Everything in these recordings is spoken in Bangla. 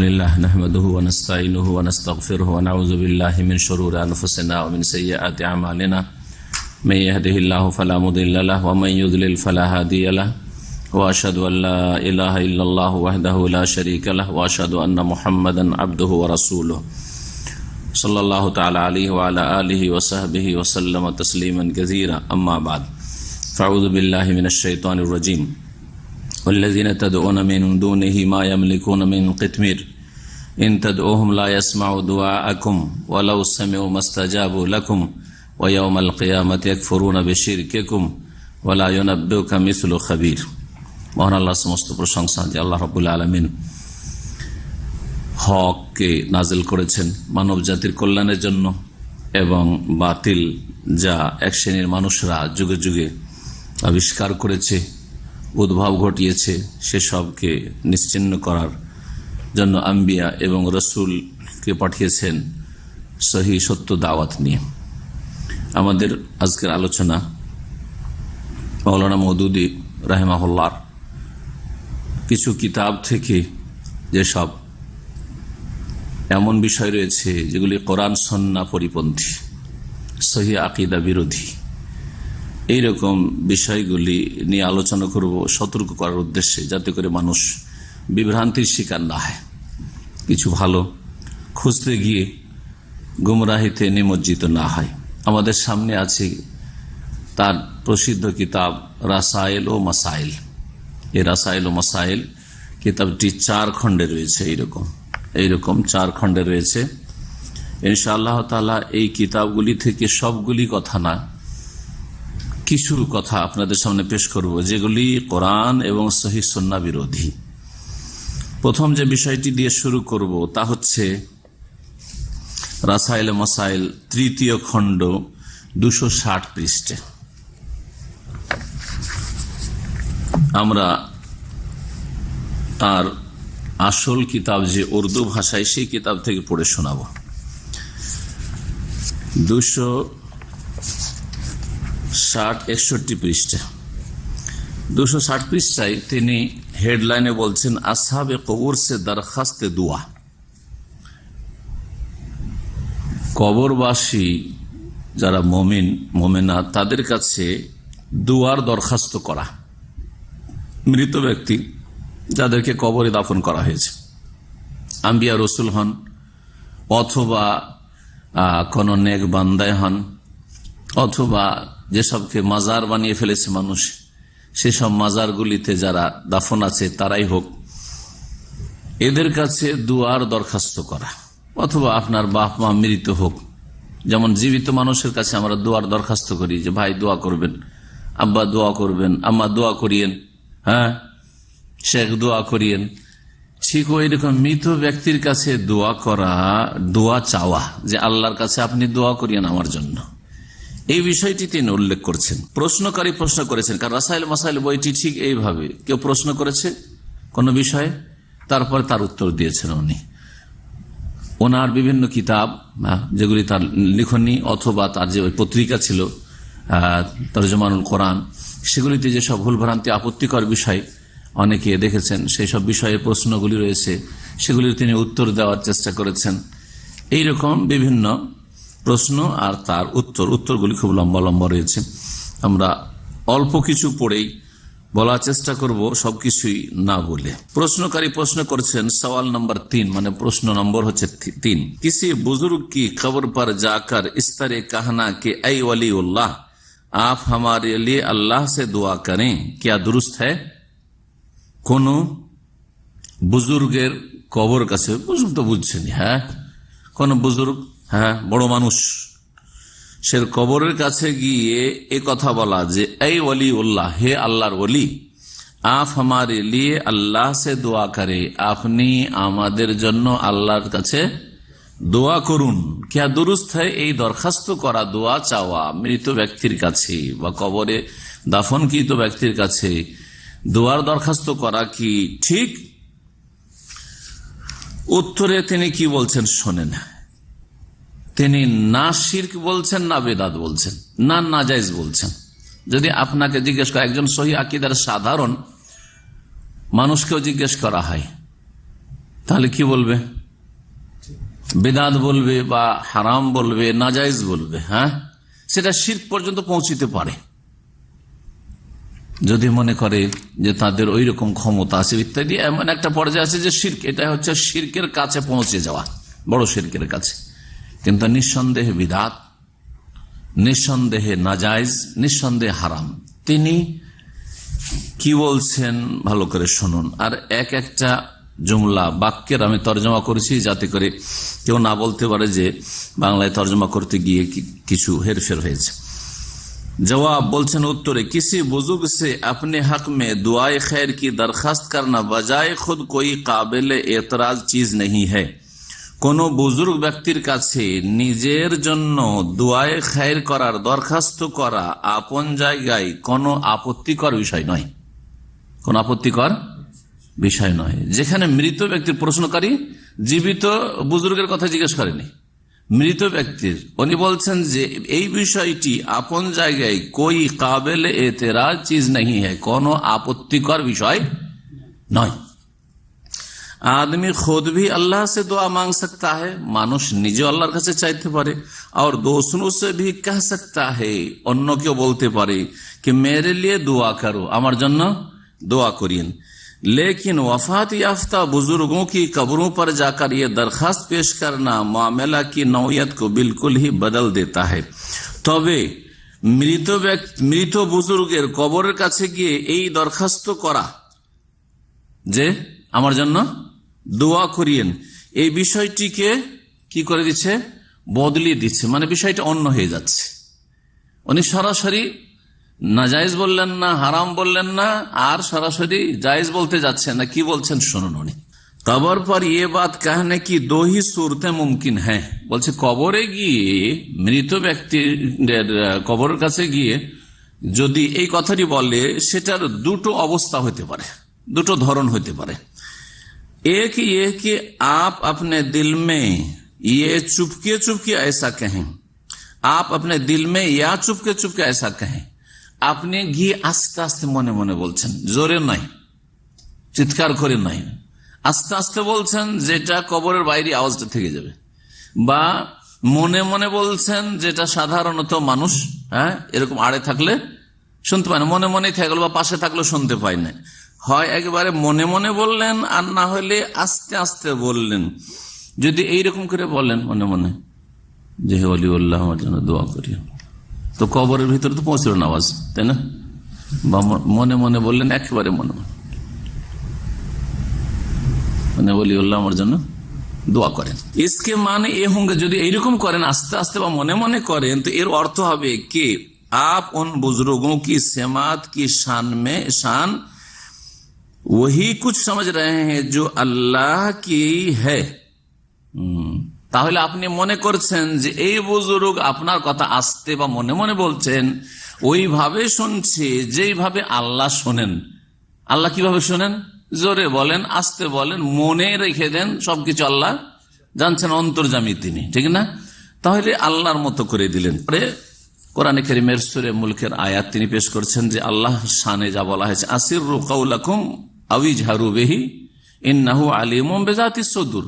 لله نحمده ونستعينه ونستغفره ونعوذ بالله من شرور أنفسنا ومن سيئات أعمالنا من يهده الله فلا مضل له ومن يضلل فلا هادي له وأشهد أن لا إله إلا الله وحده لا شريك له وأشهد أن محمدا عبده ورسوله صلى الله تعالى عليه وعلى آله وصحبه وسلم تسليما كثيرا أما بعد فأعوذ بالله من الشيطان الرجيم والذين تدعون من دونه ما يملكون من قطمير إن تدعوهم لا يسمعوا دعاءكم ولو سمعوا ما استجابوا لكم ويوم القيامة يكفرون بشرككم ولا ينبئك مثل خبير। মহান আল্লাহ সমস্ত প্রশংসা যে আল্লাহ রাব্বুল আলামিন হককে নাজিল করেছেন মানব জাতির কল্যাণের জন্য এবং বাতিল যা এক শ্রেণীর মানুষরা যুগে যুগে আবিষ্কার করেছে, উদ্ভব ঘটিয়েছে, সেসবকে নিশ্চিহ্ন করার জন্য আম্বিয়া এবং রসুলকে পাঠিয়েছেন সহি সত্য দাওয়াত নিয়ে। আমাদের আজকের আলোচনা মাওলানা মওদুদী রাহিমাহুল্লাহর কিছু কিতাব থেকে যেসব এমন বিষয় রয়েছে যেগুলি কোরআন সুন্নাহ পরিপন্থী, সহি আকীদা বিরোধী, এইরকম বিষয়গুলি নিয়ে আলোচনা করব সতর্ক করার উদ্দেশ্যে, যাতে করে মানুষ বিভ্রান্তির শিকার না হয়, কিছু ভালো খুঁজতে গিয়ে গুমরাহিতে নিমজ্জিত না হয়। আমাদের সামনে আছে তার প্রসিদ্ধ কিতাব রাসায়েল ও মাসাইল। এই রাসায়েল ও মাসাইল কিতাবটি 4 খণ্ডে রয়েছে, এইরকম 4 খণ্ডে রয়েছে। ইনশাআল্লাহ তাআলা এই কিতাবগুলি থেকে সবগুলি কথা না, কিছু কথা আপনাদের সামনে পেশ করব যেগুলি কোরআন এবং সহিহ সুন্নাহ বিরোধী। প্রথম যে বিষয়টি দিয়ে শুরু করব তা হচ্ছে রাসায়েল ও মাসাইল 3য় খণ্ড 260 পৃষ্ঠা। আমরা তার আসল কিতাব যে উর্দু ভাষায়, সেই কিতাব থেকে পড়ে শোনাব। 260-61 পৃষ্ঠা। 260 পৃষ্ঠায় তিনি হেডলাইনে বলছেন আসহাবে কবর সে দরখাস্তে দুয়া। কবরবাসী যারা মুমিন মুমিনা তাদের কাছে দুয়ার দরখাস্ত করা। মৃত ব্যক্তি যাদেরকে কবরে দাফন করা হয়েছে, আম্বিয়া রসুল হন অথবা কোন নেক বান্দায় হন, অথবা যেসবকে মাজার বানিয়ে ফেলেছে মানুষ, সেসব মাজারগুলিতে যারা দাফন আছে তারাই হোক, এদের কাছে দুয়ার দরখাস্ত করা। অথবা আপনার বাপ মা মৃত হোক, যেমন জীবিত মানুষের কাছে আমরা দুয়ার দরখাস্ত করি যে ভাই দোয়া করবেন, আব্বা দোয়া করবেন, আম্মা দোয়া করিয়েন, হ্যাঁ শেখ দোয়া করিয়েন। ঠিক ওই রকম মৃত ব্যক্তির কাছে দোয়া করা, দোয়া চাওয়া যে আল্লাহর কাছে আপনি দোয়া করিয়েন আমার জন্য, এই বিষয়টি তিনি উল্লেখ করছেন। প্রশ্নকারী প্রশ্ন করেছেন, কারণ রাসায়েল মাসাইল বইটি ঠিক এইভাবে, কেউ প্রশ্ন করেছে কোন বিষয়ে, তারপর তার উত্তর দিয়েছেন উনি। ওনার বিভিন্ন কিতাব যেগুলি তার লিখনী অথবা তার যে ওই পত্রিকা ছিল তরজমানুল কোরআন, সেগুলিতে যেসব ভুলভ্রান্তি আপত্তিকর বিষয় অনেকে দেখেছেন, সেই সব বিষয়ে প্রশ্নগুলি রয়েছে, সেগুলির তিনি উত্তর দেওয়ার চেষ্টা করেছেন। এইরকম বিভিন্ন প্রশ্ন আর তার উত্তরগুলি খুব লম্বা লম্বা রয়েছে। আমরা অল্প কিছু পড়েই বলার চেষ্টা করব, সবকিছুই না বলে। প্রশ্নকারী প্রশ্ন করছেন সওয়াল নম্বর 3, মানে প্রশ্ন নম্বর হচ্ছে 3। কিসি বুজুর্গ কি খবর पर जाकर इस तरह कहना कि ऐ वलीउल्लाह आप हमारे लिए अल्लाह से दुआ करें, क्या दुरुस्त है? কোন বুজুর্গের কবর কাছে, বুজুর্গ তো বুঝছেন, হ্যাঁ কোন বুজুর্গ, হ্যাঁ বড় মানুষ, সে কবরের কাছে গিয়ে এ কথা বলা যে এই ওয়ালিউল্লাহ, হে আল্লাহর ওলি, আপ হামারে লিয়ে আল্লাহ সে দোয়া করে, আপনি আমাদের জন্য আল্লাহর কাছে দোয়া করুন। क्या दुरुस्त है? এই দরখাস্ত করা, দোয়া চাওয়া মৃত ব্যক্তির কাছে বা কবরে দাফনকৃত ব্যক্তির কাছে দোয়ার দরখাস্ত করা কি ঠিক? উত্তরে তিনি কি বলছেন শোনেন। তিনি না শিরক বলছেন, না বেদাত বলছেন, না নাজায়েজ বলছেন। যদি আপনাকে জিজ্ঞেস করা, একজন সহি আকীদার সাধারণ মানুষকেও জিজ্ঞেস করা হয় তাহলে কি বলবে? বিদআত বলবে বা হারাম বলবে, নাজায়েজ বলবে। হ্যাঁ, সেটা শিরক পর্যন্ত পৌঁছিতে পারে যদি মনে করে যে তাদের ওই রকম ক্ষমতা আছে ইত্যাদি। এমন একটা পর্যায়ে আছে যে শিরক, এটা হচ্ছে শিরকের কাছে পৌঁছে যাওয়া, বড় শিরকের কাছে। কিন্তু নিঃসন্দেহে বিদআত, নিঃসন্দেহে নাজায়েজ, নিঃসন্দেহে হারাম। তিনি কি বলছেন ভালো করে শুনুন। আর এক একটা জুমলা বাক্যের আমি তর্জমা করেছি যাতে করে কেউ না বলতে পারে যে বাংলায় তর্জমা করতে গিয়ে কিছু হেরফের হয়েছে। जवाब बोलছেন उत्तरे किसी बुजुर्ग से अपने हक में दुआए खैर की दरखास्त करना बजाय खुद कोई काबिल एतराज चीज नहीं है। কোনো বুজুর্গ ব্যক্তির কাছে নিজের জন্য দুআয়ে খায়ের করার দরখাস্ত করা আপন জায়গায় কোনো আপত্তিকর বিষয় নয়, কোন আপত্তিকর বিষয় নয়। যেখানে মৃত ব্যক্তির প্রশ্নকারী জীবিত বুজুর্গের কথা জিজ্ঞেস করেনি, মৃত ব্যক্তির, উনি বলছেন যে এই বিষয়টি আপন জায়গায় কোই কাবেল এতেরাজ চিজ नहीं है, কোনো আপত্তিকর বিষয় নয়। आदमी खुद भी अल्लाह से दुआ मांग सकता है, मानुष निजे अल्लाहर काছে চাইতে পারে, और दूसरों से भी कह सकता है, অন্য কেউ বলতে পারে कि मेरे लिए दुआ करो, আমার জন্য दुआ करिए। लेकिन वफात याफ्ता बुजुर्गों की कब्रों पर जाकर ये दरखास्त पेश करना मामला की नौयत को बिल्कुल ही बदल देता है। তবে মৃত বুজুর্গের কবরের কাছে গিয়ে এই দরখাস্ত করা যে আমার জন্য দোয়া করিয়েন, এই বিষয়টিকে কি করে দিচ্ছে, বদলিয়ে দিচ্ছে। মানে বিষয়টা অন্য হয়ে যাচ্ছে। উনি সরাসরি নাজায়েজ বললেন না, হারাম বললেন না, আর সরাসরি জায়েজ বলতে যাচ্ছেন না। কি বলছেন শুনুন। উনি কবর পর ये बात कहने की दो ही सूरतें मुमकिन है, বলছে কবরে গিয়ে, মৃত ব্যক্তির কবরের কাছে গিয়ে যদি এই কথাটি বলে সেটার দুটো অবস্থা হতে পারে, দুটো ধরন হতে পারে। एक ये कि आप अपने दिल में ये चुपके चुपके ऐसा कहें, आप अपने दिल में या चुपके चुपके ऐसा कहें, আপনি গিয়ে আস্তে আস্তে মনে মনে বলছেন, জোরে নয়, চিৎকার করে নয়, আস্তে আস্তে বলছেন যেটা কবরের বাইরে আওয়াজটা থেকে যাবে, বা মনে মনে বলছেন যেটা সাধারণত মানুষ এরকম আড়ে থাকলে শুনতে পায় না, মনে মনে থাকলো বা পাশে থাকলেও শুনতে পায় না। হয় একেবারে মনে মনে বললেন, আর না হলে আস্তে আস্তে বললেন। যদি এইরকম করে বলেন মনে মনে যে হে ওলিউল্লাহ আমার জন্য দোয়া করি, তো কবরের ভিতরে তো পৌঁছল না আওয়াজ, তাই না? বা মনে মনে বললেন একেবারে মনে মনে ওলিউল্লাহ আমার জন্য দোয়া করেন, इसके माने ये होंगे, যদি এইরকম করেন আস্তে আস্তে বা মনে মনে করেন, তো এর অর্থ হবে कि आप उन बुजुर्गों की समात की शान में शान वही कुछ समझ रहे हैं जो अल्लाह की है। তাহলে আপনি মনে করছেন যে এই বুজুর্গ আপনার কথা আস্তে বা মনে মনে বলছেন, ওইভাবে শুনছে যেইভাবে আল্লাহ শোনেন। আল্লাহ কিভাবে শোনেন? জোরে বলেন, আস্তে বলেন, মনে রেখে দেন, সবকিছু আল্লাহ জানছেন, অন্তর্যামী তিনি, ঠিক না? তাহলে আল্লাহর মতো করে দিলেন। কোরআনে কারীমের সূরা মুলকের আয়াত তিনি পেশ করছেন যে আল্লাহ শানে যা বলা হয়েছে, আসিররু কাওলাকুম আও ইজহারু বিহি ইন্নাহু আলিমুম বিযাতিস সুদূর,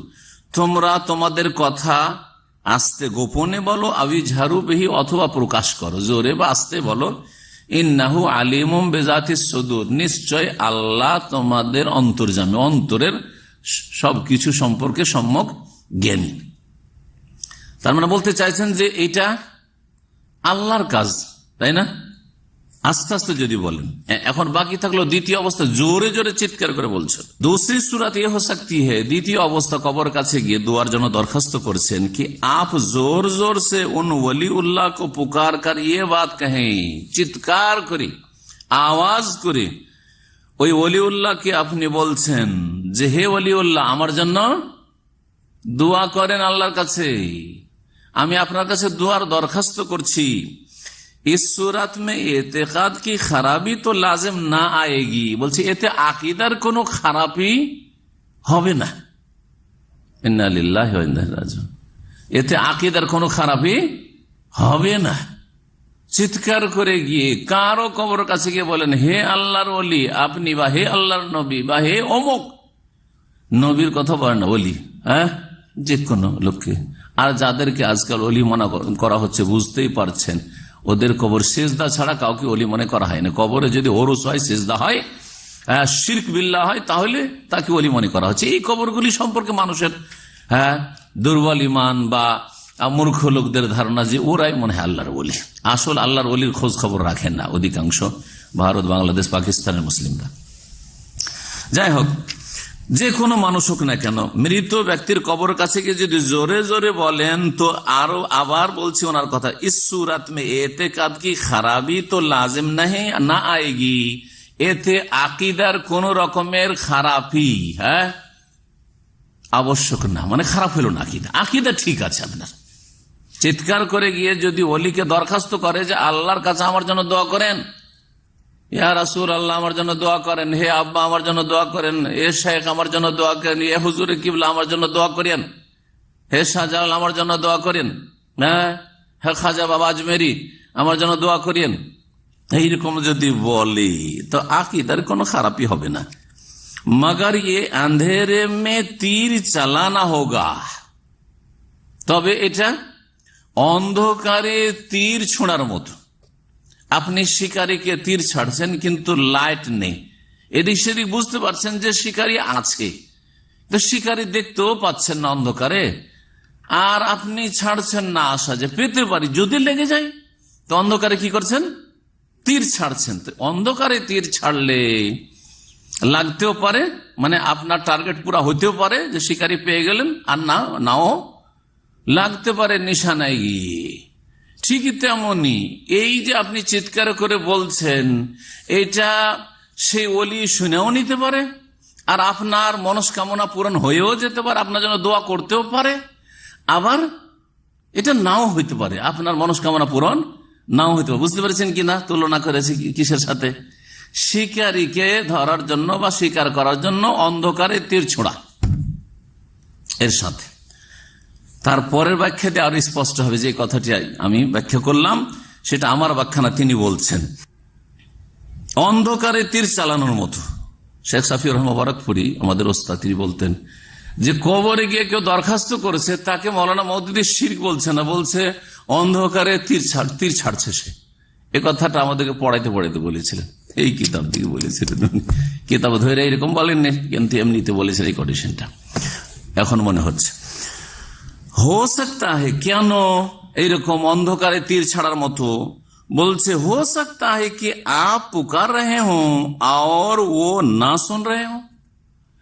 তোমরা তোমাদের কথা আস্তে গোপনে বলো, আও ইজহারু বিহি অথবা প্রকাশ করো, জোরে বা আস্তে বলো, ইন্নাহু আলিমুম বিযাতিস সুদূর, নিশ্চয় আল্লাহ তোমাদের অন্তর্যামী, অন্তরের সবকিছু সম্পর্কে সম্যক জ্ঞানী। তার মানে বলতে চাইছেন যে এটা আল্লাহর কাজ, তাই না? আস্তে আস্তে যদি বলেন। এখন বাকি থাকলো দ্বিতীয় অবস্থা, জোরে জোরে চিৎকার করে বলছেন। दूसरी सूरत ये हो सकती है, দ্বিতীয় অবস্থা কবর কাছে গিয়ে দোয়ার জন্য দরখাস্ত করছেন कि आप जोर जोर से उन वली उल्लाह को पुकार कर ये बात कहें, চিৎকার করে আওয়াজ করে ওই ওলি উল্লাহকে আপনি বলছেন যে হে ওলি উল্লাহ আমার জন্য দোয়া করেন আল্লাহর কাছে, আমি আপনার কাছে দোয়ার দরখাস্ত করছি। इस सूरत में एतेकाद की खराबी तो लाजिम ना आएगी, বলছি এতে আকীদার কোনো খারাপি হবে না। ইন্না লিল্লাহি ওয়া ইন্না ইলাইহি রাজিউন, এতে আকীদার কোনো খারাপি হবে না। চিৎকার করে গিয়ে কারো কবর কাছে গিয়ে বলেন হে আল্লাহর ওলি আপনি, বা হে আল্লাহর নবী, বা হে অমুক, নবীর কথা বলে না অলি, হ্যাঁ, যে কোনো লোককে। আর যাদেরকে আজকাল অলি মনে করা হচ্ছে, বুঝতেই পারছেন, ওদের কবর সেজদা ছাড়া কাউকে অলি মনে করা হয় না। কবরে যদি ওরস হয়, সেজদা হয়, শিরক বিল্লাহ হয়, তাহলে তাকে অলি মনে করা হচ্ছে। এই কবরগুলি সম্পর্কে মানুষের দুর্বল ইমান বা মূর্খ লোকদের ধারণা যে ওরাই মনে হয় আল্লাহর ওলি। আসল আল্লাহর ওলির খোঁজ খবর রাখেন না অধিকাংশ ভারত, বাংলাদেশ, পাকিস্তানের মুসলিমরা। যাই হোক, যে কোনো মানুষ হোক না কেন, মৃত ব্যক্তির কবর কাছে গিয়ে যদি জোরে জোরে বলেন, তো আরো আবার বলছি ওনার কথা, ইস সুরাত মে এতেকাদ কি খারাপি তো লাজিম নাহি না আয়েগি, এতে আকিদার কোন রকমের খারাপি আবশ্যক না, মানে খারাপ হলো না আকিদা। আকিদা ঠিক আছে আপনার। চিৎকার করে গিয়ে যদি ওলিকে দরখাস্ত করে যে আল্লাহর কাছে আমার জন্য দোয়া করেন, ইয়া রাসূল আল্লাহ আমার জন্য দোয়া করেন, হে আব্বা আমার জন্য দোয়া করেন, এ শেখ আমার জন্য দোয়া করেন, এ হুজুরে কিবলা আমার জন্য দোয়া করেন, হে শাহজালাল আমার জন্য দোয়া করেন, হে খাজা বাবা আজমেরি আমার জন্য দোয়া করেন, এইরকম যদি বলি তো আকিদার কোনো খারাপই হবে না। মগর ये अंधेरे में तीर চালানা হোগা, তবে এটা অন্ধকারে তীর ছোঁড়ার মতো। আপনি শিকারীকে তীর ছাড়ছেন কিন্তু লাইট নেই, এদিক সেদিক বুঝতে পারছেন যে শিকারী আছে, তো শিকারী দেখতেও পাচ্ছেন না অন্ধকারে, আর আপনি ছাড়ছেন না আশা যে পেতে পারি, যদি লেগে যায় তো অন্ধকারে কি করছেন, তীর ছাড়ছেন। তো অন্ধকারে তীর ছাড়লে লাগতেও পারে, মানে আপনার টার্গেট পুরা হইতেও পারে যে শিকারী পেয়ে গেলেন, আর নাও লাগতে পারে নিশানায় গিয়ে। ঠিকই তেমনি এই যে আপনি চিৎকার করে বলছেন, এটা সেই ওলি শুনেও নিতে পারে, আর আপনার মনস্কামনা পূরণ হয়েও যেতে পারে, আপনার জন্য দোয়া করতেও পারে, আবার এটা নাও হইতে পারে, আপনার মনস্কামনা পূরণ নাও হইতে পারে। বুঝতে পারছেন কিনা তুলনা করেছি কিসের সাথে? শিকারীকে ধরার জন্য বা শিকার করার জন্য অন্ধকারে তীর ছোড়া এর সাথে। তারপরের ব্যাখ্যাতে আরো স্পষ্ট হবে, যে কথাটি আমি ব্যাখ্যা করলাম সেটা আমার ব্যাখ্যা না, তিনি বলছেন অন্ধকারে তীর চালানোর মতো। শেখ সাফিউর রহমান মোবারকপুরি আমাদের ওস্তাদ, তিনি বলতেন যে কবরে গিয়ে কেউ দরখাস্ত করেছে, তাকে মৌলানা মওদুদী শিরক বলছে না, বলছে অন্ধকারে তীর ছাড়ছে সে। এ কথাটা আমাদেরকে পড়াইতে বলেছিলেন, এই কিতাব থেকে বলেছিলেন। কিতাব ধরে এরকম বলেননি, কিন্তু এমনিতে বলেছিলেন এই কন্ডিশনটা। এখন মনে হচ্ছে হো সকতা হে, কেন এইরকম অন্ধকারে তীর ছাড়ার মতো বলছে, হো সকতা হে কি আপ পুকার রহে হো আর ও না শুন রহে হো।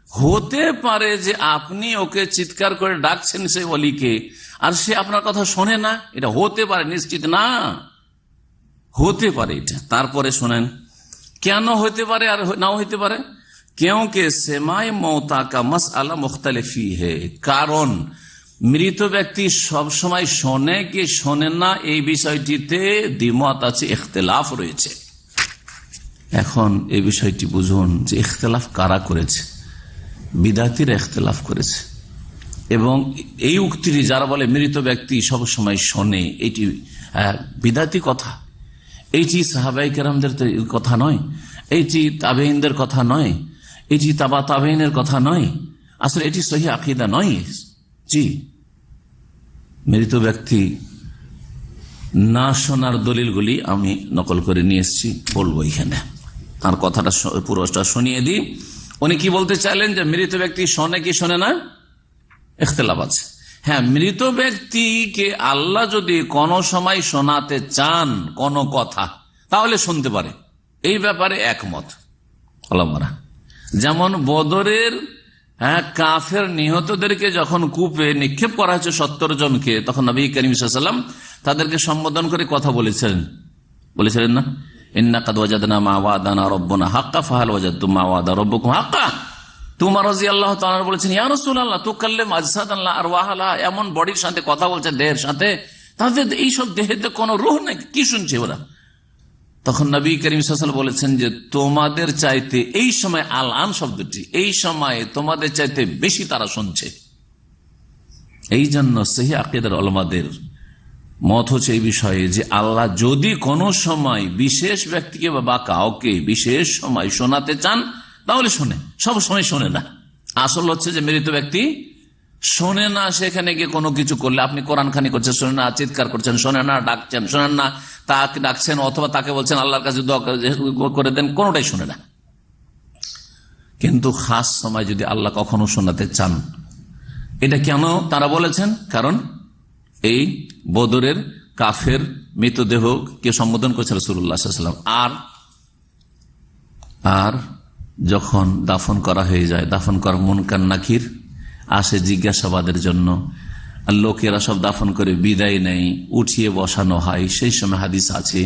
হতে পারে যে আপনি ওকে চিৎকার করে ডাকছেন সেই ওলিকে, আর সে আপনার কথা শোনে না। এটা হতে পারে, নিশ্চিত না, হতে পারে এটা। তারপরে শোনেন কেন হতে পারে আর নাও হতে পারে। क्योंकि सेमाए मौता का मसला मुख्तलिफी है, কারণ মৃত ব্যক্তি সব সময় শোনে কি শোনে না এই বিষয়টিতে দ্বিমত আছে, ইখতিলাফ রয়েছে। এখন এই বিষয়টি বুঝুন যে ইখতিলাফ কারা করেছে। বিদাতিরা ইখতিলাফ করেছে, এবং এই উক্তিটি যারা বলে মৃত ব্যক্তি সব সময় শোনে, এটি বিদাতি কথা। এইটি সাহাবায়ে কেরামদের কথা নয়, এইটি তাবেঈনদের কথা নয়, এটি তাবা তাবেঈনের কথা নয়, আসলে এটি সহিহ আকীদা নয়। জি, মৃত ব্যক্তি না শোনার দলিলগুলি আমি নকল করে নিয়ে এসেছি, বলবো এখানে। আর কথাটা পুরোটা শুনিয়ে দিই। উনি কি বলতে চাইলেন যে মৃত ব্যক্তি শোনে কি শোনে না, ইখতিলাফ আছে। হ্যাঁ, মৃত ব্যক্তিকে আল্লাহ যদি কোনো সময় শোনাতে চান কোনো কথা, তাহলে শুনতে পারে, এই ব্যাপারে একমত ওলামারা। যেমন বদরের কাফের নিহতদেরকে যখন কূপে নিক্ষেপ করা হয়েছে 70 জনকে, তখন নবী করিম সাল্লাল্লাহু আলাইহি ওয়াসাল্লাম তাদেরকে সম্বোধন করে কথা বলেছিলেন না, ইন্না কাদ ওয়াজাদনা মা ওয়াদানা রাব্বুনা হাক্কা ফাহাল ওয়াজাদতুম মা ওয়াদা রাব্বুকুম হাক্কা। তোমার রাদিয়াল্লাহু তাআলা বলেছেন, ইয়া রাসূলুল্লাহ তুকাল্লিম আজসাদান লা আরওয়াহা, এমন বডির সাথে কথা বলছে, দেহের সাথে, তাদের এইসব দেহেতে কোনো রূহ নাই, কি শুনছে ওরা? তখন নবী করিম সাল্লাল্লাহু আলাইহি ওয়াসাল্লাম বলেছেন যে তোমাদের চাইতে এই সময়, আল আন শব্দটি, এই সময়ে তোমাদের চাইতে বেশি তারা শুনছে। এই জন্য সহিহ আকীদার উলামাদের মত হচ্ছে এই বিষয়ে যে আল্লাহ যদি কোনো সময় বিশেষ ব্যক্তিকে বা কাউকে বিশেষ সময় শোনাতে চান তাহলে শোনে, সব সময় শোনে না। আসল হচ্ছে যে মৃত ব্যক্তি শোনে না, সেখানে গিয়ে কোনো কিছু করলে আপনি কোরআন খানি করছেন শোনে না, চিৎকার করছেন শোনে না, ডাকছেন শোনেন না, তাকে ডাকছেন অথবা তাকে বলছেন আল্লাহর কাছে দোয়া করে দেন, কোনোটাই শোনে না। কিন্তু খাস সময় যদি আল্লাহ কখনো শোনাতে চান, এটা কেন তারা বলেছেন? কারণ এই বদরের কাফের মৃতদেহকে সম্বোধন করেছেন রাসূলুল্লাহ সাল্লাল্লাহু আলাইহি ওয়াসাল্লাম। আর যখন দাফন করা হয়ে যায়, দাফন করা মুনকার নাকির আসে জিজ্ঞাসাবাদের জন্য, লোকেরা সব দাফন করে বিদায় নেই, উঠিয়ে বসানো হয়। সেই সময় হাদিস আছে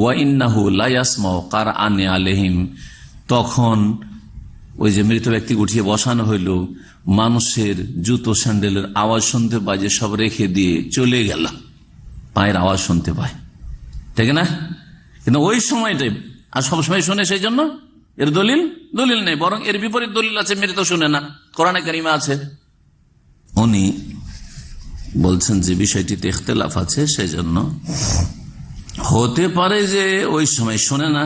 ওয়া ইন্নাহু লা ইয়াসমাউ কারআনি আলাইহিম, তখন ওই যে মৃত ব্যক্তি উঠিয়ে বসানো হইল, মানুষের জুতো স্যান্ডেলের আওয়াজ শুনতে পায়, যে সব রেখে দিয়ে চলে গেল, পায়ের আওয়াজ শুনতে পায়, ঠিক না? কিন্তু ওই সময়টাই আর সবসময় শুনে, সেই জন্য এর দলিল নেই, বরং এর বিপরীত দলিল আছে, মৃত শুনে না, কোরআনে কারিমে আছে। উনি বলছেন যে বিষয়টিতে ইখতিলাফ আছে, সেই জন্য হতে পারে যে ওই সময় শোনে না।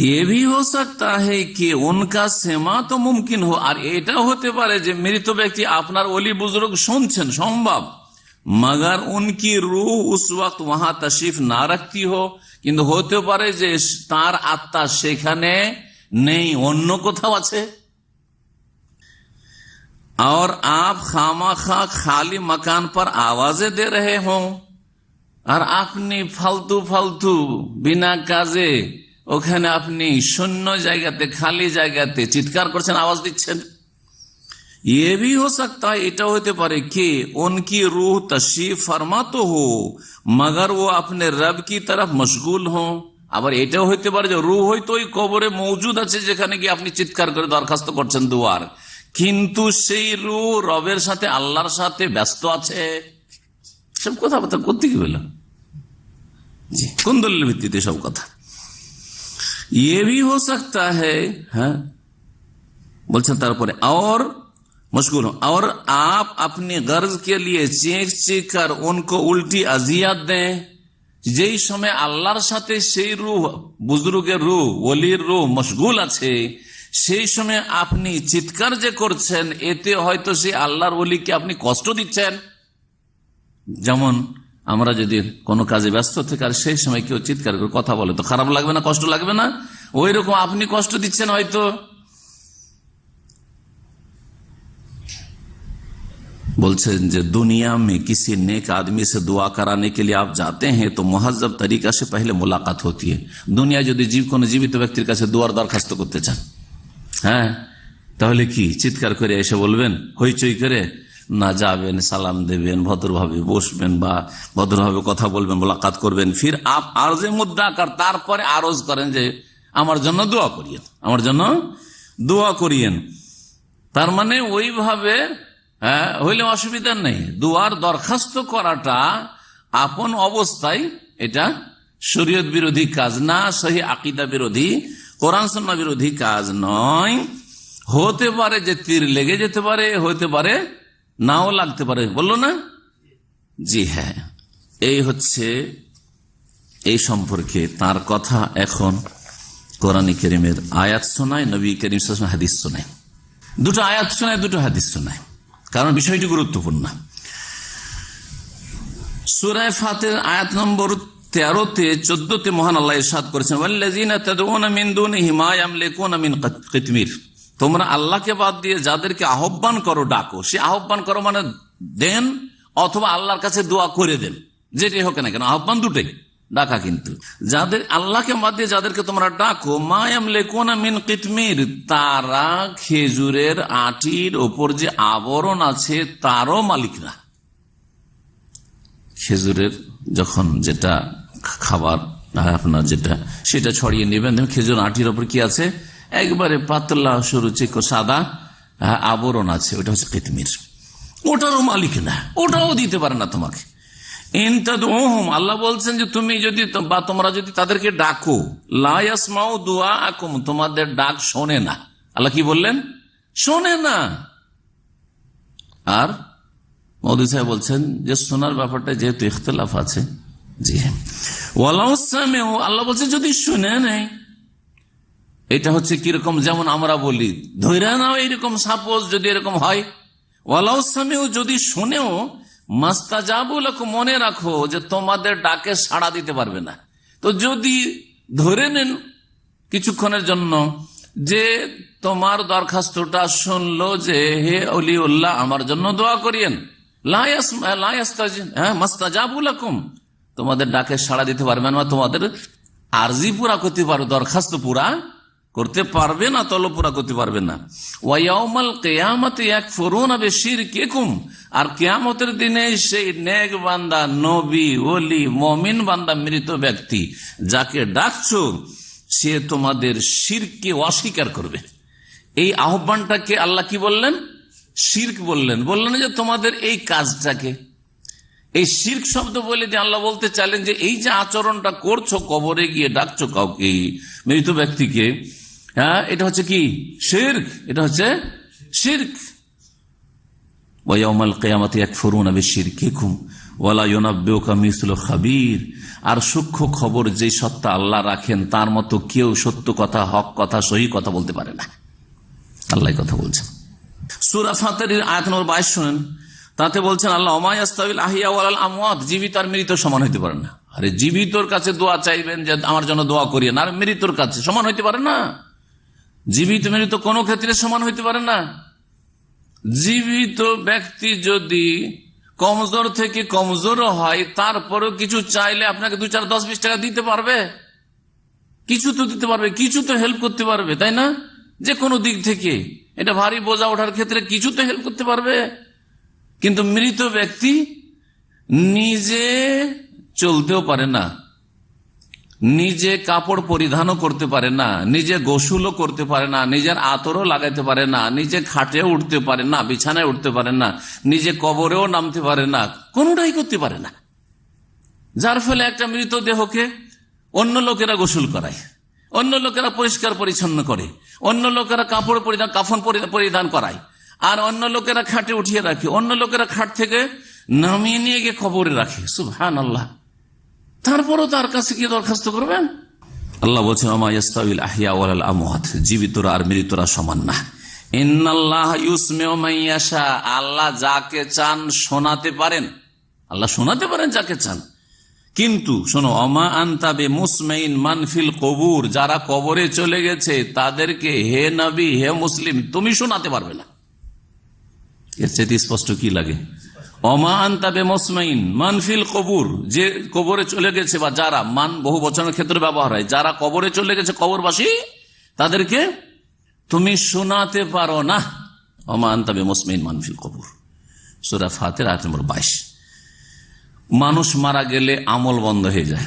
ये भी हो सकता है कि उनका सेमा तो मुमकिन हो, আর এটাও হতে পারে যে মৃত ব্যক্তি আপনার ওলি বুজুর্গ শুনছেন, সম্ভব, मगर उनकी रूह उस वक्त वहां तशरीफ ना रखती हो, কিন্তু হতে পারে যে তার আত্মা সেখানে নেই, অন্য কোথাও আছে। और आप खामाखा खाली मकान पर आवाजें दे रहे हो, আর আপনি ফালতু বিনা কাজে ওখানে আপনি শূন্য জায়গাতে, খালি জায়গাতে চিৎকার করছেন, আওয়াজ দিচ্ছেন। ये भी हो सकता है, এটা হতে পারে कि उनकी रूह तशरीफ फरमा तो हो मगर वो अपने रब की तरफ मशगूल हो, আবার এটাও হতে পারে যে রূহ হয়তো ওই কবরে মৌজুদ আছে, যেখানে গিয়ে আপনি চিৎকার করে দরখাস্ত করছেন দুয়ার, কিন্তু সেই রূহ রবের সাথে, আল্লাহর সাথে ব্যস্ত আছে। সব কথাবার্তা করতে কি বললাম, জি, কোন দলিলের ভিত্তিতে সব কথা? ये भी हो सकता है, हाँ बोलते तारपरे और मशगूल हो, और आप अपनी गर्ज के लिए चीख चीख कर उनको उल्टी अजियत दें, যেই সময় আল্লাহর সাথে সেই রূহ, বুজুর্গের রূহ, ওলির রূহ মশগুল আছে, সেই সময় আপনি চিৎকার যে করছেন, এতে হয়তো সেই আল্লাহর ওলিকে আপনি কষ্ট দিচ্ছেন। যেমন আমরা যদি কোনো কাজে ব্যস্ত থাকি আর সেই সময় কেউ চিৎকার করে কথা বলে, তো খারাপ লাগবে না, কষ্ট লাগবে না? ওই রকম আপনি কষ্ট দিচ্ছেন হয়তো। बोलছেন যে दुनिया में किसी नेक आदमी से दुआ कराने के लिए आप जाते हैं तो मुहज्जब तरीका से पहले मुलाकात होती है। দুনিয়া যদি কোনো জীবিত ব্যক্তির কাছে দোয়ার দরখাস্ত করতে চান, হ্যাঁ, তাহলে কি চিৎকার করে এসে বলবেন, হইচই করে? না, যাবেন, সালাম দেবেন, ভদ্রভাবে বসবেন বা ভদ্রভাবে কথা বলবেন, মোলাকাত করবেন। ফির আপ আরজে মুদ্দা কর, তারপরে আরজ করেন যে আমার জন্য দোয়া করিয়েন, আমার জন্য দোয়া করিয়েন। তার মানে ওইভাবে হইলে অসুবিধা নেই। দোয়ার দরখাস্ত করাটা আপন অবস্থায় এটা শরীয়ত বিরোধী কাজ না, সহি আকীদা বিরোধী, কোরআন সুন্নাহ বিরোধী কাজ নয়। হতে পারে যে তীর লেগে যেতে পারে, হতে পারে নাও লাগতে পারে, বললো না? জি হ্যাঁ, এই হচ্ছে এই সম্পর্কে তার কথা। এখন কোরআন কারীমের আয়াত শোনায়, নবী করিম সাল্লাল্লাহু আলাইহি ওয়াসাল্লাম হাদিস শোনায়, দুটো আয়াত শোনায়, দুটো হাদিস শোনায়, কারণ বিষয়টি গুরুত্বপূর্ণ। সূরা ফাতির আয়াত নম্বর 13তে 14তে মহান আল্লাহ ইরশাদ করেছেন, ওয়াল্লাযিনা তাদউনা মিন দুনিহি মা ইয়ামলিকুনা মিন কিতমির, তোমরা আল্লাহকে বাদ দিয়ে যাদেরকে আহ্বান করো, ডাকো। সে আহ্বান করো মানে দেন অথবা আল্লাহর কাছে দোয়া করে দেন, যেটাই হোক না কেন, আহ্বান দুটোই, ডাকা। কিন্তু যাদের আল্লাহকে বাদ দিয়ে যাদেরকে তোমরা ডাকো, মা ইয়ামলিকুনা মিন কিতমির, তারা খেজুরের আটির ওপর যে আবরণ আছে তারও মালিক না। খেজুরের যখন যেটা খাবার আপনার যেটা সেটা ছড়িয়ে নেবেন, খেজুর আটির ওপর কি আছে, একবারে পাতলা সরু চিকো সাদা আবরণ আছে, ওটা হচ্ছে কিতমির। ওটারও মালিক না, ওটাও দিতে পারে না তোমাকে। আল্লাহ বলছেন যে তুমি যদি বা তোমরা যদি তাদেরকে ডাকো, লা ইয়াসমাউ দুআআকুম, তোমাদের ডাক শোনে না। আল্লাহ কি বললেন? শোনে না। আর মওদুদী সাহেব বলছেন যে শোনার ব্যাপারটা যেহেতু ইখতিলাফ আছে, জি হ্যাঁ, ওয়ালাউ সামিউ, আল্লাহ বলছেন যদি শুনে নেয়, এটা হচ্ছে কিরকম, যেমন আমরা বলি ধৈর্য নাও, এইরকম সাপোজ যদি এরকম হয়, ওয়ালাউ সামিউ, যদি শুনেও, মাস্তাজাবু লাকুম, মনে রাখো যে তোমাদের ডাকে সাড়া দিতে পারবে না। তো যদি ধরে নেন কিছুক্ষণের জন্য যে তোমার দরখাস্তটা শুনলো যে হে অলিউল্লাহ আমার জন্য দোয়া করিয়েন, মাস্তাজাবু লাকুম, তোমাদের ডাকে সাড়া দিতে পারবে না, তোমাদের আরজি পুরা করতে পারবে, দরখাস্ত পুরা করতে পারবে না, তলব পুরা করতে পারবে না। ওয়ায়াউমাল কিয়ামতি ইয়াকফুরুনা বিশিরকিকুম, আর কিয়ামতের দিনে সেই নেক বান্দা, নবী, ওলি, মুমিন বান্দা, মৃত ব্যক্তি যাকে ডাকছো সে তোমাদের শিরককে অস্বীকার করবে। এই আহ্বানটাকে আল্লাহ কি বললেন? শিরক বললেন। বললেন যে তোমাদের এই কাজটাকে, এই শিরক শব্দ বলে দিয়ে আল্লাহ বলতে চাইলেন যে এই যে আচরণটা করছো, কবরে গিয়ে ডাকছো কাউকে, মৃত ব্যক্তিকে, হ্যাঁ, এটা হচ্ছে কি? শিরক। এটা হচ্ছে শিরক। ওয়ায়াউমাল কিয়ামাতি ইয়াকফুরুনা বিশিরকিকুম ওয়ালা ইউনাব্বিউকা মিসলু খাবীর, আর সূক্ষ্ম খবর যে সত্তা আল্লাহ রাখেন তার মতো কেউ সত্য কথা, হক কথা, সহি কথা বলতে পারে না। আল্লাহ কথা বলছেন সূরা ফাতির আয়াত নম্বর 22 শুনেন। তাতে বলছেন আল্লাহ, ওমা ইয়াস্তাবিল আহইয়া ওয়াল আমওয়াত, জীবিত আর মৃত সমান হইতে পারে না। আরে জীবিতর কাছে দোয়া চাইবেন যে আমার জন্য দোয়া করিয়েন, আর মৃতর কাছে সমান হইতে পারে না। জীবিত মৃত কোনো ক্ষেত্রে সমান হইতে পারে না। জীবিত ব্যক্তি যদি কমজোর থেকে কমজোর হয়, তারপরেও কিছু চাইলে আপনাকে 2, 4, 10, 20 টাকা দিতে পারবে, কিছু তো দিতে পারবে, কিছু তো হেল্প করতে পারবে, তাই না? যে কোনো দিক থেকে এটা ভারী বোঝা ওঠার ক্ষেত্রে কিছু তো হেল্প করতে পারবে। কিন্তু মৃত ব্যক্তি নিজে চলতেও পারে না, নিজে কাপড় পরিধানও করতে পারে না, নিজে গোসলও করতে পারে না, নিজের আতরও লাগাইতে পারে না, নিজে খাটে উঠতে পারে না, বিছানায় উঠতে পারে না, নিজে কবরেও নামতে পারে না, কোনোটাই করতে পারে না। যার ফলে একটা মৃতদেহকে অন্য লোকেরা গোসল করায়, অন্য লোকেরা পরিষ্কার পরিচ্ছন্ন করে, অন্য লোকেরা কাপড় পরিধান, কাফন পরিধান করায়, আর অন্য লোকেরা খাটে উঠিয়ে রাখে, অন্য লোকেরা খাট থেকে নামিয়ে নিয়ে গিয়ে কবরে রাখে। সুবহানাল্লাহ। তারপরও তার কাছে কি দরখাস্ত করবেন? আল্লাহ বলছেন ওমা ইয়াস্তাবিল আহইয়া ওয়াল আমওয়াত, জীবিতরা আর মৃতরা সমান না। ইন্নাল্লাহ ইউসমিউ মান ইয়াশা, আল্লাহ যাকে চান শোনাতে পারেন, আল্লাহ শোনাতে পারেন যাকে চান। কিন্তু শোনো, ওমা আনতা বিমুসমিন মান ফিল কুবুর, যারা কবরে চলে গেছে তাদেরকে হে নবী, হে মুসলিম, তুমি শোনাতে পারবে না। এর চেয়ে স্পষ্ট কি লাগে? ওমা আনতা বিমুসমিন মান ফিল কুবুর, যে কবরে চলে গেছে, বা যারা, মান বহু বচনের ক্ষেত্রে ব্যবহার হয়, যারা কবরে চলে গেছে, কবরবাসী, তাদেরকে তুমি শোনাতে পারো না। ওমা আনতা বিমুসমিন মান ফিল কুবুর, সূরা ফাতির আয়াত নম্বর 22। মানুষ মারা গেলে আমল বন্ধ হয়ে যায়।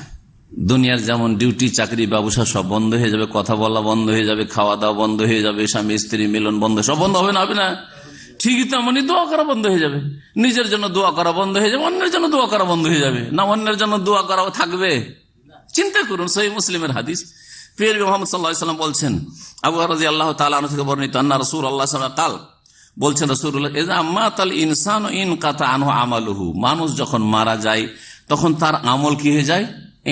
দুনিয়ার যেমন ডিউটি, চাকরি, ব্যবসা সব বন্ধ হয়ে যাবে, কথা বলা বন্ধ হয়ে যাবে, খাওয়া দাওয়া বন্ধ হয়ে যাবে, স্বামী স্ত্রী মিলন বন্ধ, সব বন্ধ হবে না? হবে না? ঠিকই তেমনি দোয়া করা বন্ধ হয়ে যাবে। নিজের জন্য দোয়া করা বন্ধ হয়ে যাবে, অন্যের জন্য দোয়া করা বন্ধ হয়ে যাবে। না অন্যের জন্য দোয়া করা থাকবে? চিন্তা করুন, সহিহ মুসলিমের হাদিস, প্রিয় মুহাম্মদ সাল্লাল্লাহু আলাইহি ওয়াসাল্লাম বলছেন, আবু হুরায়রা রাদিয়াল্লাহু তাআলা আনহু থেকে বর্ণিত, আন্না রাসূলুল্লাহ সাল্লাল্লাহু আলাইহি ওয়াসাল্লাম বলছেন, রাসূলুল্লাহ ইযা মাতাল ইনসানু ইনকাতা আনহু আমালুহু, মানুষ যখন মারা যায় তখন তার আমল কি হয়ে যায়?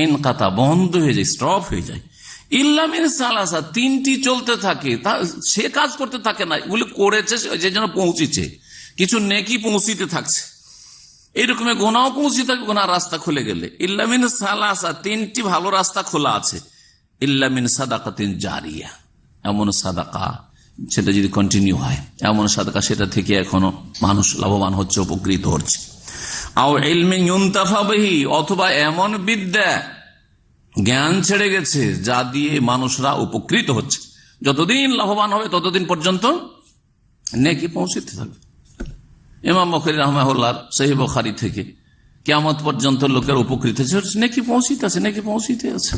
ইনকাতা, বন্ধ হয়ে যায়, স্টপ হয়ে যায়। ইল্লা মিন সালাসা, 3টি চলতে থাকে, সে কাজ করতে থাকে না, এগুলি করেছে যে জন্য পৌঁছেছে, কিছু নেকি পৌঁছিতে থাকছে, এইরকম গোনাও পৌঁছে থাকবে, গোনার রাস্তা খুলে গেলে। ইল্লা মিন সালাসা, 3টি ভালো রাস্তা খোলা আছে। ইল্লা মিন সাদাকাতিন জারিয়া, এমন সাদাকা সেটা যদি কন্টিনিউ হয়, এমন সাদাকা সেটা থেকে এখনো মানুষ লাভবান হচ্ছে, উপকৃত হচ্ছে। আও ইলমিন ইউনতাফা বিহি, অথবা এমন বিদ্যা, জ্ঞান ছেড়ে গেছে যা দিয়ে মানুষরা উপকৃত হচ্ছে। যতদিন লাভবান হবে ততদিন পর্যন্ত নেকি পৌঁছতে থাকবে। ইমাম বুখারী রাহমাহুল্লাহ সহিহ বুখারী থেকে কিয়ামত পর্যন্ত লোকের উপকৃত হচ্ছে, নেকি পৌঁছিতে আছে, নেকি পৌঁছিতে আছে।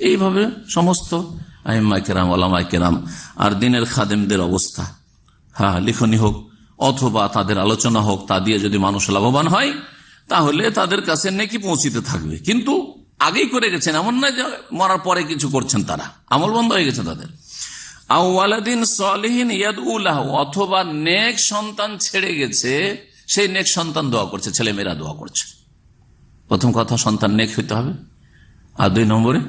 এইভাবে সমস্ত আইম্মায়ে কেরাম, ওলামায়ে কেরাম আর দ্বীনের খাদেমদের অবস্থা, হ্যাঁ, লিখনি হোক অথবা তাদের আলোচনা হোক, তা দিয়ে যদি মানুষ লাভবান হয় তাহলে তাদের কাছে নেকি পৌঁছিতে থাকবে। কিন্তু আগেই করে গেছেন, এমন নয় যে মরার পরে কিছু করছেন, তারা আমল বন্ধ হয়ে গেছে তাদের। আও ওয়ালাদিন সলিহিন ইয়াদউ লাহু, অথবা নেক সন্তান ছেড়ে গেছে, সেই নেক সন্তান দোয়া করছে, ছেলেমেয়েরা দোয়া করছে। প্রথম কথা, সন্তান নেক হইতে হবে, আর 2 নম্বরে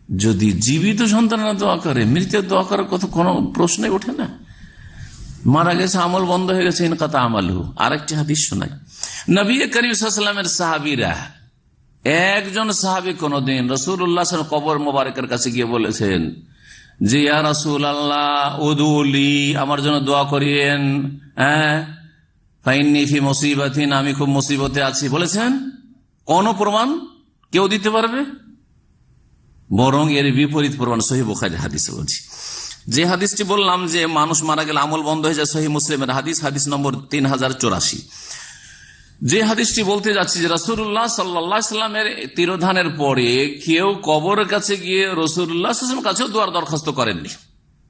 যদি জীবিত সন্তানরা দোয়া করে, মৃতের দোয়া করার কথা কোনো প্রশ্নই ওঠে না। মারা গেছে, আমল বন্ধ হয়ে গেছে, ইনকাতা আমালহু। আরেকটি হাদিস শোনাই, নবী করিম সাল্লাল্লাহু আলাইহি ওয়াসাল্লামের সাহাবীরা, একজন সাহাবী কোনদিন রাসূলুল্লাহ সাল্লাল্লাহু আলাইহি ওয়াসাল্লাম কবর মোবারকের কাছে গিয়ে বলেছেন যে ইয়া রাসূলুল্লাহ উদুলি, আমার জন্য দোয়া করিয়েন, ফাইন্নী ফি মুসিবাতিন, আমি খুব মুসিবতে আছি। বলেছেন, কোন প্রমাণ কেউ দিতে পারবে? বরং এর বিপরীত প্রমাণ সহিহ বুখারীর হাদিসে বলছি। যে হাদিসটি বললাম যে মানুষ মারা গেলে আমল বন্ধ হয়ে যায়, সহিহ মুসলিমের হাদিস, হাদিস নম্বর 3084। যে হাদিসটি বলতে যাচ্ছি যে রাসূলুল্লাহ সাল্লাল্লাহু আলাইহি ওয়াসাল্লামের তিরোধানের পরে কেউ কবরের কাছে গিয়ে রাসূলুল্লাহ সাল্লাল্লাহু আলাইহি ওয়াসাল্লামের কাছে দোয়ার দরখাস্ত করেননি,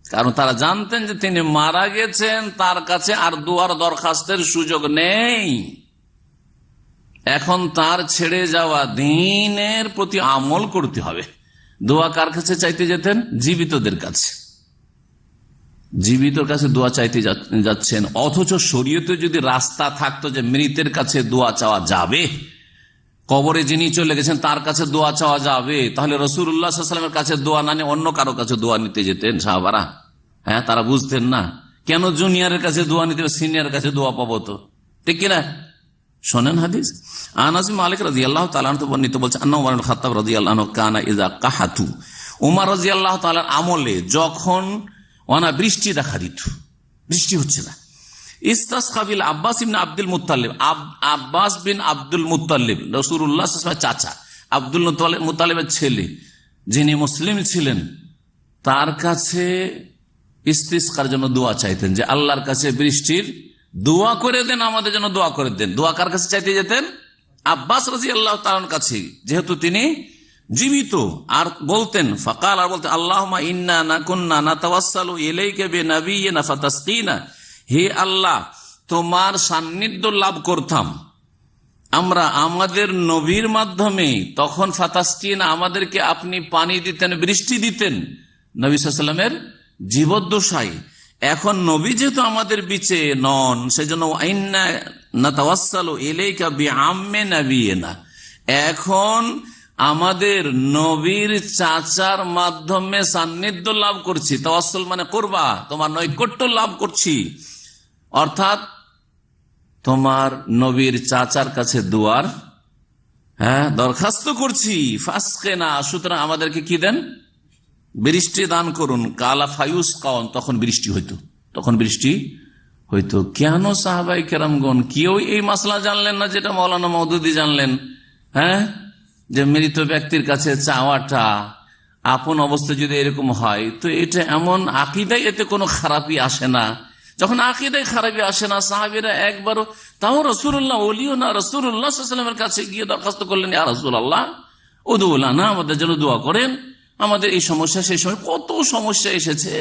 কারণ তারা জানতেন যে তিনি মারা গেছেন, তার কাছে আর দোয়ার দরখাস্তের সুযোগ নেই। এখন তার ছেড়ে যাওয়া দ্বীনের প্রতি আমল করতে হবে। দোয়া কার কাছে চাইতে যেতেন? জীবিতদের কাছে। জীবিতর কাছে দোয়া চাইতে যাচ্ছেন, অথচ শরীয়তে যদি রাস্তা থাকতো যে মৃতের কাছে দোয়া চাওয়া যাবে, কবরে যিনি চলে গেছেন তার কাছে দোয়া চাওয়া যাবে, তাহলে রাসূলুল্লাহ সাল্লাল্লাহু আলাইহি ওয়াসাল্লামের কাছে দোয়া না নিয়ে অন্য কারো কাছে দোয়া নিতে যেতেন সাহাবারা। তারা বুঝতেন না কেন জুনিয়রের কাছে দোয়া নিতে, সিনিয়রের কাছে দোয়া পাবো তো, ঠিক কিনা? শোনেন হাদিস, আনাস বিন মালিক রাদিয়াল্লাহু তাআলা আনহু বর্ণিত বলছেন, আন্না ওমর ইবনে খাত্তাব রাদিয়াল্লাহু আনহু কানা ইযা কাহাতু, ওমর রাদিয়াল্লাহু তাআলার আমলে যখন বৃষ্টি দেখা দিত, বৃষ্টি হচ্ছে না, ইস্তাসকা বিল আব্বাস ইবনে আব্দুল মুত্তালিব, আব্বাস বিন আব্দুল মুত্তালিব রাসূলুল্লাহ সাল্লাল্লাহু আলাইহি ওয়াসাল্লামের চাচা, আব্দুল মুত্তালিবের ছেলে, যিনি মুসলিম ছিলেন, তার কাছে ইস্তিসকার জন্য দোয়া চাইতেন যে আল্লাহর কাছে বৃষ্টির দোয়া করে দেন, আমাদের জন্য দোয়া করে দেন। দোয়া কার কাছে চাইতে যেতেন? আব্বাস রাদিয়াল্লাহু তাআলার কাছে, যেহেতু তিনি জীবিত। আর বলতেন, ফাকাল, আর বলতেন, আল্লাহুম্মা ইন্না নাকুন্না নাতাওয়াসসালু ইলাইকা বিনাবিয়িনা ফাতাসকিনা, হে আল্লাহ, তোমার সান্নিধ্য লাভ করতাম আমরা আমাদের নবীর মাধ্যমে, তখন ফাতাসকিনা, আমাদেরকে আপনি পানি দিতেন, বৃষ্টি দিতেন নবী সাল্লাল্লাহু আলাইহি ওয়াসাল্লামের জীবদ্দশায়। এখন নবী যেহেতু আমাদের বিচে নন, সেজন্য ইন্না নাতাওয়াসসালু ইলাইকা বিআম্মি নাবিয়িনা, এখন আমাদের নবীর চাচার মাধ্যমে সান্নিধ্য লাভ করছি। তাওয়াসসুল মানে করবা, তোমার নৈকট্য লাভ করছি, অর্থাৎ তোমার নবীর চাচার কাছে দুয়ার দরখাস্ত করছি। ফাসকেনা, সুতরাং আমাদেরকে কি দেন? বৃষ্টি দান করুন। কালা ফায়ুস কাউন, তখন বৃষ্টি হইতো। কেন সাহাবায়ে কেরামগণ কেউ এই মাসলা জানলেন না যেটা মাওলানা মওদুদী জানলেন? যে মৃত ব্যক্তির কাছে চাওয়াটা আপন অবস্থা যদি এরকম হয়, তো এটা এমন আকীদায়, এতে কোনো খারাপই আসে না। যখন আকীদায় খারাপই আসে না, সাহাবীরা একবারও, তাও রাসূলুল্লাহ ওলিও না, রাসূলুল্লাহ সাল্লাল্লাহু আলাইহি ওয়াসাল্লামের কাছে গিয়ে দরখাস্ত করলেন, ইয়া রাসূলুল্লাহ উদু লানা, আমাদের জন্য দোয়া করেন, আমাদের এই সমস্যা। সেই সময় কত সমস্যা এসেছে,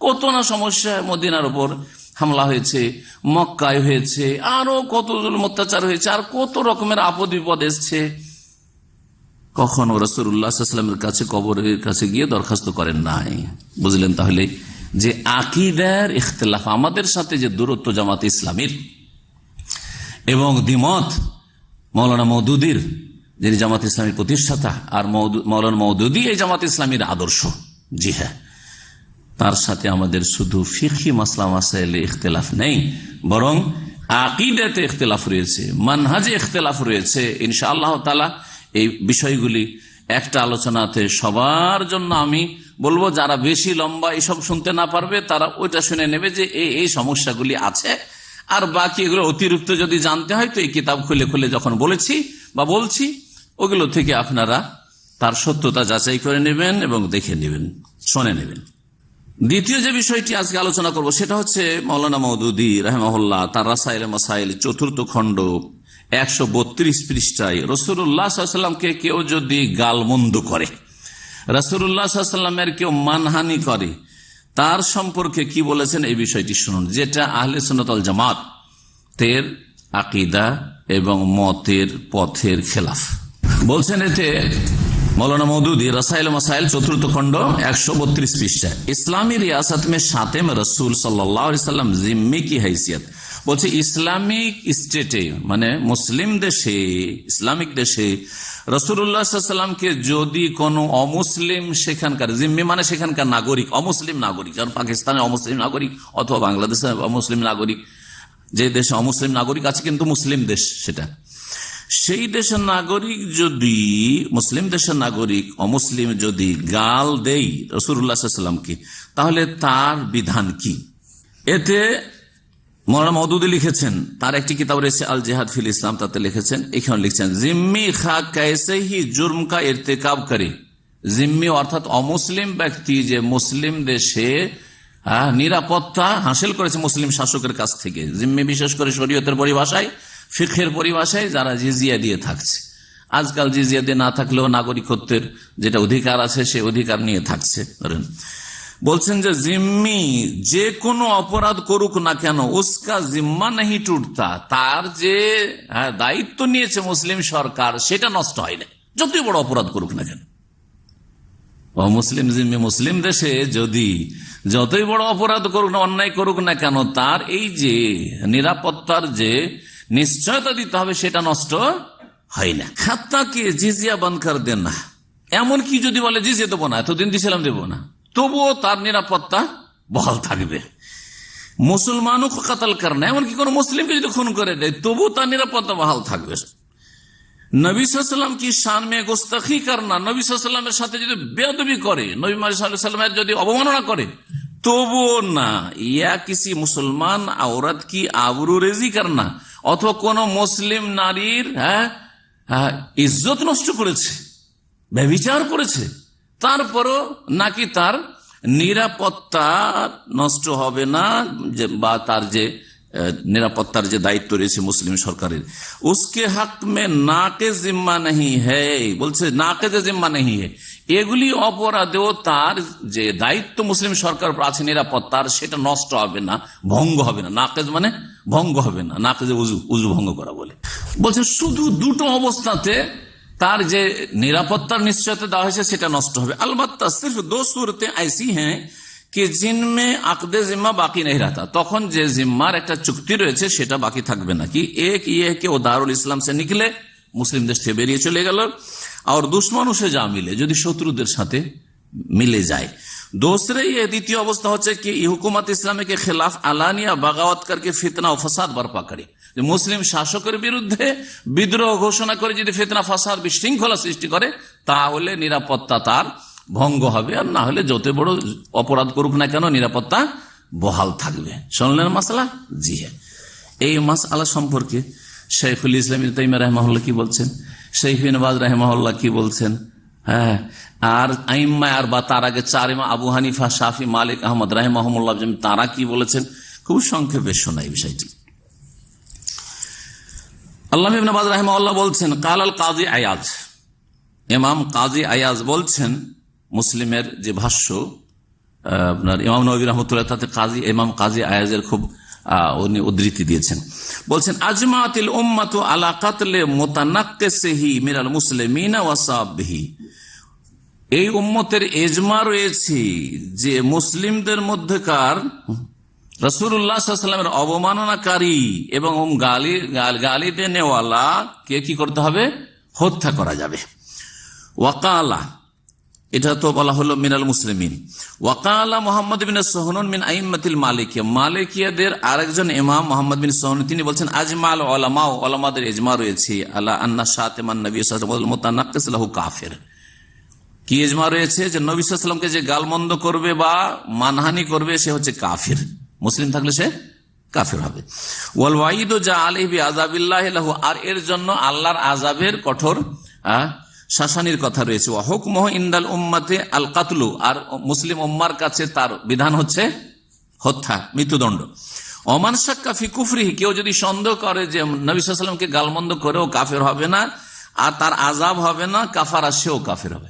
কত না সমস্যা, মদিনার উপর হামলা হয়েছে, মক্কায় হয়েছে, আরো কত অত্যাচার হয়েছে, আর কত রকমের আপদ বিপদ এসছে। কখনো রাসূলুল্লাহ সাল্লাল্লাহু আলাইহি ওয়াসাল্লামের কাছে কবরের কাছে গিয়ে দরখাস্ত করেন নাই। বুঝলেন তাহলে যে আকীদার ইখতিলাফ, আমাদের সাথে যে দূরত্ব জামাত ইসলামীর এবং দ্বিমত মাওলানা মওদুদীর, যিনি জামাত ইসলামীর প্রতিষ্ঠাতা, আর মাওলানা মওদুদী এই জামাত ইসলামীর আদর্শ, জি হ্যাঁ, তার সাথে আমাদের শুধু ফিকহি মাসলা মাসাইলে ইখতিলাফ নেই, বরং আকীদাতে ইখতিলাফ রয়েছে, মানহাজে ইখতিলাফ রয়েছে। ইনশাআল্লাহ তাআলা এই বিষয়গুলি একটা আলোচনাতে সবার জন্য আমি বলবো, যারা বেশি লম্বা এসব শুনতে না পারবে তারা ওইটা শুনে নেবে যে এই সমস্যাগুলি আছে, আর বাকি এগুলো অতিরিক্ত যদি জানতে হয় তো এই কিতাব খুলে খুলে যখন বলেছি বা বলছি, ওগুলো থেকে আপনারা তার সত্যতা যাচাই করে নেবেন এবং দেখে নেবেন, শুনে নেবেন। দ্বিতীয় যে বিষয়টি আজকে আলোচনা করব সেটা হচ্ছে মাওলানা মওদুদী রাহিমাহুল্লাহ তার রাসাইল মাসাইল 4th খণ্ড 132 পৃষ্ঠায় রাসূলুল্লাহ সাল্লাল্লাহু আলাইহি ওয়াসাল্লামকে কেউ যদি গালমন্দ করে, রাসূলুল্লাহ সাল্লাল্লাহু আলাইহি ওয়াসাল্লামের কেউ মানহানি করে, তার সম্পর্কে কি বলেছেন এই বিষয়টি শুনুন, যেটা আহলে সুন্নাত ওয়াল জামাতের আকীদা এবং মতের পথের খেলাফ। বলছেন এতে मौलाना मौदूदी रसाइल मसाइल 4th खंड 132 पृष्ठा, इस्लामी रियासत में शातिम रसूल सल्लल्लाहु अलैहि वसल्लम जिम्मी की हैसियत বলছে ইসলামিক স্টেটে মানে মুসলিম দেশে, ইসলামিক দেশে রাসূলুল্লাহ সাল্লাল্লাহু আলাইহি ওয়াসাল্লামকে যদি কোনো অমুসলিম সেখানকার জিম্মি মানে সেখানকার নাগরিক, অমুসলিম নাগরিক, যেমন পাকিস্তানে অমুসলিম নাগরিক অথবা বাংলাদেশে অমুসলিম নাগরিক, যে দেশে অমুসলিম নাগরিক আছে কিন্তু মুসলিম দেশ সেটা, সেই দেশের নাগরিক যদি, মুসলিম দেশের নাগরিক অমুসলিম যদি গাল দেই রাসূলুল্লাহ সাল্লাল্লাহু আলাইহি ওয়াসাল্লামকে, তাহলে তার বিধান কি? এতে মওলানা মওদুদী লিখেছেন, তার একটি কিতাব রয়েছে আল জিহাদ ফিল ইসলাম, তাতে লিখেছেন, এখানে লিখছেন জিম্মি খা कैसे ही जुर्म का इर्तिकाब करे, জিম্মি অর্থাৎ অমুসলিম ব্যক্তি যে মুসলিম দেশে নিরাপত্তা হাসিল করেছে মুসলিম শাসকের কাছ থেকে, জিম্মি বিশেষ করে শরীয়তের পরিভাষায়, ফিকহের পরিভাষায় যারা জিজিয়া দিয়ে থাকছে, আজকাল জিজিয়া দিয়ে না থাকলেও নাগরিকত্বের যেটা অধিকার আছে সে অধিকার নিয়ে থাকছে, ধরেন বলছেন যে জিম্মি যে কোনো অপরাধ করুক না কেন উসকা জিম্মা নেই টুটতা, তার যে দায়িত্ব নিয়েছে মুসলিম সরকার সেটা নষ্ট হয় না, যতই বড় অপরাধ করুক না কেন। মুসলিম জিম্মি মুসলিম দেশে যদি যতই বড় অপরাধ করুক না, অন্যায় করুক না কেন, তার এই যে নিরাপত্তার যে নিশ্চয়তা দিতে হবে সেটা নষ্ট হয় না। খাত্তাকে জিজিয়া বন্ধ করে দেন না, এমনকি যদি বলে জিজিয়া দেবো না, এতদিন দিয়েছিলাম দেবো না, তবুও তার নিরাপত্তা বহাল থাকবে। মুসলমানও কাতাল করে না, এমনকি কোন মুসলিমকে যদি খুন করে দেয় তবুও তার নিরাপত্তা বহাল থাকবে। নবী সাল্লাল্লাহু আলাইহি ওয়াসাল্লাম কি শান মে গুস্তাখি করনা, নবী সাল্লাল্লাহু আলাইহি ওয়াসাল্লামের সাথে যদি বেয়াদবি করে, নবী সাল্লাল্লাহু আলাইহি ওয়াসাল্লামের যদি অবমাননা করে তবুও না, ইয়া কিসি মুসলমান औरत কি আবরু রেজি করনা, অথবা কোন মুসলিম নারীর ইজ্জত নষ্ট করেছে, ব্যভিচার করেছে, তারপরও নাকি তার নিরাপত্তা নষ্ট হবে না, বা তার যে নিরাপত্তার যে দায়িত্ব রয়েছে মুসলিম সরকারের, উসকে হক মে নাকে জিম্মা নেই হ্যায়, বলছে নাকে যে জিম্মা নেই হ্যায়, এগুলি অপরাধেও তার যে দায়িত্ব মুসলিম সরকার আছে নিরাপত্তার সেটা নষ্ট হবে না, ভঙ্গ হবে না। নাকেজ মানে ভঙ্গ হবে না, নাকেজে উজু ভঙ্গ করা বলে। বলছে শুধু দুটো অবস্থাতে তার যে নিরাপত্তার নিশ্চয়তা দেওয়া হয়েছে সেটা নষ্ট হবে। अलबत्ता सिर्फ दो सूरतें ऐसी हैं कि जिनमें अक़द जिम्मा बाकी नहीं रहता, তখন যে জিম্মার একটা চুক্তি রয়েছে সেটা বাকি থাকবে না। কি एक ये है कि वो दारुल इस्लाम से निकले, মুসলিম দেশ থেকে বেরিয়ে চলে গেল, और दुश्मनों से जा मिले, যদি শত্রুদের সাথে মিলে যায়। दूसरे ये দ্বিতীয় অবস্থা হচ্ছে कि हुकूमत इस्लामी के खिलाफ अलानिया बगावत करके फितना और फसाद बर्पा करे, মুসলিম শাসকের বিরুদ্ধে বিদ্রোহ ঘোষণা করে যদি ফিতনা ফাসাদ বিশৃঙ্খলা সৃষ্টি করে তাহলে নিরাপত্তা তার ভঙ্গ হবে, আর না হলে যত বড় অপরাধ করুক না কেন নিরাপত্তা বহাল থাকবে। শুনলেন মাসলা? জি হ্যাঁ। এই মাসআলা সম্পর্কে শাইখুল ইসলাম ইবনে তাইমিয়া রাহিমাহুল্লাহ কি বলছেন, শাইখ ইবনে বাজ রাহিমাহুল্লাহ কি বলছেন, হ্যাঁ, আর আইম্মা আর বা তার আগে চার ইমাম আবু হানিফা, শাফি, মালিক, আহমদ রাহিমাহুল্লাহ তারা কি বলেছেন, খুব সংক্ষেপে শোনাই বিষয়টি। আল্লামা ইবনে বাজ রাহিমাহুল্লাহ বলছেন কালাল কাজী আয়াজ, ইমাম কাজী আয়াজ বলছেন, মুসলিমের যে ভাষ্য আপনার ইমাম নববী রাহমাতুল্লাহ তাতে ইমাম কাজী আয়াজের খুব উনি উদ্ধৃতি দিয়েছেন। বলছেন আজমাতিল উম্মাতু আলা কাতলে মুতানাক্কিসিহি মিনাল মুসলিমিনা ওয়া সাববিহি, এই উম্মতের ইজমা রয়েছে যে মুসলিমদের মধ্যকার রাসূলুল্লাহ সাল্লাল্লাহু আলাইহি ওয়াসাল্লামের অবমাননাকারী এবং গালি দেনেওয়ালা কে কি করতে হবে, হত্যা করা যাবে। ওয়াকালা, এটা তো বলা হলো মিনাল মুসলিমিন। ওয়াকালা মুহাম্মদ বিন সুহনুন মিন আইম্মাতিল মালিকিয়া, মালিকিয়াদের আরেকজন ইমাম মুহাম্মদ বিন সুহনুন তিনি বলছেন আজমাল উলামা, উলামাদের ইজমা রয়েছে আলা আন্না শাতিমান নবী সাল্লাল্লাহু আলাইহি ওয়াসাল্লাম মুতানাক্কিস লাহু কাফির, কি ইজমা রয়েছে যে নবী সাল্লাল্লাহু আলাইহি ওয়াসাল্লামকে যে গালমন্দ করবে বা মানহানি করবে সে হচ্ছে কাফির, মুসলিম থাকলে সে কাফির হবে। ওয়াল ওয়াইদু জা আলাইহি বিআযাবিল্লাহি লাহু, আর এর জন্য আল্লাহর আযাবের কঠোর শাসানির কথা রয়েছে। ওয়া হুকমুহু ইনদাল উম্মাতি আল কাতলু, আর মুসলিম উম্মার কাছে তার বিধান হচ্ছে হত্যা, মৃত্যুদণ্ড। ওমান শাক্কা ফি কুফরিহি, কেউ যদি সন্দেহ করে যে নবী সাল্লাল্লাহু আলাইহি ওয়াসাল্লামকে গালমন্দ করেও কাফির হবে না আর তার আযাব হবে না, কাফারা, সেও কাফির হবে।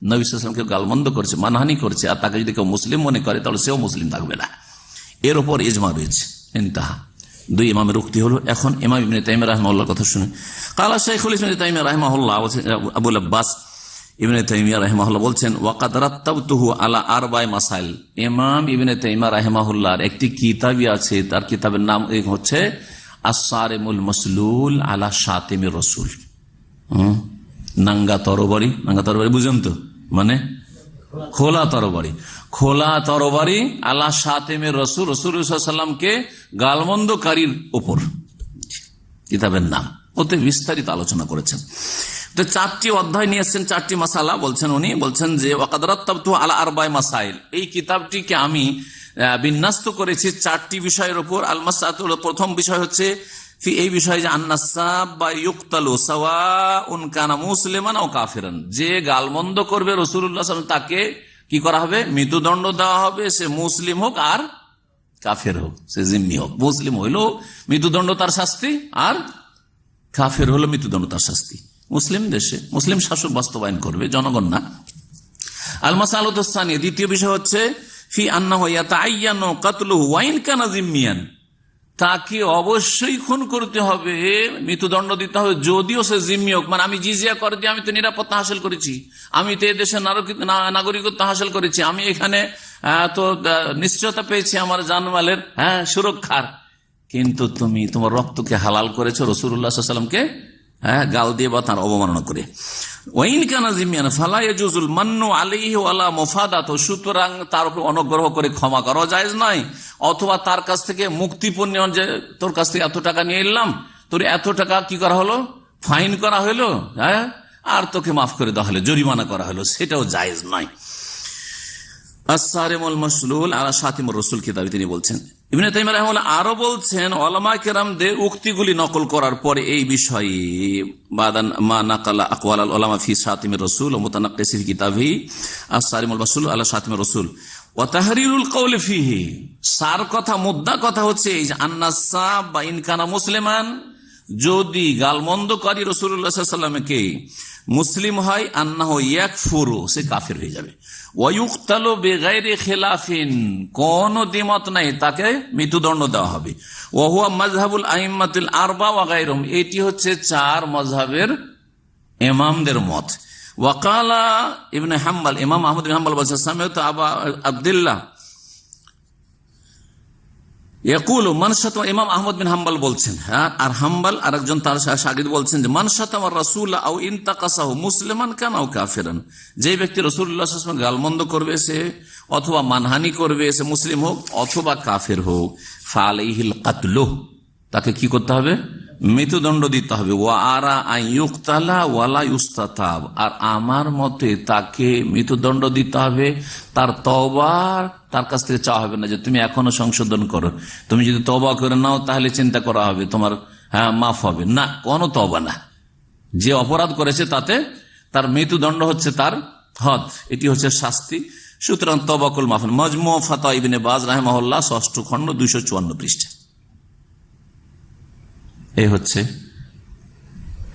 নবী সাল্লাল্লাহু আলাইহি ওয়াসাল্লামকে গালমন্দ করছে, মানহানি করছে, আর তাকে যদি কেউ মুসলিম মনে করে তাহলে সেও মুসলিম থাকবে না। এর উপর ইজমা রয়েছে। ইনতাহা, দুই ইমামের উক্তি হলো। এখন ইমাম ইবনে তাইমিয়া রাহিমাহুল্লাহর কথা শুনে কালা শাইখুল ইসলাম ইবনে তাইমিয়া রাহিমাহুল্লাহ আবুল আব্বাস ইবনে তাইমিয়া রাহিমাহুল্লাহ বলছেন ওয়াকাদ রাত্তাবতুহু আলা আরবা'i মাসাইল। ইমাম ইবনে তাইমিয়া রাহিমাহুল্লাহর একটি কিতাবই আছে, তার কিতাবের নাম হচ্ছে আস-সারিমুল মাসলুল আলা শাতিমির রাসূল। নাঙ্গা তরবারি, নাঙ্গা তরবারি বুঝেন তো, মানে খোলা তরবারি, খোলা তরবারি আলা শাতিমির রাসূল, রাসূল সাল্লাল্লাহু আলাইহি ওয়াসাল্লামকে গালমন্দকারীর উপর কিতাবের নাম। ওতে বিস্তারিত আলোচনা করেছেন। তো 4টি অধ্যায় নিয়ে এসেছেন, 4টি মাসালা বলছেন উনি। বলছেন যে ওয়াকাদ রাত্তাবতু আলা আরবা'i মাসাইল, এই কিতাবটিকে আমি বিন্যস্ত করেছি 4টি বিষয়ের উপর। আল মাসআলাতুল, প্রথম বিষয় হচ্ছে এই বিষয়ে যে আন্নাসাবা ইউকতালু সাওয়াউন কানা মুসলিমান আও কাফিরান, যে গালমন্দ করবে রাসূলুল্লাহ সাল্লাল্লাহু আলাইহি ওয়াসাল্লাম তাকে কি করা হবে? মৃত্যুদণ্ড দেওয়া হবে, সে মুসলিম হোক আর কাফের হোক, সে জিম্মি হোক। মুসলিম হইল মৃত্যুদণ্ড তার শাস্তি, আর কাফের হলো মৃত্যুদণ্ড তার শাস্তি। মুসলিম দেশে মুসলিম শাসক বাস্তবায়ন করবে, জনগণ না। আল মাসআলাতুস সানিয়া, দ্বিতীয় বিষয় হচ্ছে ফি আন্নাহু ইয়াতাআয়্যানু কাতলুহু ওয়া ইন কানা জিম্মিয়ান, তাকে অবশ্যই খুন করতে হবে, মৃত্যুদণ্ড দিতে হবে যদিও সে জিম্মি হোক। মানে আমি জিজিয়া করে দিয়ে আমি তো নিরাপত্তা হাসিল করেছি, আমি তো এদেশের নাগরিকত্ব হাসিল করেছি, আমি এখানে তো নিশ্চয়তা পেয়েছি আমার জানমালের সুরক্ষার, কিন্তু তুমি তোমার রক্তকে হালাল করেছো রাসূলুল্লাহ সাল্লাল্লাহু আলাইহি ওয়াসাল্লামকে গাল দিয়ে বা তার অবমাননা করে। ওয়াইন কানা জিমিয়ান ফালা ইয়াজুজুল মান্নু আলাইহি ওয়ালা মুফাদাত, সুতরাং তার উপর অনুগ্রহ করে ক্ষমা করা জায়েজ নয়, অথবা তার কাছ থেকে মুক্তিপণ নেওয়া, যে তোর কাছ থেকে এত টাকা নিয়ে এলাম, তোর এত টাকা কি করা হলো, ফাইন করা হলো, আর তোকে মাফ করে দেওয়া হলো, জরিমানা করা হলো, সেটাও জায়েজ নয়। আস-সারিমুল মাসলুল আলা শাতিমির রাসূল কিতাবে তিনি বলছেন। ইবনে তাইমিয়া রাহিমাহুল্লাহ আরো বলছেন উলামা কেরামদের উক্তিগুলি নকল করার পরে এই বিষয়ে বাদান মা নাকালা আকওয়াল আল উলামা ফি শাতিমির রাসূল ওয়া মুতানাক্কিসি ফি কিতাবিহি আস-সারিমুল মাসলুল আলা শাতিমির রাসূল ওয়া তাহরিরুল কওলি ফিহি, সার কথা, মুদ্দা কথা হচ্ছে এই যে আন্নাসাব বা ইন কানা মুসলিমান, যদি গালমন্দকারী রাসূলুল্লাহ সাল্লাল্লাহু আলাইহি ওয়াসাল্লামকে মুসলিম হয়, আন্নাহু ইয়াকফুরু, সে কাফের হয়ে যাবে, ওয়া ইউকতালু বিগাইরি খিলাফিন, কোন দ্বিমত নাই, তাকে মৃত্যুদণ্ড দেওয়া হবে। ওয়া হুয়া মাযহাবুল আইম্মাতুল আরবা ওয়া গায়রুহুম, এটি হচ্ছে 4 মাযহাবের ইমামদের মত। ওয়া ক্বালা ইবনে হাম্বল, ইমাম আহমদ বিন হাম্বল বলেছেন সামিউতু আবা আব্দুল্লাহ ইয়াকুলু মান শাতামা, ইমাম আহমদ বিন হাম্বল বলছেন, আর হাম্বল আরেকজন তার শাগির্দ বলছেন যে মান শাতামা রাসূল আও ইনতাকাসাহু মুসলিমান কানা আও কাফিরান, যে ব্যক্তি রাসূলুল্লাহ সাল্লাল্লাহু আলাইহি ওয়াসাল্লাম গালমন্দ করবে, সে অথবা মানহানি করবে, সে মুসলিম হোক অথবা কাফের হোক, ফালাইহিল কাতলু, তাকে কি করতে হবে? মৃত্যুদণ্ড দিতে হবে। ওয়া আরা আন ইউকতালা ওয়ালা ইউস্তাতাব, আর আমার মতে তাকে মৃত্যুদণ্ড দিতে হবে, তার তওবা তার কাছ থেকে চাওয়া হবে না যে তুমি এখনো সংশোধন করো, তুমি যদি তওবা করে নাও তাহলে চিন্তা করা হবে তোমার মাফ হবে না, কোনো তওবা না। যে অপরাধ করেছে তাতে তার মৃত্যুদণ্ড হচ্ছে তার হদ, এটি হচ্ছে শাস্তি। সুতরাং তওবাকুল মাফ। মাজমু ফাতাওয়া ইবনে বাজ রাহিমাহুল্লাহ 6ষ্ঠ খণ্ড 254 পৃষ্ঠা। এই হচ্ছে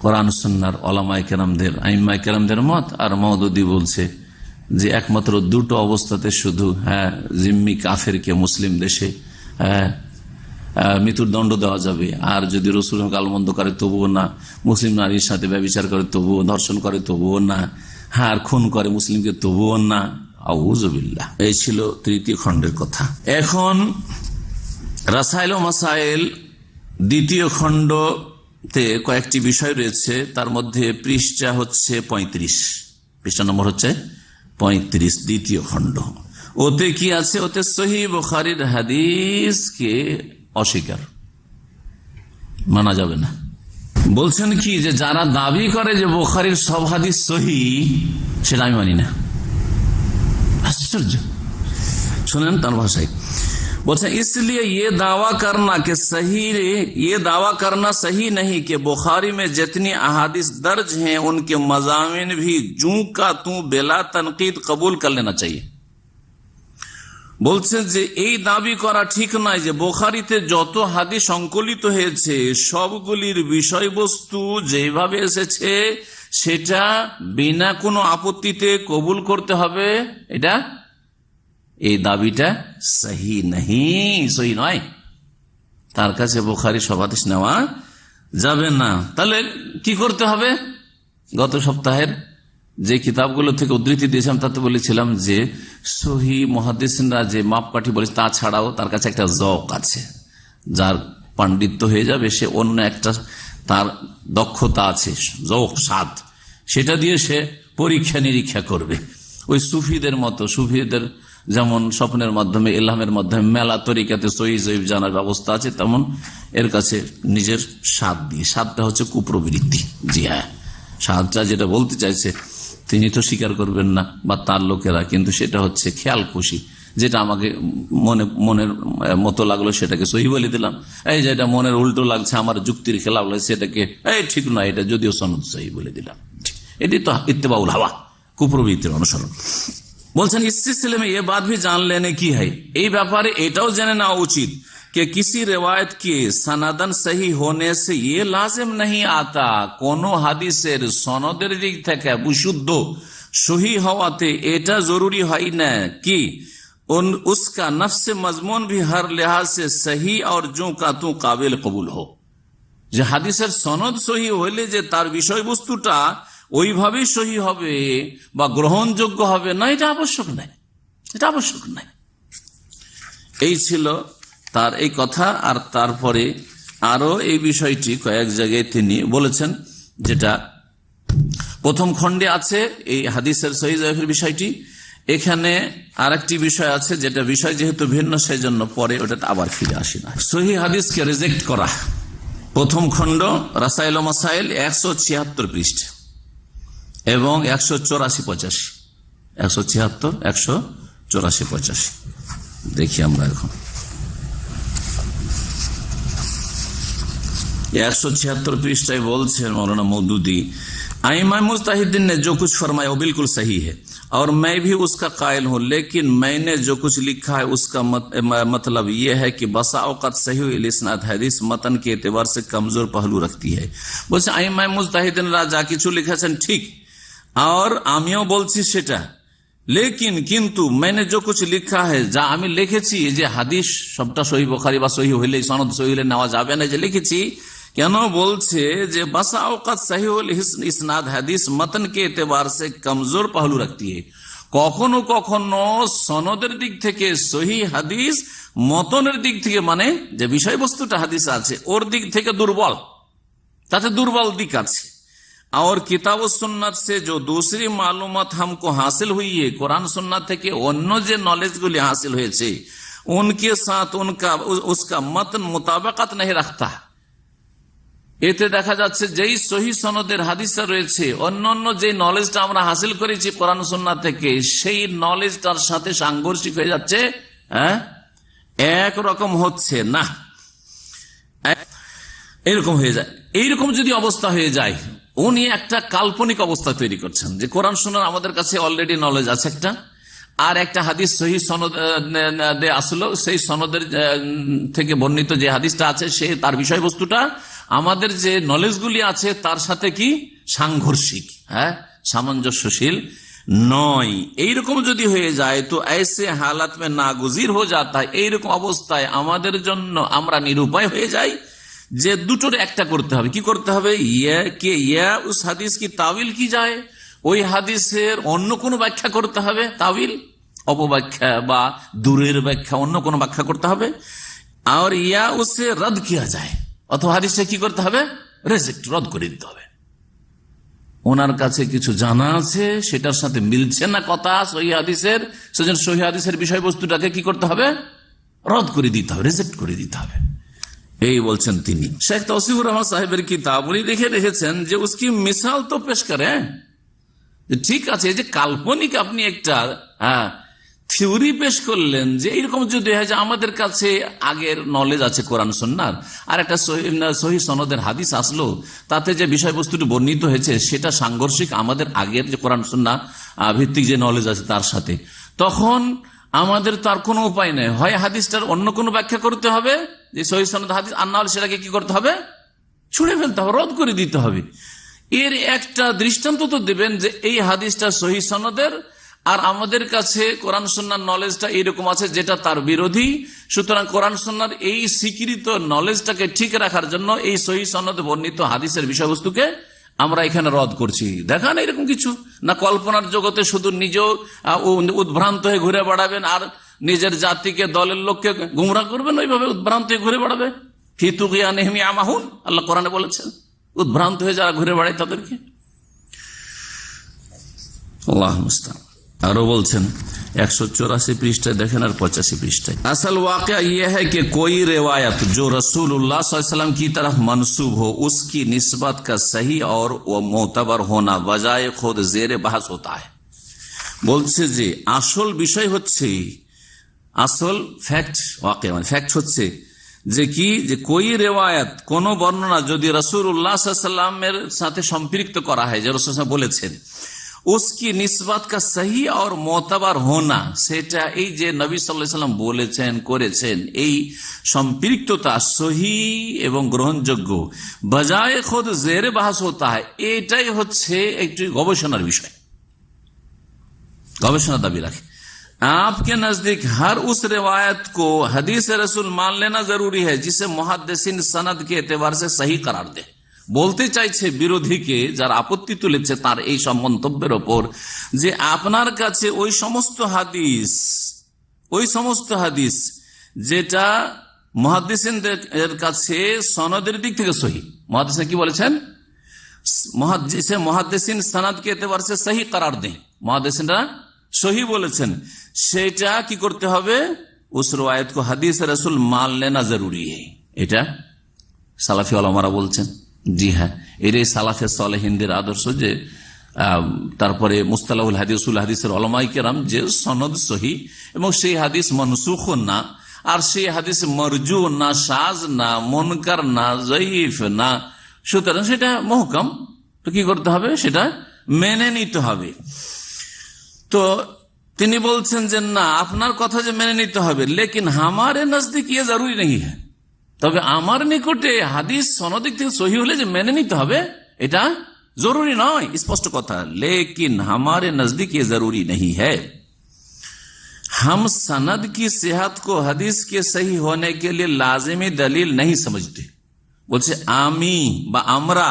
কোরআন সুন্নাহর উলামায়ে কেরামদের, আইম্মায়ে কেরামদের মত। আর মওদুদি বলছে যে একমাত্র 2টো অবস্থাতে শুধু জিম্মি কাফেরকে মুসলিম দেশে মৃত্যুর দণ্ড দেওয়া যাবে, আর যদি রাসূল গালমন্দ করে তবুও না, মুসলিম নারীর সাথে ব্যভিচার করে তবুও, ধর্ষণ করে তবুও না, আর খুন করে মুসলিমকে তবুও না। আউযুবিল্লাহ। এই ছিল 3য় খণ্ডের কথা। এখন রাসাইল ও মাসাইল 2য় খণ্ডতে কয়েকটি বিষয় রয়েছে, তার মধ্যে পৃষ্ঠা হচ্ছে 35, পৃষ্ঠা নম্বর হচ্ছে 35, 2য় খণ্ড। ওতে কি আছে? ওতে সহিহ বুখারীর হাদিসকে অস্বীকার, মানা যাবে না। বলছেন কি যে যারা দাবি করে যে বুখারীর সব হাদিস সহিহ, সেটা আমি মানি না। আশ্চর্য, শুনেন তার ভাষায় बोलते इसलिए ये दावा करना सही नहीं कि बुखारी में जितनी अहादीस दर्ज हैं उनके मज़ामिन भी जूं का तू बेला तनकीद कबूल कर लेना चाहिए। বলছে যে এই দাবি করা ঠিক নয় যে বুখারীতে যত হাদিস সংকলিত হয়েছে সবগুলির বিষয়বস্তু যেভাবে এসেছে সেটা বিনা কোনো আপত্তিতে কবুল করতে হবে। এটা এই দাবিটা সহি সহি নয়, তার কাছে বুখারী সব হাদিস নেওয়া যাবে না। তাহলে কি করতে হবে? গত সপ্তাহের যে কিতাবগুলো থেকে উদ্ধৃতি দিয়েছিলাম তাতে বলেছিলাম যে সহি মুহাদ্দিসরা যে মাপকাঠি বলেছে তাছাড়াও তার কাছে একটা জওক আছে, যার পাণ্ডিত্য হয়ে যাবে সে অন্য একটা তার দক্ষতা আছে, জওক স্বাদ, সেটা দিয়ে সে পরীক্ষা নিরীক্ষা করবে। ওই সুফিদের মতো, সুফিদের যেমন স্বপ্নের মাধ্যমে ইলহামের মাধ্যমে মেলা তরিকাতে সহি জয়ীফ জানার ব্যবস্থা আছে, তেমন এর কাছে নিজের স্বাদ দিয়ে, স্বাদটা হচ্ছে কুপ্রবৃত্তি। জি হ্যাঁ, স্বাদটা যেটা বলতে চাইছে তিনি তো স্বীকার করবেন না বা তার লোকেরা, কিন্তু সেটা হচ্ছে খেয়াল খুশি, যেটা আমাকে মনের মতো লাগলো সেটাকে সহি বলে দিলাম, এই যেটা মনের উল্টো লাগছে আমার যুক্তির খেলাফ লাগছে সেটাকে এই ঠিক নয়, এটা যদিও সনদ সহি বলে দিলাম। এটি তো ইত্তেবাউল হাওয়া, কুপ্রবৃত্তির অনুসরণ। বলছেন ইস সিলসিলে में ये बात भी जान लेने की है, এই ব্যাপারে এটাও জেনে নেওয়া উচিত कि किसी रिवायत के सनदन सही होने से ये लाजिम नहीं आता, কোনো হাদিসের সনদের দিক থেকে বিশুদ্ধ সহি হওয়াতে এটা জরুরি হয় না कि उसका नफ्स मजमून भी हर लिहाज से सही और जो का तू काबिल कबूल हो। যে হাদিসের সনদ সহি হইলে যে তার বিষয়বস্তুটা ওইভাবেই সহি হবে বা গ্রহণযোগ্য হবে না, এটা আবশ্যক নাই, এটা আবশ্যক নাই। এই ছিল তার এই কথা। আর তারপরে আরো এই বিষয়টি কয়েক জায়গায় তিনি বলেছেন, যেটা প্রথম খণ্ডে আছে এই হাদিসের সহি জয়ীফের বিষয়টি। এখানে আরেকটি বিষয় আছে, যেটা বিষয় যেহেতু ভিন্ন সেই জন্য পরে ওটাতে আবার ফিরে আসি না। সহি হাদিসকে রিজেক্ট করা, প্রথম খণ্ড রাসাইল ও মাসাইল 176 পৃষ্ঠা এবং 184-85, 176-184-85 দেখি আমরা এখন। 176 पृष्ठाएं बोलते हैं मौलाना मौदूदी, आइमा मुस्ताहिदीन ने जो कुछ फरमाया वो बिल्कुल सही है और मैं भी उसका कायल हूँ, लेकिन मैंने जो कुछ लिखा है उसका मतलब ये है कि बसा औकत सही इस्नाद हदीस मतन के एतबार से कमजोर पहलू रखती है। बोलছে आइमा मुस्ताहिदीन যা কিছু লিখেছেন ঠিক, और আমিও বলছি সেটা, लेकिन किंतु मैंने जो कुछ लिखा है, যা আমি লিখেছি যে হাদিস সবটা সহি বুখারী বা সহি হইলে সনদ সহি হইলে নেওয়া যাবে না, যে লিখেছি কেন বলছে যে বাসা औकत सही ইসনাদ হাদিস मतन के एतबार से कमजोर पहलू रखती है, কখনো কখনো সনদের দিক থেকে সহি হাদিস মতনের দিক থেকে, মানে যে বিষয়বস্তুটা হাদিস আছে ওর দিক থেকে দুর্বল, তাতে দুর্বল দিক আছে। और किताब सुन्नत से जो दूसरी मालूमात हमको हासिल हुई है, कुरान सुन्नत থেকে অন্য যে নলেজ গুলি হাসিল হয়েছে उनके साथ उनका उसका मतन मुताबिकत नहीं रखता। এতে দেখা যাচ্ছে যেই সহি সনদের হাদিসটা রয়েছে অন্যান্য যে নলেজটা আমরা হাসিল করেছি কোরআন সুন্নাহ থেকে, সেই নলেজটার সাথে সাংঘর্ষিক হয়ে যাচ্ছে, একরকম হচ্ছে না, এরকম হয়ে যায়। এইরকম যদি অবস্থা হয়ে যায়, উনি একটা কাল্পনিক অবস্থা তৈরি করছেন যে কোরআন সুন্নাহ আমাদের কাছে অলরেডি নলেজ আছে একটা, আর একটা হাদিস সহি সনদ আসলো, সেই সনদের থেকে বর্ণিত যে হাদিসটা আছে সে তার বিষয়বস্তুটা আমাদের যে নলেজগুলি আছে তার সাথে কি সাংঘর্ষিক, সামঞ্জস্যশীল নয়। এইরকম যদি হয়ে যায় তো ऐसे हालत में नागुजीर हो जाता है, এইরকম অবস্থায় আমাদের জন্য আমরা নিরুপায় হয়ে যাই যে দুটোর একটা করতে হবে। কি করতে হবে? ইয়া উস হাদিস কি তাবিল কি যায়, ওই হাদিসের অন্য কোনো ব্যাখ্যা করতে হবে, তাবিল অপব্যাখ্যা বা দূরের ব্যাখ্যা, অন্য কোনো ব্যাখ্যা করতে হবে। আর ইয়া উসে রদ কিয়া যায়, অথবা হাদিসে কি করতে হবে? রিজেক্ট, রদ করে দিতে হবে। ওনার কাছে কিছু জানা আছে, সেটার সাথে মিলছে না কথা সহি হাদিসের, সেজন্য সহি হাদিসের বিষয়বস্তুটাকে কি করতে হবে? রদ করে দিতে হবে, রিজেক্ট করে দিতে হবে। এই বলছেন তিনি। শেখ তৌসিফুর রহমান সাহেবের কিতাব উনি লিখে রেখেছেন যে উসকি মিসাল তো পেশ করে, ঠিক আছে, যে কাল্পনিক আপনি একটা থিওরি পেশ করলেন যে এইরকম যদি হয় যে আমাদের কাছে আগের নলেজ আছে কোরআন সুন্নাহর, আর একটা সহি সনদের হাদিস আসলো, তাতে যে বিষয়বস্তুটি বর্ণিত হয়েছে সেটা সাংঘর্ষিক আমাদের আগের যে কোরআন সুন্নাহ ভিত্তিক যে নলেজ আছে তার সাথে, তখন আমাদের তার কোনো উপায় নেই, হয় হাদিসটার অন্য কোনো ব্যাখ্যা করতে হবে যে সহি সনদ হাদিস, আর না হলে সেটাকে কি করতে হবে? ছুঁড়ে ফেলতে হবে, রদ করে দিতে হবে। এর একটা দৃষ্টান্ত তো দেবেন যে এই হাদিসটা সহি সনদের, আর আমাদের কাছে কোরআন সুন্নাহর নলেজটা এইরকম আছে যেটা তার বিরোধী। সুতরাং কোরআন সুন্নাহর এই স্বীকৃত নলেজটাকে ঠিক রাখার জন্য এই সহি সনদে বর্ণিত হাদিসের বিষয়বস্তুকে আমরা এখানে রদ করছি, দেখান এরকম কিছু না। কল্পনার জগতে শুধু নিজেও উদ্ভ্রান্ত হয়ে ঘুরে বেড়াবেন আর নিজের জাতিকে, দলের লোককে গুমরা করবেন, ওইভাবে উদ্ভ্রান্ত হয়ে ঘুরে বেড়াবে। ফিতুকিয়া নেহমি আমাহুন, আল্লাহ কোরআনে বলেছেন, উদ্ভ্রান্ত হয়ে যারা ঘুরে বেড়ায় তাদেরকে। আল্লাহ মুস্তাআন। আরো বলছেন 184 পৃষ্ঠায় দেখেন আর 85 পৃষ্ঠায়, আসল वाक़या यह है कि कोई रिवायत जो रसूलुल्लाह सल्लल्लाहु अलैहि वसल्लम की तरफ मंसूब हो उसकी निस्बत का सही और वो मोतबर होना बजाय खुद जेर बहस होता है। বলছে যে আসল বিষয় হচ্ছে, আসল ফ্যাক্ট, ওয়াকিয়া মানে ফ্যাক্ট হচ্ছে যে কি, যে কোই রেওয়ায়াত, কোন বর্ণনা যদি রাসূলুল্লাহ সাল্লাল্লাহু আলাইহি ওয়াসাল্লামের সাথে সম্পৃক্ত করা হয়, যে রাসূল বলেছেন, उसकी निस्बत का सही और मोतबर होना, সেটা এই যে নবী সাল্লাল্লাহু আলাইহি ওয়াসাল্লাম বলেছেন, করেছেন, এই সম্পৃক্ততা সহি এবং গ্রহণযোগ্য, বজায় খুদ জেরে বাহাস হতা হয়, এটাই হচ্ছে একটি গবেষণার বিষয়, গবেষণা দাবি রাখে। आपके नजदीक हर उस रिवायत को हदीस रसूल मान लेना जरूरी है जिसे मुहद्दिसिन सनद के एतबार से सही करार दे। বলতে চাইছে বিরোধীকে, যারা আপত্তি তুলেছে তার এই সব মন্তব্যের ওপর, যে আপনার কাছে ওই সমস্ত হাদিস যেটা মুহাদ্দিসিনদের কাছে সনদের দিক থেকে সহি, মুহাদ্দিসিন কি বলেছেন, মুহাদ্দিসিন সনদকে এতবার সে সহি করার দেন, মুহাদ্দিসিনরা সহি বলেছেন, সেটা কি করতে হবে, উস রওয়ায়াত কো হাদিস রাসূল মান লেনা জরুরি है। এটা সালাফি উলামারা বলছেন। জি হ্যাঁ, এটাই সালাফে সালেহিনদের আদর্শ, যে তারপরে মুস্তালাহুল হাদিস, উসুল হাদিসের উলামায়ে কেরাম যে সনদ সহি এবং সেই হাদিস মনসুখ না, আর সেই হাদিস মারজু না, শাজ না, মুনকার না, যঈফ না, সুতরাং সেটা মুহকাম, তো কি করতে হবে, সেটা মেনে নিতে হবে। তো তিনি বলছেন যে না, আপনার কথা যে মেনে নিতে হবে, লেকিন হামারে নজদিক ইয়ে জরুরি নেই হ্যাঁ, তবে আমার নিকটে হাদিস সনদিক থেকে সহি হলে যে মেনে নিতে হবে এটা জরুরি নয়, স্পষ্ট কথা। লেকিন हमारे नजदीक ये जरूरी नहीं है, हम सनद की सेहत को हदीस के सही होने के लिए लाजिमी दलील नहीं समझते। বলছে আমি বা আমরা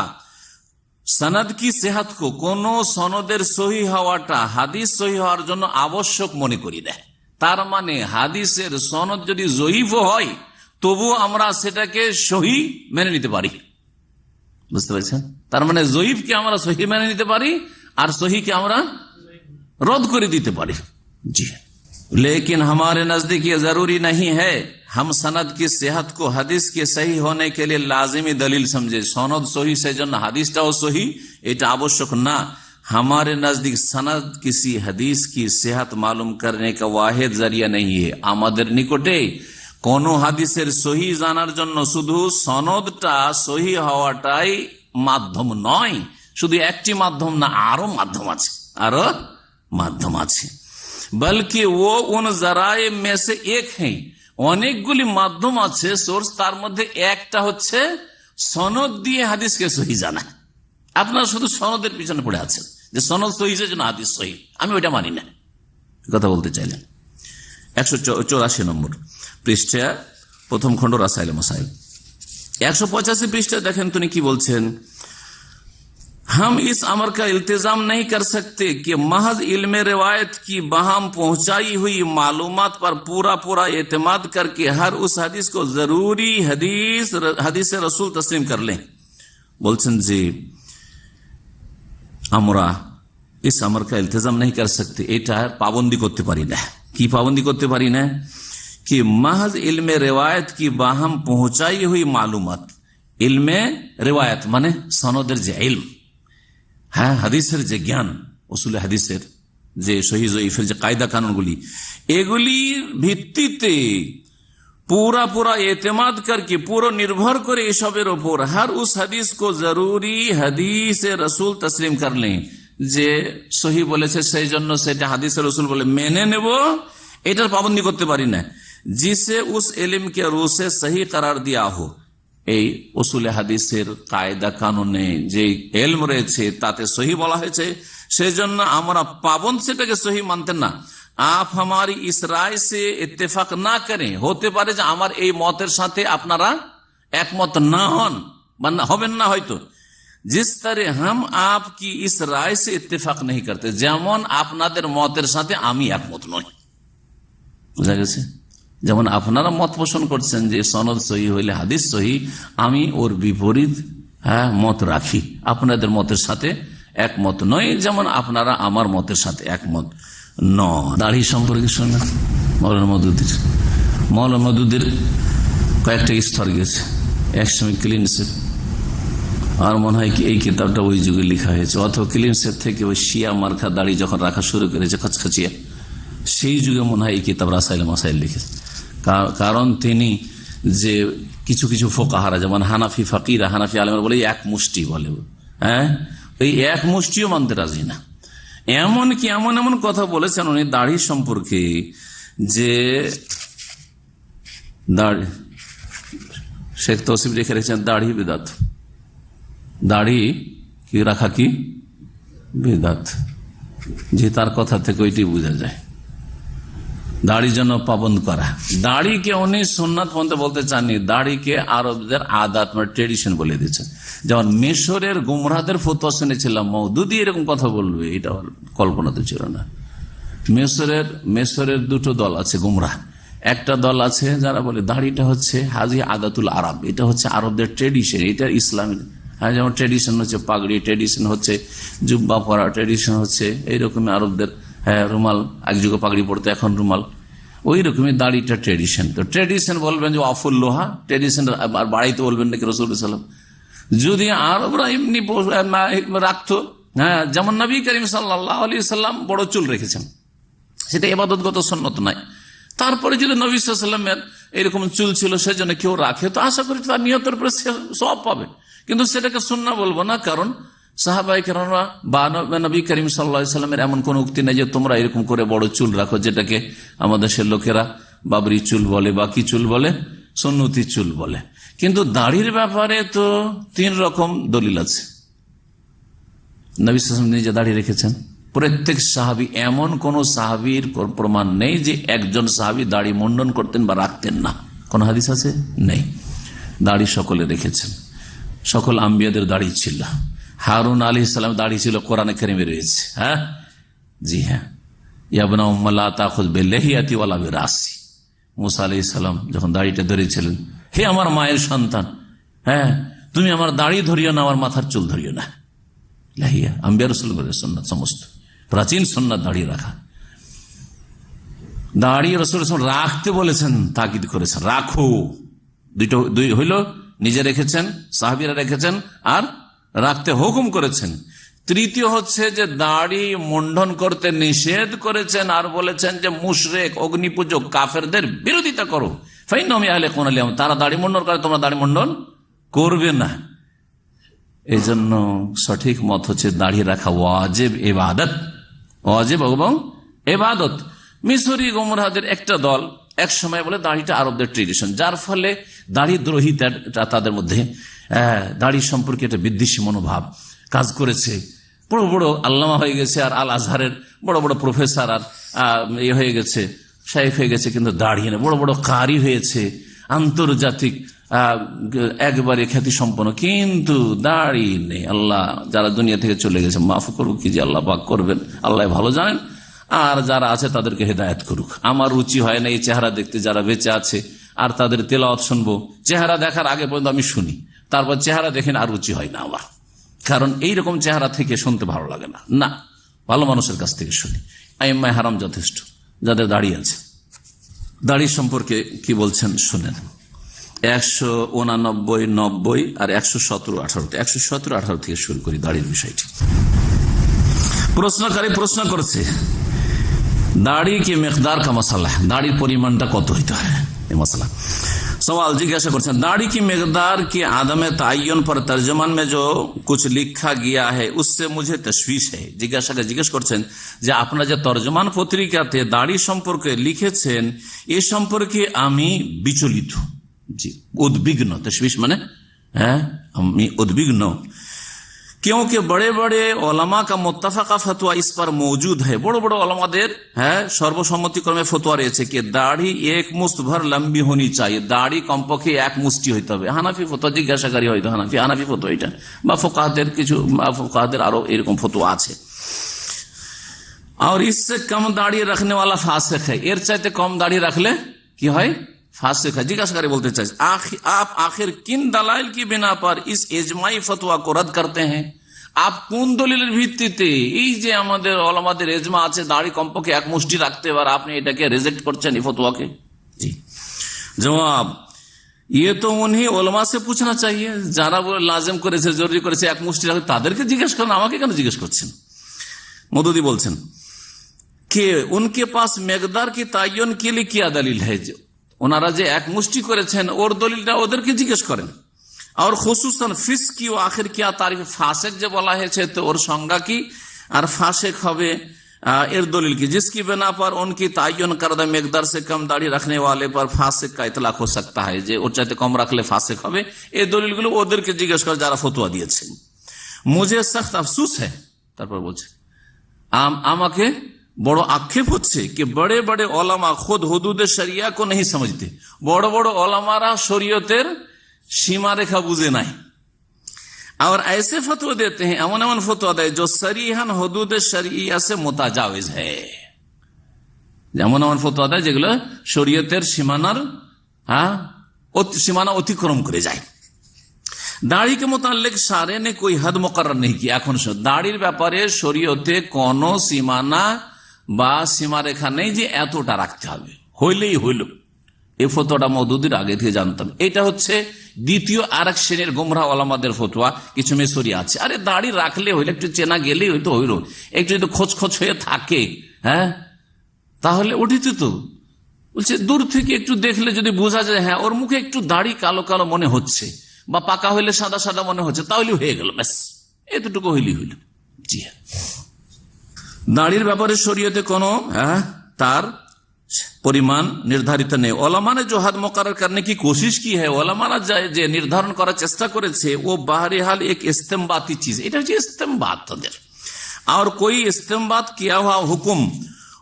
সনদ কি সেহাত কো, কোন সনদের সহি হওয়াটা হাদিস সহি হওয়ার জন্য আবশ্যক মনে করি না। তার মানে হাদিসের সনদ যদি জয়ীফ হয় তবু আমরা সেটাকে সহি মেনে নিতে পারি, বুঝতে পারছেন? তার মানে জয়ীফকে আমরা সহি মেনে নিতে পারি আর সহিকে আমরা রদ করে দিতে পারি। জি, लेकिन हमारे नजदीक ये जरूरी नहीं है, हम सनद की सेहत को हदीस के सही होने के लिए लाजिमी दलील समझे। सनद सही से जन हदीसটাও सही, এটা আবশ্যক না। हमारे नजदीक सनद किसी हदीस की सेहत मालूम करने का वाहिद जरिया नहीं है। আমাদের নিকটে কোন হাদিসের সহি জানার জন্য শুধু সনদটা সহি হওয়াটাই মাধ্যম নয়, শুধু একটি মাধ্যম না, আরো মাধ্যম আছে, আরো মাধ্যম আছে। বলকি ও উন জরায়ে মে সে এক হ্যাঁ, অনেকগুলি মাধ্যম আছে, সোর্স, তার মধ্যে একটা হচ্ছে সনদ দিয়ে হাদিসকে সহি জানা। আপনারা শুধু সনদের পিছনে পড়ে আছেন যে সনদ সহি জন্য হাদিস সহি, আমি ওইটা মানি না, কথা বলতে চাইলেন। 184 নম্বর পৃষ্ঠা, প্রথম খণ্ড রাসাইল মাসাইল। 185 পৃষ্ঠা দেখেন তিনি কি বলছেন, हम इस अमर का इल्तिजाम नहीं कर सकते कि महज इल्म रिवायत की बहम पहुंचाई हुई मालूमात पर पूरा पूरा एतमाद करके हर उस हदीस को जरूरी हदीस रसूल तस्लीम कर लें। बोलছেন যে আমরা इस अमर का इल्तिजाम नहीं कर सकते, এটা পাবন্দি করতে পারি না। কি পাবন্দি করতে পারি না? कि महज इल्म रिवायत की बहम पहुंचाई हुई मालूमात, इल्म रिवायत মানে সনদের যে ইলম, হ্যাঁ, হাদিসের যে জ্ঞান, উসুলে হাদিসের যে সহিহ জয়ীফের যে কায়দা কানুনগুলি, এগুলির ভিত্তিতে पूरा पूरा एतमाद करके, पूरा निर्भर करे এসবের ওপর, हर उस हदीस को जरूरी हदीस रसूल तस्लीम कर लें, যে সহি বলেছে সেই জন্য সেটা হাদিসের রসুল বলে মেনে নেব, এটার পাবন্দি করতে পারি না। जिसे उस इल्म के रूह से सही करार दिया हो, এই উসুলে হাদিসের কায়দা কানুনে যে ইলম রয়েছে তাতে সহি বলা হয়েছে, সেজন্য আমরা পাবন্দ সেটাকে সহি মানতেন না। आप हमारी इस राय से इत्तेफाक ना करें, হতে পারে যে আমার এই মতের সাথে আপনারা একমত না হন বা হবেন না হয়তো, जिस तरह हम आपकी इस राय से इत्तेफाक नहीं करते, যেমন আপনাদের মতের সাথে আমি একমত নই। বুঝা গেছে? যেমন আপনারা মত পোষণ করছেন যে সনদ সহি হইলে হাদিস সহি, আমি ওর বিপরীত মত রাখি, আপনাদের মতের সাথে একমত নয়, যেমন আপনারা আমার মতের সাথে একমত ন। দাড়ি সম্পর্কে শোনা মৌলানা মওদুদের কয়েকটা স্তর গেছে। একসময় ক্লিন শেভ, আর মনে হয় কি এই কিতাবটা ওই যুগে লেখা হয়েছে, অথবা ক্লিন শেভ থেকে ওই শিয়া মার্কা দাড়ি যখন রাখা শুরু করেছে খচখচিয়া, সেই যুগে মনে হয় এই কিতাব রাসাইল মাসাইল লিখেছে। কারণ তিনি যে কিছু কিছু ফোকাহারা, যেমন হানাফি ফাকিরা, হানাফি আলেমরা বলে এক মুষ্টি বলে, এই এক মুষ্টিও মানতে রাজি না। এমন কি এমন এমন কথা বলেছেন উনি দাড়ি সম্পর্কে, যে দাড়ি শেখ তৌসিফ রেখে রেখেছেন দাড়ি বিদাত, দাড়ি কি রাখা কি বিদাত, যে তার কথা থেকে ওইটি বোঝা যায়। দাড়ির জন্য পাবন্দ করা, দাড়িকে উনি সুন্নাত পন্থা বলতে চাননি, দাড়িকে আরবদের আদাত মানে ট্রেডিশন বলে দিয়েছেন। যেমন মিশরের গুমরাহদের ফতোয়া শুনেছিলাম, মওদুদি এরকম কথা বলবে, এটা কল্পনা তো ছিল না। মিশরের দুটো দল আছে গুমরাহ। একটা দল আছে যারা বলে দাড়িটা হচ্ছে হাজি আদাতুল আরব, এটা হচ্ছে আরবদের ট্রেডিশন, এটা ইসলামের। যেমন ট্রেডিশন হচ্ছে পাগড়ি, ট্রেডিশন হচ্ছে জুব্বা পরা, ট্রেডিশন হচ্ছে এইরকম আরবদের রুমাল, এক যুগে পাগড়ি পড়তে এখন রুমাল, ওই রকমই দাড়িটা ট্রেডিশন। তো ট্রেডিশন বলবেন যে অফুল লোহা ট্রেডিশন, আর বাড়াইতে বলবেন নাকি রসুল সাল্লাম। যদি আরবরা এমনি রাখতো, যেমন নবী করিম সাল্লাল্লাহু আলাইহি সাল্লাম বড় চুল রেখেছেন, সেটা ইবাদতগত সুন্নত নাই। তারপরে যদি নবী সাল্লাল্লাহু আলাইহি ওয়াসাল্লামের এরকম চুল ছিল সেজন্য কেউ রাখে, তো আশা করি তার নিয়তের উপরে সওয়াব পাবে, কিন্তু সেটাকে সুন্নাহ বলবো না। কারণ সাহাবায়ে কেরামরা বা নবী করিম সাল্লাল্লাহু আলাইহি ওয়াসাল্লামের এমন কোন উক্তি নেই যে তোমরা এরকম করে বড় চুল রাখো, যেটাকে আমাদের সে লোকেরা বাবরি চুল বলে বা কি চুল বলে, সুন্নতি চুল বলে। কিন্তু দাড়ির ব্যাপারে তো 3 রকম দলিল আছে। নবী সাল্লাল্লাহু আলাইহি ওয়াসাল্লাম নিজে দাড়ি রেখেছেন, প্রত্যেক সাহাবী, এমন কোন সাহাবীর প্রমাণ নেই যে একজন সাহাবী দাড়ি মুন্ডন করতেন বা রাখতেন না, কোন হাদিস আছে? নেই। দাড়ি সকলে রেখেছেন, সকল আম্বিয়াদের দাড়ি ছিল। হারুন আলাইহিস সালাম দাড়ি ছিল, কোরআনে কারিমে রয়েছে। জি হ্যাঁ, ইয়াবনা উম্মা লা তাখুয বিল্লিহিয়াতি ওয়ালা বিরাসি। মুসা আলাইহিস সালাম যখন দাড়িটা ধরেছিলেন, হে আমার মায়ের সন্তান, তুমি আমার দাড়ি ধরিও না, আমার মাথার চুল ধরিও না। লাহিয়া আম্বিয়া রাসূলগণের সুন্নাত, সমস্ত প্রাচীন সুন্নাত দাড়ি রাখা। দাড়ি রাসূল রাখতে বলেছেন, তাকিদ করেছেন রাখো। দুই হইল, নিজে রেখেছেন, সাহাবীরা রেখেছেন, আর রাখতে হুকুম করেছেন। তৃতীয় হচ্ছে যে দাড়ি মুন্ডন করতে নিষেধ করেছেন, আর বলেছেন যে মুশরিক, অগ্নিপূজক, কাফেরদের বিরোধিতা করো, ফাইন্নাহুম ইয়াহলিকুনা লিহুম, তারা দাড়ি মুন্ডন করে, তোমরা দাড়ি মুন্ডন করবে না। এই জন্য সঠিক মত হচ্ছে দাড়ি রাখা ওয়াজিব ইবাদত, ওয়াজিব এবং ইবাদত। মিশরি গুমরাহদের একটা দল এক সময় বলে দাড়িটা আরবদের ট্রেডিশন, যার ফলে দাড়ি দ্রোহিতা তাদের মধ্যে, দাড়ি সম্পর্কে একটা বিদ্বেষী মনোভাব কাজ করেছে। বড় বড় আল্লামা হয়ে গেছে, আর আল আজহারের বড় বড় প্রফেসর আর হয়ে গেছে, শাইখ হয়ে গেছে, কিন্তু দাড়ি নেই। বড় বড় কারি হয়েছে, আন্তর্জাতিক একবারে খ্যাতি সম্পন্ন, কিন্তু দাড়ি নেই। আল্লাহ যারা দুনিয়া থেকে চলে গেছে মাফ করুক, কি যে আল্লাহ পাক করবেন, আল্লাহ ভালো জানেন। আর যারা আছে তাদেরকে হেদায়েত করুক। আমার রুচি হয় না এই চেহারা দেখতে, যারা বেঁচে আছে আর তাদের তেলাওয়াত শুনবো, চেহারা দেখার আগে পর্যন্ত আমি শুনি, তারপর চেহারা দেখেন আর রুচি হয় না আমার, কারণ এইরকম চেহারা থেকে শুনতে ভালো লাগে না। ভালো মানুষের কাছ থেকে শুনি। আইম্মায়ে হারাম যথেষ্ট, যাদের দাড়ি আছে। দাড়ি সম্পর্কে কি বলছেন শুনেন। 189, 90 আর 117, 18, 117, 18 থেকে শুরু করি দাড়ির বিষয়টি। প্রশ্নকারী প্রশ্ন করছে, दाढ़ी की मिकदार का मसला है, दाढ़ी परिमाणটা কত হইতে হয় এই মসলা। सवाल जिज्ञासा करते हैं, दाढ़ी की मिकदार की आदम तायन पर तर्जमान में जो कुछ लिखा गया है उससे मुझे तशवीश है। জিজ্ঞেস করছেন যে আপনারা যে তরজমান পত্রিকাতে দাড়ি সম্পর্কে লিখেছেন এ সম্পর্কে আমি বিচলিত, জি উদ্বিগ্ন। তশবিশ মানে আমি উদ্বিগ্ন। क्योंकि बड़े बड़े ओलमा का मुत्तफाका फतवा इस पर मौजूद है। बड़े बड़े ओलमाদের সর্বসম্মতিক্রমে ফতোয়া রয়েছে कि দাড়ি এক মুষ্ট ভর লম্বি होनी चाहिए, দাড়ি কমপক্ষে এক মুষ্টি হইতে হবে। হানাফি ফতোয়া জিজ্ঞাসাকারী হয়তো হানাফি ফতোয়া এটা, বা ফোকাহাদের আরো এরকম ফতোয়া আছে। और इससे कम दाढ़ी रखने वाला फासिक है, এর চাইতে কম দাড়ি রাখলে কি হয়? फासिक है। जिज्ञासाकारी बोलते चाहिए आप आखिर किन दलाइल की बिना पर इस इजमाई फतवा को रद्द करते हैं? आप কোন দলিলের ভিত্তিতে এই যে আমাদের ওলামাদের ইজমা আছে দাড়ি কমপক্ষে এক মুষ্টি রাখতে, এবার আপনি এটাকে রিজেক্ট করছেন এই ফতোয়াকে? জি জবাব, ये तो उन्हीं ওলামা से पूछना चाहिए যারা লাজিম করেছে, জরুরি করেছে এক মুষ্টি রাখতে, তাদেরকে জিজ্ঞেস করেন, আমাকে কেন জিজ্ঞেস করছেন? মদুদি বলছেন कि उनके पास मिकदार की तायन के लिए क्या दलील है? ওনারা যে এক মুষ্টি করেছেন ওর দলিলটা ওদেরকে জিজ্ঞেস করেন। আর খুসুসান ফিসকি ও আখির কিয়া তারিফ, ফাসেক যে বলা হয়েছে তো ওর সংজ্ঞা কি, আর ফাসেক হবে এর দলিল কি? जिसकी बिना पर उनकी तायन करदा मिकदार से कम दाढ़ी रखने वाले पर फासिक का इतलाक हो सकता है, যে ওর চাইতে কম রাখলে ফাসেক হবে। এই দলিলগুলো ওদেরকে জিজ্ঞেস করে যারা ফতোয়া দিয়েছেন। मुझे सख्त अफसोस है, তারপর বলছে আমাকে বড় আক্ষেপ হচ্ছে कि बड़े बड़े ओलमा खुद हुदूद शरिया को नहीं समझते, বড় বড় ওলামারা শরীয়তের সীমা রেখা বুঝে নাই। और ऐसे फतवा देते हैं, एमन एमन फतवा देय जो सरीहन हुदूद शरिया से मुताजाविज है, যেমন এমন ফতোয়া দেয় যেগুলো শরীয়তের সীমানার সীমানা অতিক্রম করে যায়। দাড়ি के मुताल्लिक सारे ने कोई हद मुकर्रर नहीं किया। এখন দাড়ির ব্যাপারে শরীয়তে কোন সীমানা বা সীমারেখা নেই যে এতটা রাখতে হবে, হইলেই হইল। এই ফতোয়াটা মওদুদির আগে থেকে জানতাম। এটা হচ্ছে দ্বিতীয় আরেক শ্রেণীর গোমরাহ ওলামাদের ফতোয়া। কিছু মেসরি আছে, আরে দাড়ি রাখলে হইলে, একটু চেনা গেলেই হয়তো হইল, একটু যদি খোঁজ হয়ে থাকে তাহলে উঠিত তো। বলছে দূর থেকে একটু দেখলে যদি বোঝা যায় হ্যাঁ ওর মুখে একটু দাড়ি কালো কালো মনে হচ্ছে, বা পাকা হইলে সাদা সাদা মনে হচ্ছে, তাহলে হয়ে গেল, ব্যাস এতটুকু হইলেই হইল। জি হ্যাঁ, দাড়ির ব্যাপারে শরীয়তে কোনো তার পরিমাণ নির্ধারিত নেই। ওলামা ने जो हद मुकर्रर करने की कोशिश की है, ওলামারা যে নির্ধারণ করার চেষ্টা করেছে, ও बहरहाल एक इस्तेम्बाती चीज, এটা হচ্ছে ইস্তেমবাত তাদের। और कोई इस्तेम्बात किया हुआ हुक्म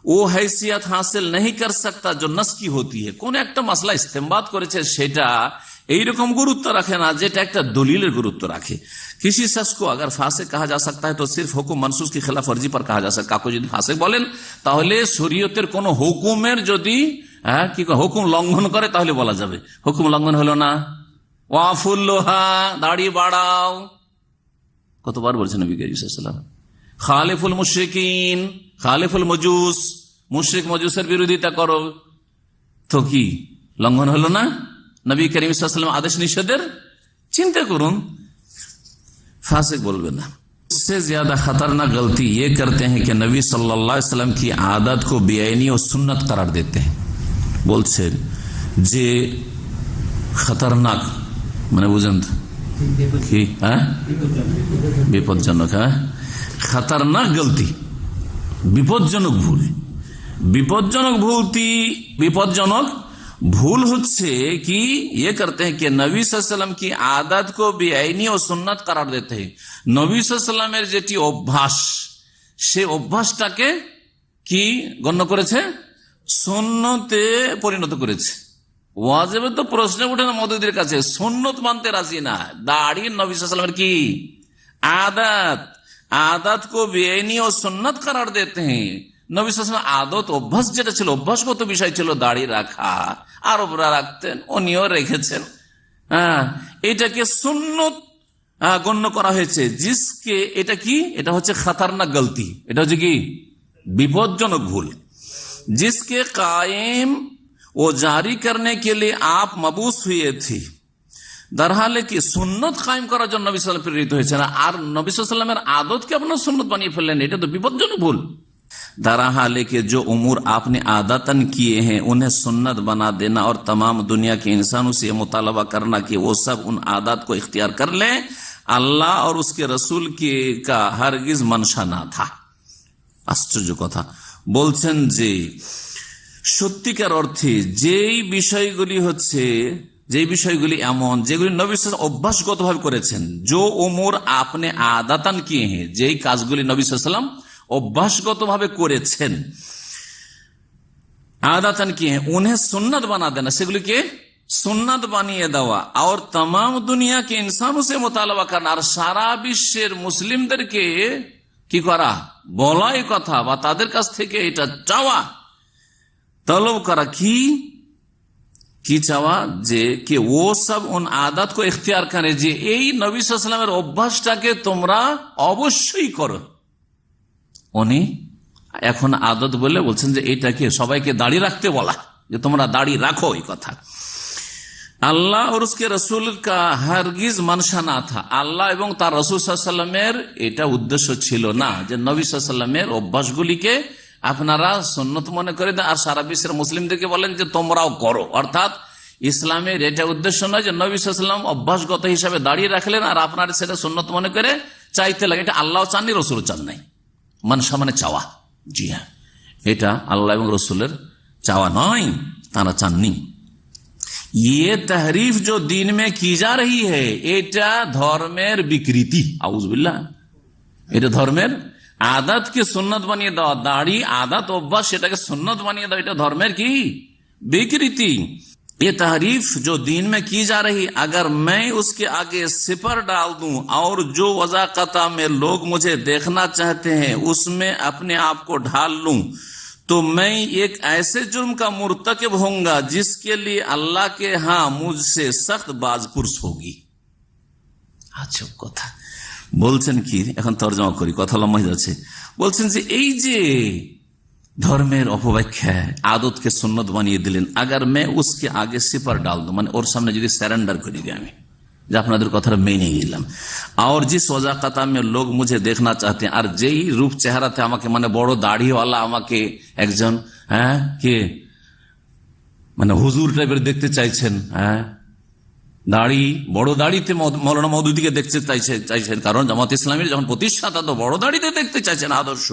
वो हैसियत हासिल नहीं कर सकता जो नस की होती है। কোন একটা মাসলা ইস্তেমবাত করেছে সেটা এইরকম গুরুত্ব রাখে না যেটা একটা দলিলের গুরুত্ব রাখে। किसी शख्स को अगर फासिक कहा जा सकता है तो सिर्फ हुकुम मनसूस की खिलाफ वर्जी पर कहा जा सकता। কাউকে যদি ফাসিক বলেন তাহলে শরীয়তের কোন হুকুমের যদি হুকুম লঙ্ঘন করে তাহলে বলা যাবে। হুকুম লঙ্ঘন হলো না, ওয়াফুল্লোহা দাড়ি বাড়াও, কতবার বলছেন নবী করিম সাল্লাল্লাহু আলাইহি ওয়াসাল্লাম। খালিফুল মুশরিকিন, খালিফুল মজুস, মুশরিক মজুসের বিরোধিতা করো, তো কি লঙ্ঘন হলো না নবী করিম সাল্লাল্লাহু আলাইহি ওয়াসাল্লাম আদেশ নিষেধের? চিন্তা করুন, फासिक बोलबे ना। उससे ज्यादा खतरनाक गलती ये करते हैं कि नबी सल्लल्लाहु अलैहि वसल्लम की आदत को बेआईनी और सुन्नत करार देते हैं। बोलছেন যে खतरनाक মানে বুঝেন কি বিপজ্জনক, खतरनाक गलती, বিপজ্জনক ভুল। বিপজ্জনক ভুল হচ্ছে কি ये करते हैं कि नबी सल्लल्लाहु अलैहि वसल्लम की आदत को बेआईनी और सुन्नत करार देते हैं। नबी सल्लल्लाहु अलैहि वसल्लमेর যেটি অভ্যাস, সে অভ্যাসটাকে কি গণ্য করেছে? সুন্নতে পরিণত করেছে। ওয়াজিবে তো প্রশ্ন উঠে না মওদুদির কাছে, সুন্নত মানতে রাজি না। দাড়ি নবী সাল্লাল্লাহু আলাইহি ওয়াসাল্লামের কি আদত को बेआईनी और सुन्नत करार देते हैं। নবী সাল্লাল্লাহু আলাইহি ওয়াসাল্লাম আদত অভ্যাস যেটা ছিল, অভ্যাসগত বিষয় ছিল দাড়ি রাখা, আরবরা রাখতেন, উনিও রেখেছেন, এটাকে সুন্নত গণ্য করা হয়েছে। জিসকে এটা কি, এটা হচ্ছে খতরনাক গলতি, এটা হচ্ছে কি বিপজ্জনক ভুল। जिसके कायम ও জারি करने के लिए आप मबूस हुए थे। दरहाल की सुन्नत कायम করার জন্য নবী সাল্লাল্লাহু আলাইহি ওয়াসাল্লাম প্রেরিত হয়েছেন, আর নবী সাল্লাল্লাহু আলাইহি ওয়াসাল্লামের আদতকে আপনারা সুন্নত বানিয়ে ফেললেন, এটা তো বিপজ্জনক ভুল। दरहाल के जो उमूर आपने आदतन किए हैं उन्हें सुन्नत बना देना और तमाम दुनिया के इंसानों से मुतालबा करना कि वो सब उन आदत को इख्तियार कर लें, अल्लाह और उसके रसूल के का हरगिज मंशा ना था। आश्चर्य कथा বলছেন যে সত্যিকার অর্থে যেই বিষয়গুলি হচ্ছে যে বিষয়গুলি এমন যেগুলি নবী সাল্লাল্লাহু আলাইহি ওয়াসাল্লাম অভ্যাসগতভাবে করেছেন, जो उमूर आपने आदतन किए हैं, যেই কাজগুলি নবী সাল্লাল্লাহু আলাইহি ওয়াসাল্লাম অভ্যাসগতভাবে করেছেন, आदतन किए हैं, उन्हें सुन्नत बना देना, সেগুলিকে সুন্নাত বানিয়ে দেওয়া, और तमाम दुनिया के इंसानों से मुतालबा करना, আর সারা বিশ্বের মুসলিমদেরকে কি করা, বলা এই কথা বা তাদের কাছ থেকে এটা চাওয়া, तलब करा কি চাওয়া, যে कि वो सब उन आदत को इख्तियार करे, যে এই নবী সাল্লাল্লাহু আলাইহি ওয়াসাল্লামের অভ্যাসটাকে তোমরা অবশ্যই করো। উনি এখন আদত বলে বলছেন যে এইটাকে সবাইকে দাড়ি রাখতে বলা, যে তোমরা দাড়ি রাখো, এই কথা। আল্লাহ और उसके रसूल का हरगिज मनशा ना था, আল্লাহ এবং তার রাসূল সাল্লাল্লাহু আলাইহি ওয়াসাল্লামের এটা উদ্দেশ্য ছিল না যে নবী সাল্লাল্লাহু আলাইহি ওয়াসাল্লামের অভ্যাসগুলিকে আপনারা সুন্নত মনে করে দেন আর সারা বিশ্বের মুসলিমদেরকে বলেন যে তোমরাও করো। অর্থাৎ ইসলামের এটা উদ্দেশ্য নয় যে নবী সাল্লাল্লাহু আলাইহি ওয়াসাল্লাম অভ্যাসগত হিসাবে দাঁড়িয়ে রাখলেন আর আপনারা সেটা সুন্নত মনে করে চাইতে লাগে। এটা আল্লাহ চাননি, রসুল চান নাই। মানসা মানে চাওয়া, জি হ্যাঁ, এটা আল্লাহ এবং রসুলের চাওয়া নয়, তারা চাননি। ये तहरीफ जो दीन में की जा रही है, এটা ধর্মের বিকৃতি, আউযুবিল্লাহ, এটা ধর্মের আদতকে সুন্নত বানিয়ে দেওয়া, দাড়ি আদত অভ্যাস সেটাকে সুন্নত বানিয়ে দেওয়া, এটা ধর্মের কি বিকৃতি। ये तहरीफ जो दीन में की जा रही, अगर मैं उसके आगे सिपर डाल दूं और जो वज़ाक़ता में लोग मुझे देखना चाहते हैं उसमें अपने आप को ढाल लूं, तो मैं एक ऐसे जुर्म का मुर्तकिब होऊंगा जिसके लिए अल्लाह के यहाँ मुझसे सख्त बाजपुरस होगी। আচ্ছা, কথা বলছেন কি, এখন তর্জমা করি, কথা লম্বা হয়ে যাচ্ছে। বলছেন যে এই যে ধর্মের অপব্যাখ্যা, আদতকে সুন্নত বানিয়ে দিলেন, अगर मैं उसके आगे सिपर डाल दूं, মানে ওর সামনে যদি সারেন্ডার করে দিই আমি, যে আপনাদের কথাটা মেনে নিলাম, और जिस वज़ाक़ता में लोग मुझे देखना चाहते हैं, আর যেই রূপ চেহারাতে আমাকে, মানে বড় দাড়িওয়ালা আমাকে একজন কে মানে হুজুর টাইপের দেখতে চাইছেন, দাড়ি বড় দাড়িতে মৌলানা মওদুদীকে দেখতে চাইছেন, কারণ জামাত ইসলামীর যখন প্রতিষ্ঠাতা তো বড় দাড়িতে দেখতে চাইছেন আদর্শ।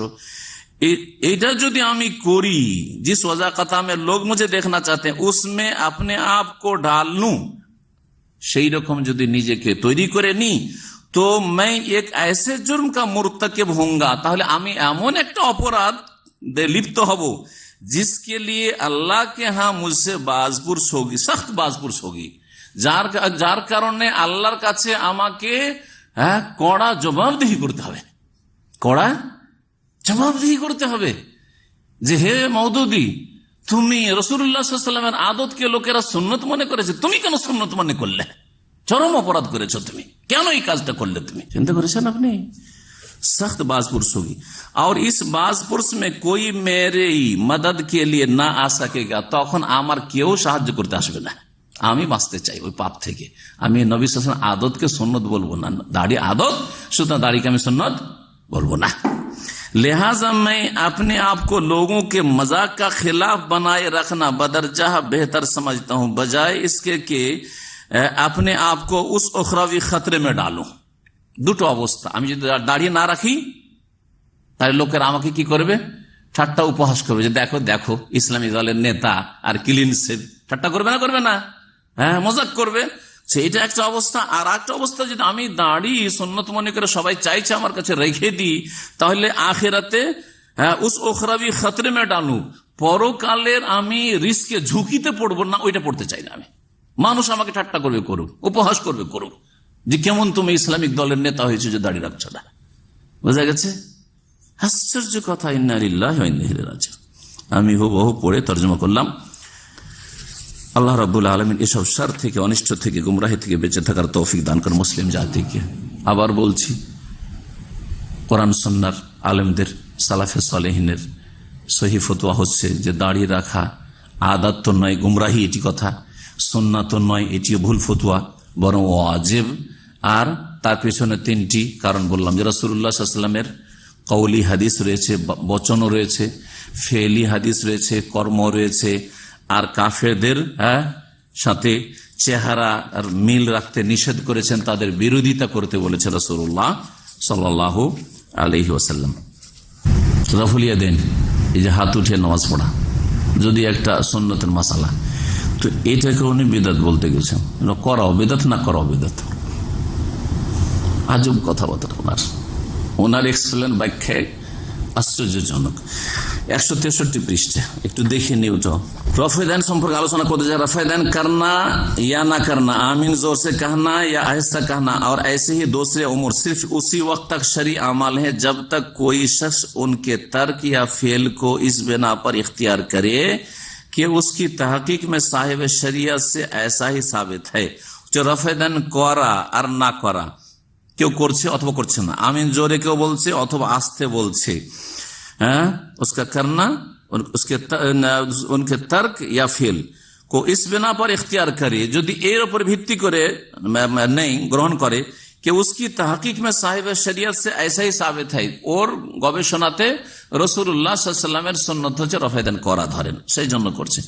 এইটা যদি আমি করি, जिस वज़ाक़ता में लोग मुझे देखना चाहते हैं उसमें अपने आप को डाल लूं, সেই রকম যদি নিজেকে তৈরি করে নি, তো मैं एक ऐसे जुर्म का मुर्तकिब होऊंगा, তাহলে আমি এমন একটা অপরাধ লিপ্ত হব, जिसके लिए अल्लाह के यहाँ मुझसे बाजपुरस होगी, सख्त बाजपुरस होगी, যার কারণে আল্লাহর কাছে আমাকে কড়া জবাবদিহি করতে হবে, কড়া জবাবদিহি করতে হবে, যে হে মওদুদী, তুমি রাসূলুল্লাহ সাল্লাল্লাহু আলাইহি ওয়াসাল্লামের আদতকে লোকেরা সুন্নত মনে করেছে, তুমি কেন সুন্নত মনে করলে? চরম অপরাধ করেছো তুমি, কেন এই কাজটা করলে? তুমি চিন্তা করেছেন আপনি? सख्त बाजपुरस होगी, और इस बाजपुरस में कोई मेरे मदद के लिए ना आ सकेगा, তখন আমার কেউ সাহায্য করতে আসবে না। আমি বাঁচতে চাই ওই পাপ থেকে, আমি নবী সাল্লাল্লাহু আলাইহি ওয়াসাল্লাম আদতকে সুন্নত বলবো না, দাড়ি আদত, সুতরাং দাড়িকে আমি সুন্নত বলবো না। लिहाजा मैं अपने आप को लोगों के मजाक का खिलाफ बनाए रखना बदरजा बेहतर समझता हूं, बजाय इसके कि अपने आप को उस उखरावी खतरे में डालूं। দুটো অবস্থা, আমি যদি দাঁড়িয়ে না রাখি তাহলে লোকেরা আমাকে কি করবে? ঠাট্টা উপহাস করবে, যে দেখো দেখো ইসলামী দলের নেতা আর ক্লিন সেভ, ঠাট্টা করবে না, করবে না, মজাক করবে। এটা একটা অবস্থা। আর একটা অবস্থা, যদি আমি দাড়ি সুন্নত মনে করে সবাই চাইছে আমার কাছে রেখে দিই, তাহলে আখিরাতে উস ওখরাবি খতরে মে ডালু, পরকালের আমি রিস্কে ঝুঁকিতে পড়বো না, ওইটা পড়তে চাই না আমি। মানুষ আমাকে ঠাট্টা করবে, করুক, উপহাস করবে, করুক, যে কেমন তুমি ইসলামিক দলের নেতা হয়েছে যে দাড়ি রাখছো না। বোঝা গেছে? আশ্চর্য কথা। ইন্না লিল্লাহি ওয়া ইন্না ইলাইহি রাজিউন। আমি হুবহু পড়ে তর্জমা করলাম। আল্লাহ রাব্বুল আলামিন এসব শার থেকে, অনিষ্ট থেকে, গুমরাহি থেকে বেঁচে থাকার তৌফিক দান করেন মুসলিম জাতিকে। আবার বলছি, কোরআন সুন্নাহর আলেমদের, সালাফে সালেহিনের সহি ফতোয়া হচ্ছে যে দাড়ি রাখা আদাত তো নয়, গুমরাহি এটি কথা, সুন্নাত তো নয়, এটিও ভুল ফতোয়া, বরং ওয়াজিব। আর তার পেছনে তিনটি কারণ বললাম, যে রাসূলুল্লাহ সাল্লাল্লাহু আলাইহি ওয়াসাল্লামের কওলি হাদিস রয়েছে, বচনও রয়েছে, ফেলি হাদিস রয়েছে, কর্ম রয়েছে, আর কাফেরদের সাথে চেহারা আর মিল রাখতে নিষেধ করেছেন, তাদের বিরোধিতা করতে বলেছে রাসূলুল্লাহ সাল্লাল্লাহু আলাইহি ওয়াসাল্লাম। রাফুল ইয়াদাইন, এই যে হাত উঠিয়ে নামাজ পড়া, যদি একটা সুন্নতের মাসালা, তো এটাকে উনি বিদাত বলতে গেছেন, করাও বিদাত না করাও বিদাত। আজব কথাবার্তা ওনার এক্সপ্লেন ব্যাখ্যায় আশ্চর্যজনক। 163 পৃষ্ঠা একটু দেখে নিও তো। রফেদান সম্পর্কে আলোচনা করতে যায়। रफ़ेदान करना या ना करना, आमीन जोर से कहना या आहिस्ता कहना, और ऐसे ही दूसरे उमूर सिर्फ उसी वक्त तक शरई अमाल है जब तक कोई शख्स उनके तर्क या फेल को इस बिना पर इख्तियार करे कि उसकी तहकीक में साहिब शरीयत से ऐसा ही साबित है। जो रफ़ेदान करा और ना करा, কেউ করছে অথবা করছে না, আমিন জোরে কেউ বলছে অথবা আস্তে বলছে, হ্যাঁ, उसका करना उसके उनके तर्क या फेल को इस बिना पर इख्तियार करे, যদি এর উপর ভিত্তি করে নেই গ্রহণ করে, कि उसकी तहकीक में साहिब शरीयत से ऐसा ही साबित है, ওর গবেষণাতে রাসূলুল্লাহ সাল্লাল্লাহু আলাইহি ওয়াসাল্লামের সুন্নাত হচ্ছে রফেদান করা ধরেন, সেই জন্য করছে,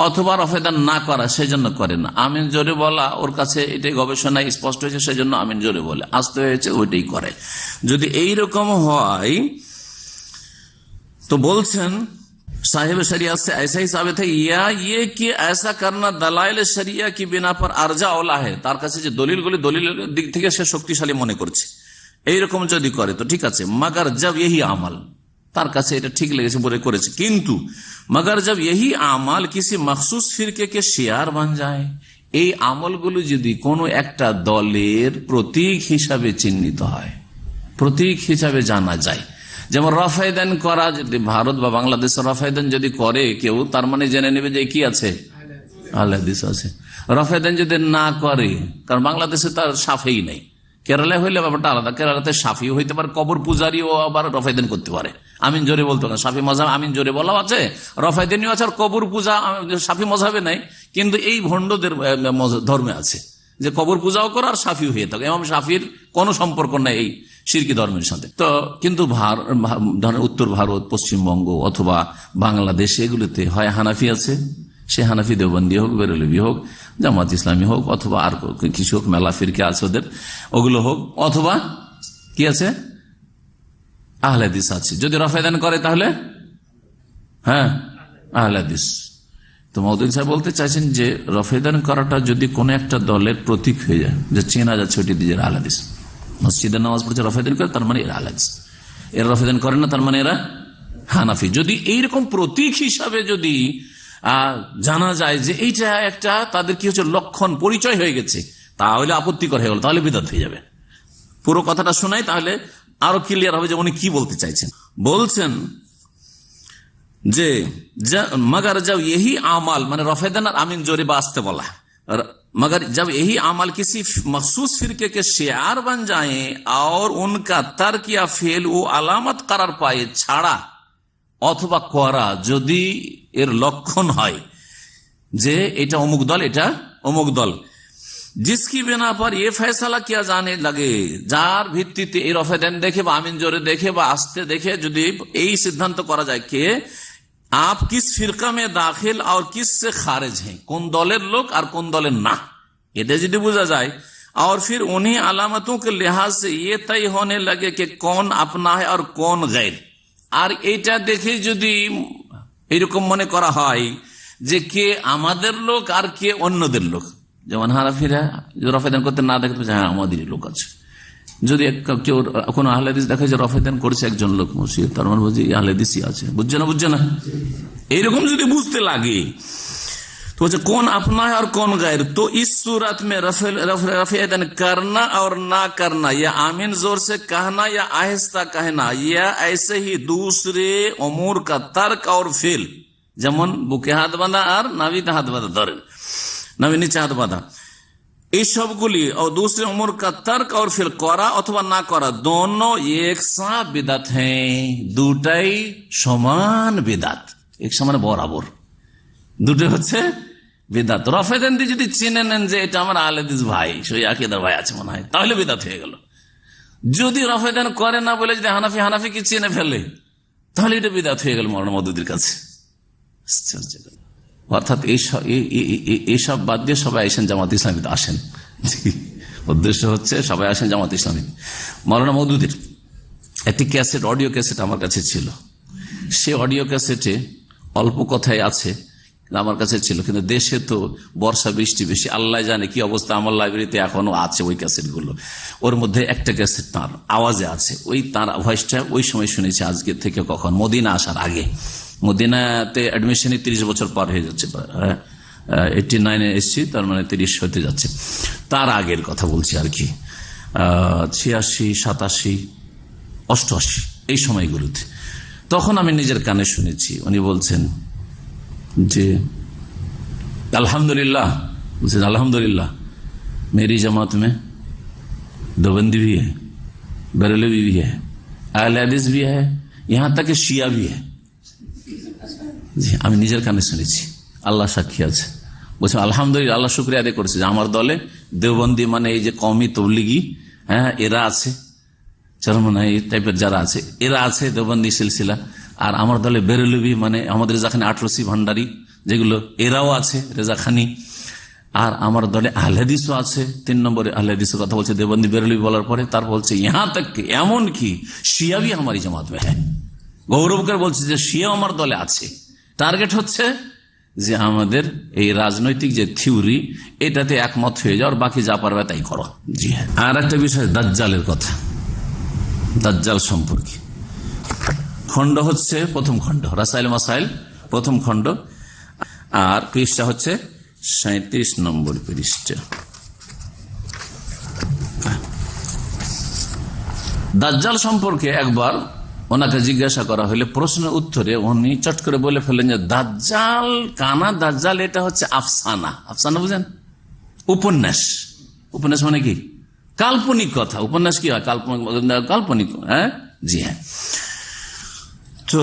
অথবা রফেদান না করা সেই জন্য করে না। আমিন জোরে বলা ওর কাছে এটাই গবেষণায় স্পষ্ট হয়েছে, সেই জন্য আমিন জোরে বলে, আসতে হয়েছে ওইটাই করে। যদি এইরকম হয় তো বলছেন साहिब शरियत से ऐसा ही साबित है, या ये कि ऐसा करना दलाइल शरिया की बिना पर अर्जा ओला है, তার কাছে যে দলিলগুলি দলিলের দিক থেকে সে শক্তিশালী মনে করছে, এইরকম যদি করে তো ঠিক আছে। মগর জব यही আমল, তার কাছে এটা ঠিক লেগেছে বলে করেছে, কিন্তু মগর জব यही আমল किसी मखसूस फिरके के शियार बन जाए, এই আমলগুলো যদি কোনো একটা দলের প্রতীক হিসাবে চিহ্নিত হয়, প্রতীক হিসাবে জানা যায়, যেমন রফেদান করা, যদি ভারত বা বাংলাদেশের রফেদান যদি করে কেউ, তার মানে জেনে নেবে যে কি আছে, আহলে হাদিস আছে। রফেদান যদি না করে, কারণ বাংলাদেশে তার সাফেই নেই, কেরালায় হইলে ব্যাপারটা আলাদা, কেরালাতে সাফিও হইতে পারে, কবর পূজারিও আবার রফেদান করতে পারে, আমিন জোরে বলতে পারে। সাফি মজাব আমিন জোরে বলাও আছে, রফেদানিও আছে, আর কবর পূজা সাফি মজাবে নাই, কিন্তু এই ভণ্ডদের ধর্মে আছে যে কবর পূজাও করা আর সাফিও হয়ে থাকে। ইমাম শাফির কোনো সম্পর্ক নাই এই শিরকি ধর্মের সাথে। তো কিন্তু উত্তর ভারত, পশ্চিমবঙ্গ অথবা বাংলাদেশ, এগুলোতে হয় হানাফি আছে, সে হানাফি দেওবন্দি হোক, বেরেলভি হোক, জামাত ইসলামী হোক, অথবা আর কিছু হোক, মেলা ফিরকে আছে ওদের, ওগুলো হোক, অথবা কি আছে আহলে হাদিস আছে। যদি রফেদান করে তাহলে হ্যাঁ আহলে হাদিস। তো মওদুদী সাহেব বলতে চাইছেন যে রফেদান করাটা যদি কোনো একটা দলের প্রতীক হয়ে যায়, যে চেনা যাচ্ছে ওইটি দিয়ে আহলে হাদিস, মসজিদে নামাজ পড়ছে রফেদান করে, তার মানে এরা আহলে হাদিস, এরা রফেদান করে না তার মানে এরা হানাফি। যদি এইরকম প্রতীক হিসাবে যদি জানা যায় যে এইটা একটা তাদের কি হচ্ছে লক্ষণ, পরিচয় হয়ে গেছে, তাহলে আপত্তিকর হয়ে গেল, তাহলে বিদআত হয়ে যাবে। পুরো কথাটা শোনাই, তাহলে আরো ক্লিয়ার হবে যে উনি কি বলতে চাইছেন। বলছেন যে মগর জব यही আমাল, মানে রফেদান আর আমিন জোরে বা আসতে বলা, मगर जब यही अमल किसी मखसूस फिरके के शियार बन जाए और उनका तर्क या फेल वो अलामत करार पाए, ছাড়া অথবা করা যদি এর লক্ষণ হয় যে এটা অমুক দল, এটা অমুক দল, जिसकी बिना पर ये फैसला किया जाने लगे, যার ভিত্তিতে এই রফেদান দেখে বা আমিন জোরে দেখে বা আসতে দেখে যদি এই সিদ্ধান্ত করা যায় কে आप किस फिरका में दाखिल और किस से खारिज हैं, কোন দলের লোক আর কোন দলের না, এটা যদি বোঝা যায়, और फिर उन्हीं अलामतों के लिहाज से ये तय होने लगे कि कौन अपना है और कौन गैर, আর এইটা দেখে যদি এরকম মনে করা হয় যে কে আমাদের লোক আর কে অন্যদের লোক, যেমন হানাফিরা রফেদান করতে না দেখতে হ্যাঁ আমাদেরই লোক আছে, যদি কেউ কোনো আহলে হাদিস দেখে যে রফেদান করছে একজন লোক মসজিদ, তার মানে বুঝি আহলে হাদিসই আছে, বুঝছে না এইরকম যদি বুঝতে লাগে तो कौन अपना है और कौन गैर, तो इस सूरत में रफ़ेदान करना और ना करना, या आमीन जोर से कहना या आहिस्ता कहना, या ऐसे ही दूसरे उमूर का तर्क और फेल, যেমন বুকে হাত বাঁধা আর নাভিতে হাত বাঁধা, ধরেন নাভি নিচে হাত বাঁধা, এই সবগুলি और दूसरे उमूर का तर्क और फेल করা অথবা না করা, दोनों एक सा बिदअत हैं, দুটাই সমান বিদআত, এক সমান বরাবর, দুটো হচ্ছে বিদআত। রফেদান দিয়ে যদি চিনে নেন যে এটা আমার আহলে হাদিস ভাই, সেই আকীদার ভাই আছে মনে হয়, তাহলে বিদআত হয়ে গেল। যদি রফেদান করে না বলে যদি হানাফি কি চিনে ফেলে, তাহলে এটা বিদআত হয়ে গেল মওলানা মওদুদীর কাছে। অর্থাৎ এইসব বাদ দিয়ে সবাই আসেন জামাত ইসলামীতে আসেন, উদ্দেশ্য হচ্ছে সবাই আসেন জামাত ইসলামী। মওলানা মওদুদীর একটি ক্যাসেট, অডিও ক্যাসেট আমার কাছে ছিল, সে অডিও ক্যাসেটে অল্প কথাই আছে আমার কাছে ছিল, কিন্তু দেশে তো বর্ষা বৃষ্টি বেশি, আল্লাহ জানে কি অবস্থা। আমার লাইব্রেরিতে এখনো আছে ওই ক্যাসেটগুলো, ওর মধ্যে একটা ক্যাসেট তার আওয়াজে আছে, ওই তার ভয়েসটা ওই সময় শুনেছি, আজকে থেকে কখন মদিনা আসার আগে। মদিনাতে অ্যাডমিশনে 30 বছর পার হয়ে যাচ্ছে, 89-এ এসছি, তার মানে 30 হতে যাচ্ছে। তার আগের কথা বলছি আর কি, 86, 87, 88 এই সময়গুলোতে। তখন আমি নিজের কানে শুনেছি, উনি বলছেন যে अल्हम्दुलिल्लाह, बल्कि अल्हम्दुलिल्लाह मेरी जमात में देवबंदी भी है, बरेलवी भी है, अहले हदीस भी है, यहाँ तक कि शिया भी है। জি, আমি নিজের কানে শুনেছি, আল্লাহ সাক্ষী আছে। বলছে আলহামদুলিল্লাহ, আল্লাহ শুকরিয়া আদায় করেছে যে আমার দলে দেওবন্দি মানে এই যে কওমি তবলিগি, হ্যাঁ এরা আছে, চরমনা এই টাইপের যারা আছে এরা আছে দেওবন্দি সিলসিলা। আর আমার দলে বেরেলভি মানে আমাদের রেজাখানি আটরসি ভান্ডারি যেগুলো, এরাও আছে রেজাখানি। আর আমার দলে আহলে হাদিসও আছে, 3 নম্বরে আহলে হাদিসের কথা বলছে দেওবন্দি বেরেলভি বলার পরে। তার বলছে ইহাঁ তক এমন কি শিয়া भी हमारी जमात में है, গৌরব করে বলছে যে শিয়া আমার দলে আছে। টার্গেট হচ্ছে যে আমাদের এই রাজনৈতিক যে থিওরি এটাতে একমত হয়ে যাও, আর বাকি যা পারবে তাই করো। জি হ্যাঁ। আর একটা বিষয় দাজ্জালের কথা, দাজ্জাল সম্পর্কে খণ্ড হচ্ছে প্রথম খণ্ড, রাসাইল মাসাইল প্রথম খণ্ড, আর পৃষ্ঠা হচ্ছে 37 নম্বর পৃষ্ঠা। দাজ্জাল সম্পর্কে একবার ওনাকে জিজ্ঞাসা করা হলে প্রশ্নের উত্তরে উনি চট করে বলে ফেললেন যে দাজ্জাল, কানা দাজ্জাল এটা হচ্ছে আফসানা। আফসানা বুঝেন? উপন্যাস। উপন্যাস মানে কি? কাল্পনিক কথা। উপন্যাস কি হয়? কাল্পনিক। হ্যাঁ, জি হ্যাঁ। তো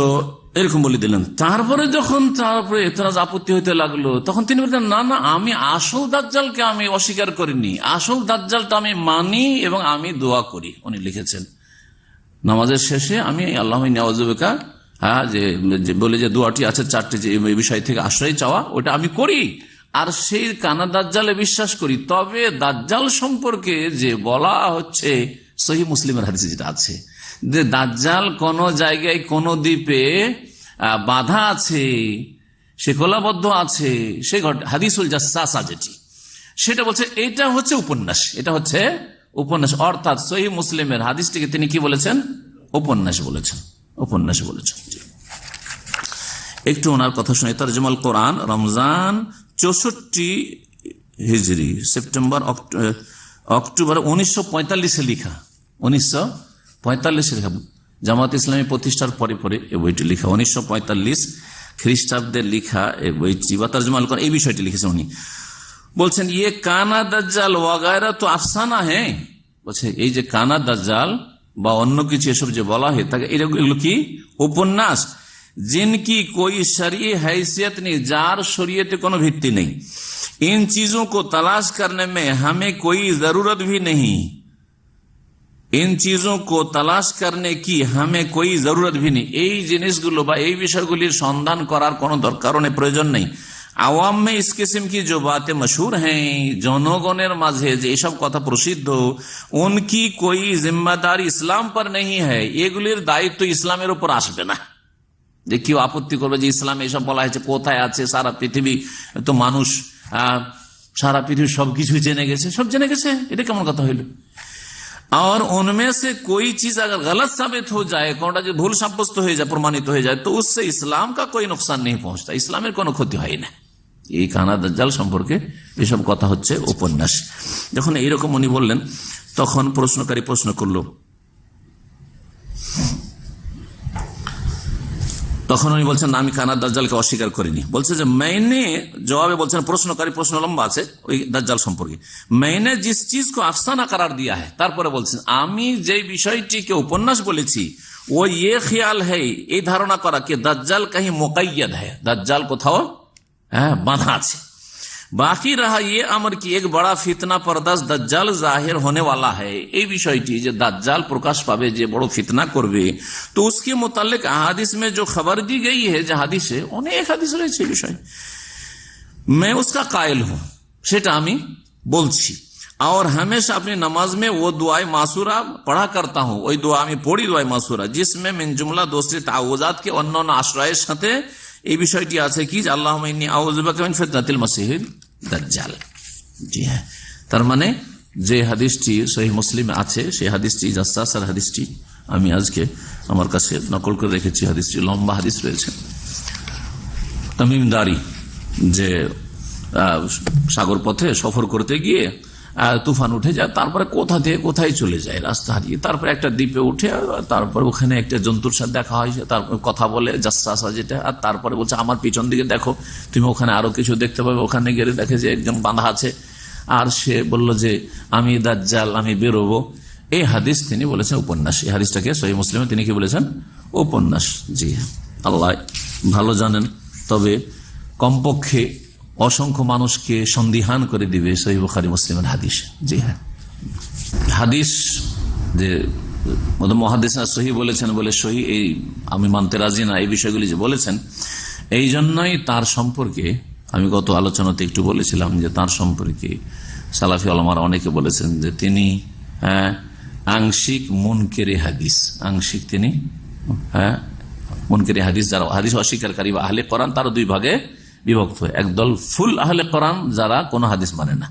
এরকম বলে দিলেন। তারপরে যখন এতরাজ আপত্তি হইতে লাগলো, তখন তিনি বললেন না না, আমি আসল দাজ্জালকে আমি অস্বীকার করিনি, আসল দাজ্জালটা আমি মানি এবং আমি দোয়া করি। উনি লিখেছেন নামাজের শেষে আমি আল্লাহুম্মা ইন্নী আউযু বিকা, হ্যাঁ, যে বলে যে দোয়াটি আছে 4টি, যে এই বিষয় থেকে আশ্রয় চাওয়া, ওটা আমি করি। আর সেই কানা দাজ্জালে বিশ্বাস করি। তবে দাজ্জাল সম্পর্কে যে বলা হচ্ছে সহিহ মুসলিমের হাদিসে যেটা আছে যে দাজ্জাল কোন জায়গায় কোন দ্বীপে বাধা আছে, সে কোলাবদ্ধ আছে, সে হাদিসুল জাসাসা যেটি, সেটা বলছে এটা হচ্ছে উপন্যাস, এটা হচ্ছে উপন্যাস। অর্থাৎ সহিহ মুসলিমের হাদিসটিকে তিনি কি বলেছেন? উপন্যাস বলেছেন, উপন্যাস বলেছেন। একটু ওনার কথা শুনে। তরজমাল কোরআন, রমজান 64 হিজরি, সেপ্টেম্বর অক্টোবর 1945 লিখা, 1945 লিখা, জামাত ইসলামী প্রতিষ্ঠার পরে পরে এই বইটি লিখা, 1945 খ্রিস্টাব্দের লিখা এই বইটি বা তরজমাল কোরআন এই বিষয়টি লিখেছেন উনি। বলছেন ইয়ে কানা দাজ্জাল ওয়াগায়রা তো আফসানা হ্যাঁ, বলছে এই যে কানা দাজ্জাল বা অন্য কিছু এসব যে বলা হয় তাকে এগুলো কি উপন্যাস, जिनकी कोई शरई हैसियत नहीं, जार शरीयत কোনো ভিত্তি নেই। इन चीजों को तलाश करने में हमें कोई जरूरत भी नहीं, इन चीजों को तलाश करने की हमें कोई जरूरत भी नहीं। এই জিনিসগুলো বা এই বিষয়গুলির সন্ধান করার কোনো দরকার নেই, প্রয়োজন নেই। আওয়াম में इस किस्म की जो बातें मशहूर हैं, জনগণের মাঝে যে এসব কথা প্রসিদ্ধ, उनकी कोई जिम्मेदारी इस्लाम पर नहीं है, এগুলির দায়িত্ব ইসলামের উপর আসবে না। যে কেউ আপত্তি করবে যে ইসলাম এসব বলা হয়েছে কোথায় আছে, সারা পৃথিবী তো মানুষ, সারা পৃথিবী সবকিছু জেনে গেছে, সব জেনে গেছে, এটা কেমন কথা হইল? और उनमें से कोई चीज अगर गलत साबित हो जाए, कोनটা যে ভুল সাব্যস্ত হয়ে যায়, প্রমাণিত হয়ে যায়, তো उससे इस्लाम का कोई नुकसान नहीं पहुंचता, ইসলামের কোনো ক্ষতি হয় না। এই কানা দাজ্জাল সম্পর্কে এসব কথা হচ্ছে উপন্যাস। যখন এইরকম উনি বললেন, তখন প্রশ্নকারী প্রশ্ন করলো, তখন উনি বলছেন আমি কানা দাজ্জালকে অস্বীকার করিনি। বলছে যে मैंने, জবাবে বলছেন প্রশ্নকারী, প্রশ্ন লম্বা আছে ওই দাজ্জাল সম্পর্কে, मैंने जिस चीज को अफसाना करार दिया है, তারপরে বলছেন আমি যে বিষয়টিকে উপন্যাস বলেছি ও ये ख्याल है, এই ধারণা করা कि দাজ্জাল कहीं मुक़य्यद है, দাজ্জাল কোথাও হ্যাঁ বাঁধা আছে। বাকি रहा ये अमर की एक बड़ा फितना परदास दज्जाल जाहिर होने वाला है, এই বিষয়টি যে দাজ্জাল প্রকাশ পাবে, যে বড় ফিতনা করবে, তো उसके मुतालिक हादिस में जो खबर दी गई है, যে হাদিসে অনেক হাদিস রয়েছে এই বিষয়ে, मैं उसका कायल हूं, সেটা আমি বলছি। और हमेशा अपनी नमाज में वो दुआए मासूरा पढ़ा करता हूं, ওই দোয়া আমি পড়ি, দোয়া মাসুরা, जिसमें मिन जुमला दूसरी ताउज़ात के অন্যান্য আশ্রয়ের সাথে এই বিষয়টি আছে কি যে আল্লাহুম্মা ইন্নী আউযু বিকা মিন ফিতনাতিল মাসিহিদ দাজ্জাল। জি হ্যাঁ, তার মানে যে হাদিসটি সহিহ মুসলিমে আছে সেই হাদিসটি, জাসসাসের হাদিসটি আমি আজকে আমার কাছে নকল করে রেখেছি। হাদিসটি লম্বা হাদিস রয়েছে। তামিমদারি যে সাগর পথে সফর করতে গিয়ে তুফান উঠে যায়, তারপরে কোথা থেকে কোথায় চলে যায়, রাস্তা হারিয়ে, তারপরে একটা দ্বীপে উঠে, তারপর ওখানে একটা জন্তুর সাথে দেখা হয়, তারপর কথা বলে জাসসাসা যেটা, আর তারপরে বলছে আমার পিছন দিকে দেখো, তুমি ওখানে আরো কিছু দেখতে পাবে। ওখানে গেলে দেখে যে একজন বাঁধা আছে, আর সে বলল যে আমি দাজ্জাল, আমি বেরোবো। এই হাদিস তিনি বলেছেন উপন্যাস। এই হাদিসটাকে সহিহ মুসলিমে তিনি কি বলেছেন? উপন্যাস। জি হ্যাঁ, আল্লাহ ভালো জানেন। তবে কমপক্ষে অসংখ্য মানুষকে সন্দিহান করে দিবে সহিহ বুখারী মুসলিমের হাদিস। জি হ্যাঁ, হাদিস যে মুহাদ্দিসরা সহিহ বলেছেন বলে সহিহ এই আমি মানতে রাজি না, এই বিষয়গুলি যে বলেছেন, এই জন্যই তার সম্পর্কে আমি গত আলোচনাতে একটু বলেছিলাম যে তার সম্পর্কে সালাফি উলামারা অনেকে বলেছেন যে তিনি আংশিক মুনকেরে হাদিস, আংশিক তিনি মুনকেরে হাদিস, যারা হাদিস অস্বীকারী বা আহলে কোরআন, তার দুই ভাগে বিভক্ত। একদল ফুল আহলে কোরআন যারা কোনো হাদিস মানে না,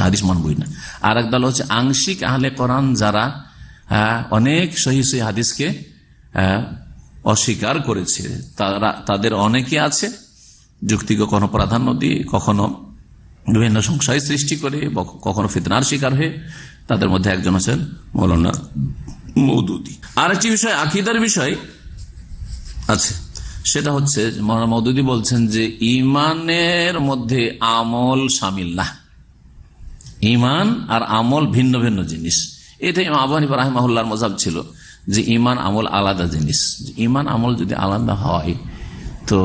হাদিস মানবই না, আর একদল হচ্ছে আংশিক আহলে কোরআন যারা অনেক সহিহ সহিহ হাদিসকে অস্বীকার করেছে। তাদের অনেকে আছে যুক্তি কখনো প্রাধান্য দিয়ে, কখনো বিভিন্ন সংশয় সৃষ্টি করে, কখনো ফিতনার শিকার হয়ে। তাদের মধ্যে একজন আছেন মৌলানা মওদুদী। আর একটি বিষয় আকীদার বিষয় আছে, সেটা হচ্ছে মৌলানা মওদুদী বলছেন যে ইমানের মধ্যে আমল শামিল না, ইমান আর আমল ভিন্ন ভিন্ন জিনিস। এটা ইমাম আবু হানিফা রাহিমাহুল্লাহর মাযহাব ছিল যে ইমান আমল আলাদা জিনিস। ইমান আমল যদি আলাদা হয় তো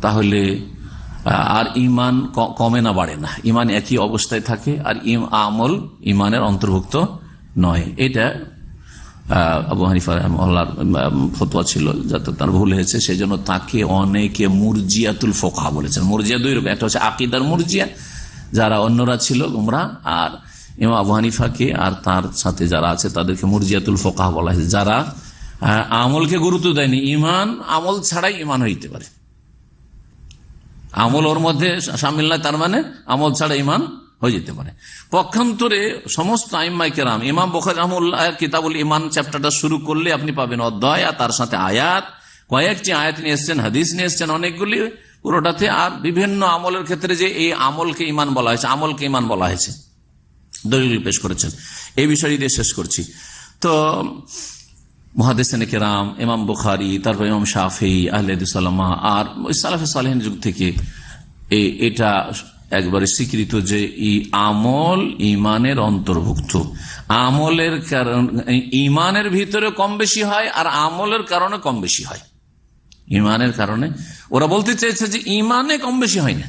তাহলে আর ইমান কমে না বাড়ে না, ইমান একই অবস্থায় থাকে, আর আমল ইমানের অন্তর্ভুক্ত নয়। এটা আবু হানিফা রাহিমাহুল্লাহর ফতোয়া ছিল, যাতে তার ভুল হয়েছে সেই জন্য তাকে অনেকে মুরজিয়াতুল ফুকাহা বলেছেন। মুরজিয়া দুই রকম, একটা হচ্ছে আকীদার মুরজিয়া, যারা অন্যরা ছিল গুমরাহ, আর ইমাম আবু হানিফাকে আর তার সাথে যারা আছে তাদেরকে মুরজিয়াতুল ফুকাহা বলা হয়েছে, যারা আমলকে গুরুত্ব দেয়নি। ইমান আমল ছাড়াই ইমান হইতে পারে, আমল ওর মধ্যে শামিল নয়, তার মানে আমল ছাড়া ইমান হয়ে যেতে পারে। পক্ষান্তরে সমস্ত আইম্মায়ে কেরাম, ইমাম বুখারী রাহিমাহুল্লাহ কিতাবুল ঈমান চ্যাপ্টারটা শুরু করলে আপনি পাবেন অধ্যায়, আর তার সাথে আয়াত, কয়েকটি আয়াত নিয়ে এসছেন, হাদিস নিয়ে এসছেন অনেকগুলি পুরোটাতে। আর বিভিন্ন আমলের ক্ষেত্রে যে এই আমলকে ইমান বলা হয়েছে, আমলকে ইমান বলা হয়েছে, দলিল পেশ করেছেন। এই বিষয়টি দিয়ে শেষ করছি। তো মুহাদ্দিসিনে কেরাম, ইমাম বুখারী, তারপর ইমাম শাফিঈ, আহলে হাদিস উলামা, আর সালাফে সালেহিন যুগ থেকে এটা একবারে স্বীকৃত যে এই আমল ইমানের অন্তর্ভুক্ত। আমলের কারণে ইমানের ভিতরে কম বেশি হয়, আর আমলের কারণে কম বেশি হয়। ইমানের কারণে ওরা বলতে চাইছে যে ইমানে কম বেশি হয় না,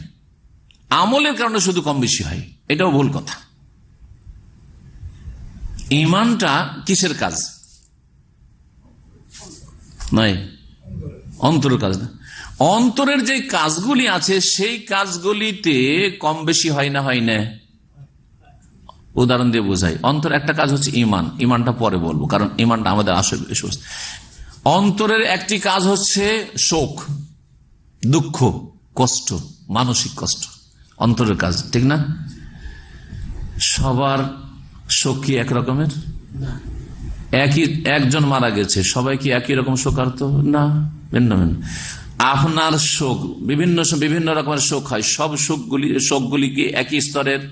আমলের কারণে শুধু কম বেশি হয়। এটাও ভুল কথা। ইমানটা কিসের কাজ? নাই, অন্তরের কাজ না। অন্তরের যে কাজগুলি আছে সেই কাজগুলিতে কম বেশি হয় না, হয় না। উদাহরণ দিয়ে বোঝাই। অন্তর একটা কাজ হচ্ছে ইমান, ইমানটা পরে বলবো, কারণ ইমানটা আমাদের আসল। অন্তরের একটি কাজ হচ্ছে শোক, দুঃখ, কষ্ট, মানসিক কষ্ট, অন্তরের কাজ, ঠিক না? সবার শোক কি এক রকমের? একই, একজন মারা গেছে, সবাই কি একই রকম শোকার্ত? না, ভিন্ন ভিন্ন। আপনার শোক বিভিন্ন রকমের শোক হয়, সব শোকগুলি কি একই স্তরের?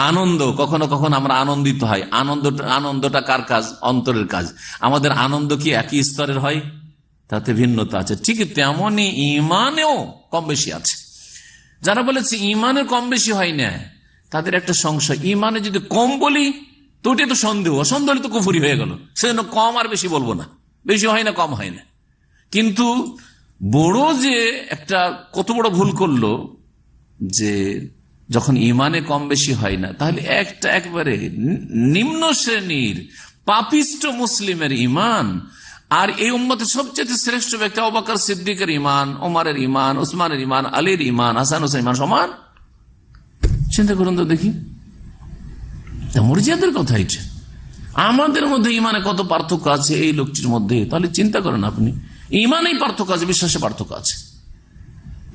আনন্দ, কখনো কখনো আমরা আনন্দিত হয়, আনন্দটা কার কাজ? অন্তরের কাজ। আমাদের আনন্দ কি একই স্তরের হয়? তাতে ভিন্নতা আছে। ঠিক তেমনই ইমানেও কম বেশি আছে। যারা বলেছে ইমানে কম বেশি হয় না, তাদের একটা সংশয়, ইমানে যদি কম বলি তো ওটা তো সন্দেহ, সন্দেহ হলে তো কুফরি হয়ে গেল, সেজন্য কম আর বেশি বলবো না, বেশি হয় না কম হয় না। কিন্তু বড় যে একটা কত বড় ভুল করলো যে যখন ইমানে কম বেশি হয় না, তাহলে একটা একবারে নিম্ন শ্রেণীর পাপিষ্ট মুসলিমের ইমান আর এই উম্মতের সবচেয়ে শ্রেষ্ঠ ব্যক্তি আবু বকর সিদ্দিকের ইমান, ওমরের ইমান, উসমানের ইমান, আলীর ইমান, হাসান হোসেন ইমান সমান। চিন্তা করুন তো দেখি, মুরজিয়াদের কথা এটা। আমাদের মধ্যে ইমানে কত পার্থক্য আছে এই লোকটির মধ্যে, তাহলে চিন্তা করেন আপনি। ইমানেই পার্থক্য আছে, বিশ্বাসে পার্থক্য আছে।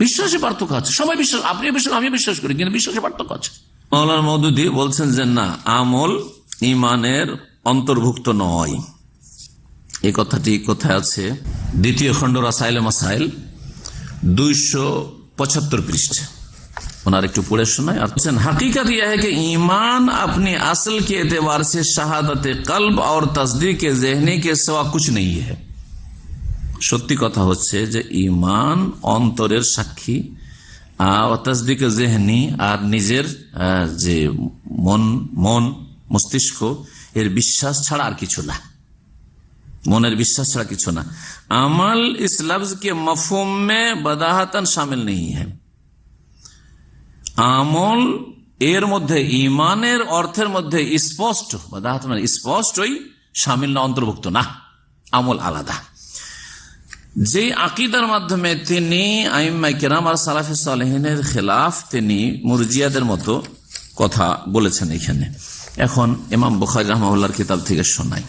বিশ্বাসে পার্থক্য আছে, সবাই বিশ্বাস, আপনি বিশ্বাস আমি বিশ্বাস করি, কিন্তু বিশ্বাসে পার্থক্য আছে। মাওলানা মওদুদী বলছেন যে না, আমল ইমানের অন্তর্ভুক্ত নয়। এই কথাটি কোথায় আছে? দ্বিতীয় খণ্ড রাসাইল মাসাইল 275 পৃষ্ঠা। ওনার একটু পড়ে শোনায়। আর हकीकत यह है कि ईमान अपने असल के एतबार से शहादत कल्ब और तस्दीक ज़हनी के सिवा कुछ नहीं है। সত্যি কথা হচ্ছে যে ঈমান অন্তরের সাক্ষী, তসদিক জেহনি আর নিজের যে মন মস্তিষ্ক এর বিশ্বাস ছাড়া আর কিছু না, মনের বিশ্বাস ছাড়া কিছু না। আমল ইস লফজ के मफहूम में बदाहतन शामिल नहीं है। আমল এর মধ্যে ঈমানের অর্থের মধ্যে স্পষ্ট, বদাহত মানে স্পষ্টই শামিল না, অন্তর্ভুক্ত না, আমল আলাদা। যে আকীদার মাধ্যমে তিনি আইম্মায়ে কেরাম আর সালাফে সালেহিনের খেলাফ, তিনি মুরজিয়াদের মতো কথা বলেছেন এখানে। এখন ইমাম বুখারী রাহমাহুল্লাহর কিতাব থেকে শোনাই।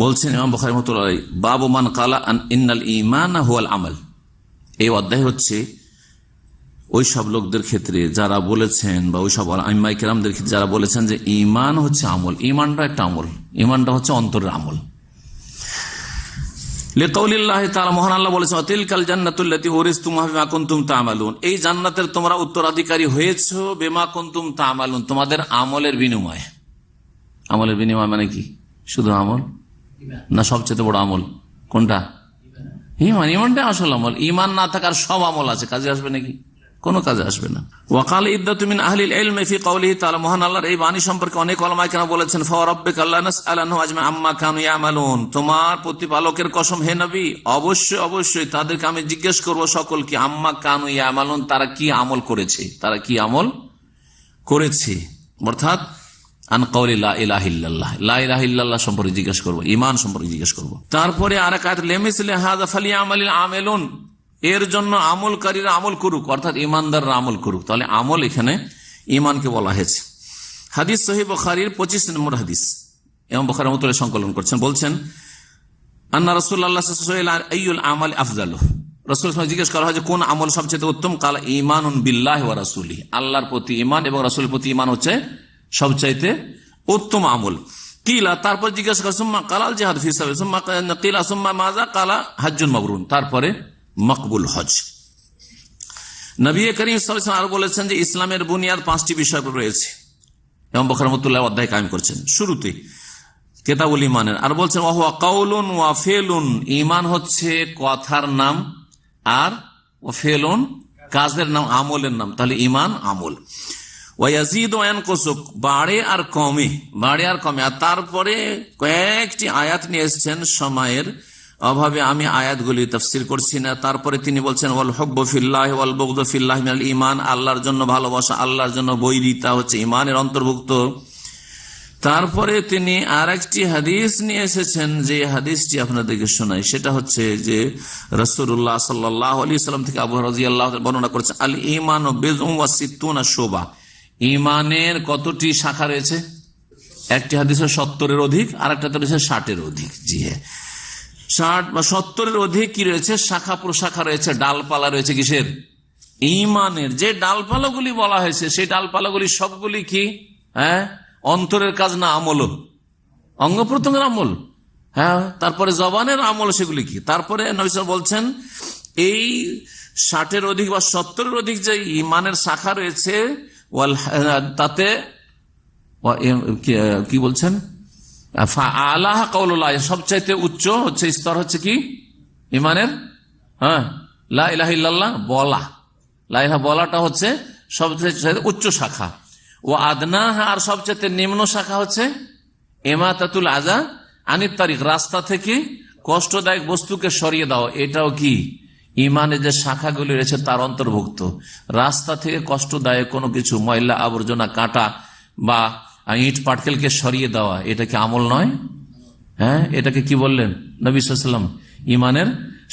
বলছেন ইমাম বুখারী রাহমাতুল্লাহ আলাইহি, বাবু মান ক্বালা ইন্নাল ঈমান হুয়াল আমাল। এই অধ্যায় হচ্ছে ওই সব লোকদের ক্ষেত্রে যারা বলেছেন, বা ওই সব আইম্মায়ে কেরামদের ক্ষেত্রে যারা বলেছেন যে ঈমান হচ্ছে আমল। ঈমানটা একটা আমল, ঈমানটা হচ্ছে অন্তরের আমল। লিকাউলিল্লাহি তাআলা, মহান আল্লাহ বলেছেন, তিলকাল জান্নাতুল্লাতী উরিসতুমুহা বিমা কুনতুম তা'মালুন। এই জান্নাতের তোমরা উত্তরাধিকারী হয়েছো বিমা কুনতুম তা'মালুন, তোমাদের আমলের বিনিময়ে। আমলের বিনিময় মানে কি? শুধু আমল না, সবচেয়ে বড় আমল কোনটা? ঈমান। ঈমানটা আসল আমল। ঈমান না থাকার সব আমল আছে, কাজে আসবে নাকি? কোন কাজে আসবে না। ওয়াকাল ইদ্দাতু মিন আহলিল ইলমি ফি কওলিহি তাআলা, মহান আল্লাহর এই বাণী সম্পর্কে অনেক উলামায়ে কেরাম বলেছেন, ফারাব্বিকা লা নাসআলানহু আজমা আম্মা কানু ইয়ামালুন। তোমার প্রতিপালকের কসম হে নবী, অবশ্যই অবশ্যই তাদেরকে আমি জিজ্ঞেস করব সকলকে, আম্মা কানু ইয়ামালুন, তারা কি আমল করেছে, তারা কি আমল করেছে, অর্থাৎ আন কওলি লা ইলাহা ইল্লাল্লাহ, লা ইলাহা ইল্লাল্লাহ সম্পর্কে জিজ্ঞেস করব, ঈমান সম্পর্কে জিজ্ঞেস করব। তারপরে আরেক আয়াত, লিমিসলি হাযা ফালিয়ামালিল আমিলুন, এর জন্য আমলকারীরা আমল করুক, অর্থাৎ ইমানদাররা আমল করুক। তাহলে আমল এখানে ঈমানকে বলা হয়েছে। হাদিস সহিহ বুখারীর 25 নম্বর হাদিস, ইমাম বুখারী রাহমাতুল্লাহ সংকলন করছেন। বলছেন, আন্না রাসূলুল্লাহ সাল্লাল্লাহু আলাইহি ওয়াসাল্লাম আইয়ুল আমাল আফজালু, রাসূলুল্লাহ জিজ্ঞেস করা হয় যে কোন আমল সবচেয়ে উত্তম? কাল ঈমানুন বিল্লাহি ওয়া রাসূলিহি, আল্লাহর প্রতি ঈমান এবং রাসূলের প্রতি ঈমান হচ্ছে সবচাইতে উত্তম আমল। কিলা, তারপর জিজ্ঞাসা করা, সুম্মা কালাল জিহাদ ফি সাবিল, সুম্মা কিলা সুম্মা মাযা, কালা হজ্জুন মাবরুর, তারপরে মকবুল হজ। নবী করিম সাল্লাল্লাহু আলাইহি ওয়াসাল্লাম আরো বলেছেন যে ইসলামের বুনিয়াদ 5টি বিষয় রয়েছে। ইমাম বুখারী রাহমাতুল্লাহ অধ্যায় কায়েম করছেন শুরুতে কিতাবুল ঈমানের, আর বলছেন ওয়া হুয়া কাউলুন ওয়া ফিলুন, ঈমান হচ্ছে কথার নাম, আর ওয়া ফিলুন কাজের নাম, আমলের নাম। তাহলে ঈমান আমল। ওয়ায়াজিদু ওয়া ইয়ানকুসু, বাড়ে আর কমে, বাড়ে আর কমে। আর তারপরে কয়েকটি আয়াত নিয়ে এসেছেন, সময়ের অভাবে আমি আয়াতগুলি তাফসীর করছি না। তারপরে তিনি বলছেন ওয়াল হুব্বু ফিল্লাহি ওয়াল বুগদু ফিল্লাহি মিনাল ঈমান, আল্লাহর জন্য ভালোবাসা, আল্লাহর জন্য বৈরিতা হচ্ছে ঈমানের অন্তর্ভুক্ত। তারপরে তিনি আরেকটি হাদিস নিয়ে এসেছেন, যে হাদিসটি আপনাদেরকে শোনাই, সেটা হচ্ছে যে রাসূলুল্লাহ সাল্লাল্লাহু আলাইহি ওয়াসাল্লাম থেকে আবু হুরায়রা রাদিয়াল্লাহু আনহু বর্ণনা করেছেন, আল ঈমানু বিদউন ওয়া সিত্তুনা শুবা, ঈমানের কতটি শাখা রয়েছে? একটি হাদিসে 70-এর অধিক, আর একটা রয়েছে 60-এর অধিক। জি হ্যাঁ, 60 বা 70-এর অধিক কি রয়েছে? শাখা প্রশাখা রয়েছে, ডালপালা রয়েছে। কিসের? ঈমানের। যে ডালপালাগুলি বলা হয়েছে, সেই ডালপালাগুলি সবগুলি কি অন্তরের কাজ না আমল? অঙ্গ প্রত্যঙ্গের আমল। হ্যাঁ, তারপরে জবানের আমল, সেগুলি কি? তারপরে নবী সাল্লাল্লাহু আলাইহি ওয়াসাল্লাম বলছেন এই 60-এর অধিক বা 70-এর অধিক যে ঈমানের শাখা রয়েছে, তাতে কি বলছেন? আলাহা কাউলুল্লাহ, সবচাইতে উচ্চ হচ্ছে স্তর হচ্ছে কি ঈমানের? লা ইলাহা ইল্লাল্লাহ বলা, লা ইলাহা বলাটা হচ্ছে সবচেয়ে উচ্চ শাখা। ও আদনাহা, আর সবচেয়ে নিম্ন শাখা হচ্ছে ইমাতাতুল আযা আনিত তারিক, রাস্তা থেকে কষ্টদায়ক বস্তুকে সরিয়ে দাও। এটাও কি ঈমানের যে শাখাগুলি রয়েছে তার অন্তর্ভুক্ত। রাস্তা থেকে কষ্টদায়ক কোনো কিছু, ময়লা আবর্জনা, কাঁটা বা ইট পাটকেলকে সরিয়ে দেওয়া, এটা কি আমল নয়? হ্যাঁ, এটাকে কি বললেন নবী সাল্লাল্লাহু আলাইহি ওয়াসাল্লাম? ঈমানের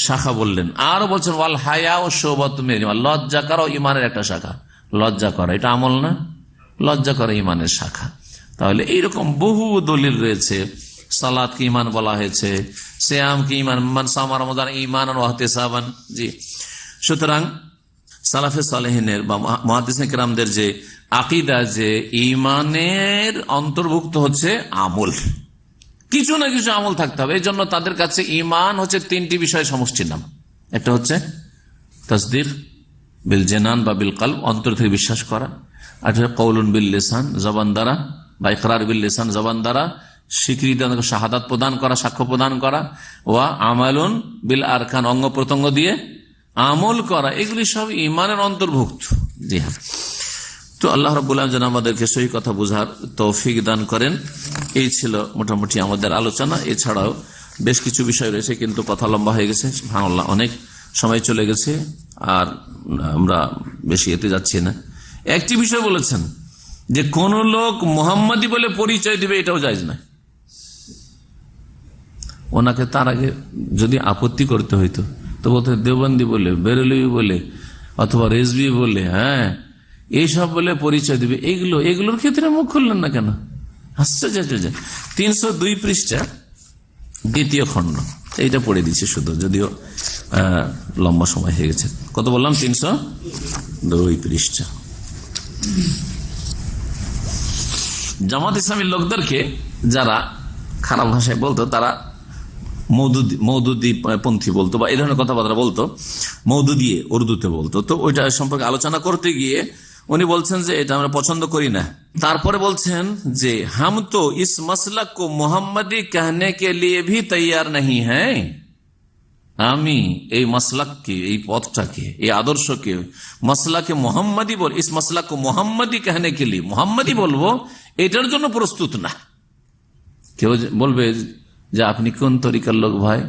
শাখা বললেন। আর বলছেন ওয়াল হায়া ও শুবাতুম মিনাল ঈমান, লজ্জা করাও ঈমানের একটা শাখা। লজ্জা করা এটা আমল না? লজ্জা করা ঈমানের শাখা। তাহলে এইরকম বহু দলিল রয়েছে সালাতকে ঈমান বলা হয়েছে, সিয়ামকে ঈমান, মান সামা রমাদান ঈমানান ওয়া ইহতিসাবান। জি, সুতরাং সালাফে সালেহিনের বা মুহাদ্দিসিন কিরামদের যে আকীদা, যে ঈমানের অন্তর্ভুক্ত হচ্ছে আমল, কিছু না কিছু আমল থাকতে হবে। এই জন্য তাদের কাছে ঈমান হচ্ছে তিনটি বিষয় সমষ্টির নাম। একটা হচ্ছে তাসদীক বিল জানান বা বিল কলব, অন্তর থেকে বিশ্বাস করা। আর কওলুন বিল লিসান, জবান দ্বারা, বা ইকরার বিল লিসান, জবান দ্বারা স্বীকৃতি, শাহাদাত প্রদান করা, সাক্ষ্য প্রদান করা। ওয়া আমালুন বিল আরকান, অঙ্গ প্রত্যঙ্গ দিয়ে আমল করা। এগুলি সব ঈমানের অন্তর্ভুক্ত। জি হ্যাঁ, তো আল্লাহ রাব্বুল আলামিন যেন আমাদেরকে সহি কথা বোঝার তৌফিক দান করেন। এই ছিল মোটামুটি আমাদের আলোচনা। এছাড়াও বেশ কিছু বিষয় রয়েছে, কিন্তু কথা লম্বা হয়ে গেছে, সুবহানাল্লাহ, অনেক সময় চলে গেছে, আর আমরা বেশি এতে যাচ্ছি না। একটি বিষয় বলেছেন যে কোন লোক মুহাম্মাদি বলে পরিচয় দিবে, এটাও জায়েজ নয়। ওনাকে তার আগে যদি আপত্তি করতে হইতো তো বলতে দেওবন্দি বলে, বেরেলভি বলে, অথবা রেজভি বলে, হ্যাঁ এইসব বলে পরিচয় দিবে। এগুলোর ক্ষেত্রে মুখ খুললেন না কেন? আশ্চর্য। 302 পৃষ্ঠা 2য় খণ্ড, এইটা পড়ে দিচ্ছি শুধু, যদিও লম্বা সময় হয়ে গেছে। কত বললাম? 302 পৃষ্ঠা। জামাত ইসলামীর লোকদেরকে যারা খারাপ ভাষায় বলতো, তারা মৌদুদি পন্থী বলতো, বা এই ধরনের কথাবার্তা বলতো, মৌদুদিয়ে উর্দুতে বলতো। তো ওইটা সম্পর্কে আলোচনা করতে গিয়ে উনি বলছেন যে এটা আমরা পছন্দ করি না। তারপরে বলছেন যে হাম তো ইস মসলক কো মোহাম্মদি कहने के लिए भी तैयार नहीं है। আমি এই মাসলাককে, এই পথটাকে, এই আদর্শকে, মাসলাকে মোহাম্মদি বল, ইস মাসলাক মোহাম্মদি कहने के लिए, মোহাম্মদি বলবো, এটার জন্য প্রস্তুত না। কেউ বলবে যে আপনি কোন তরিকার লোক ভাই?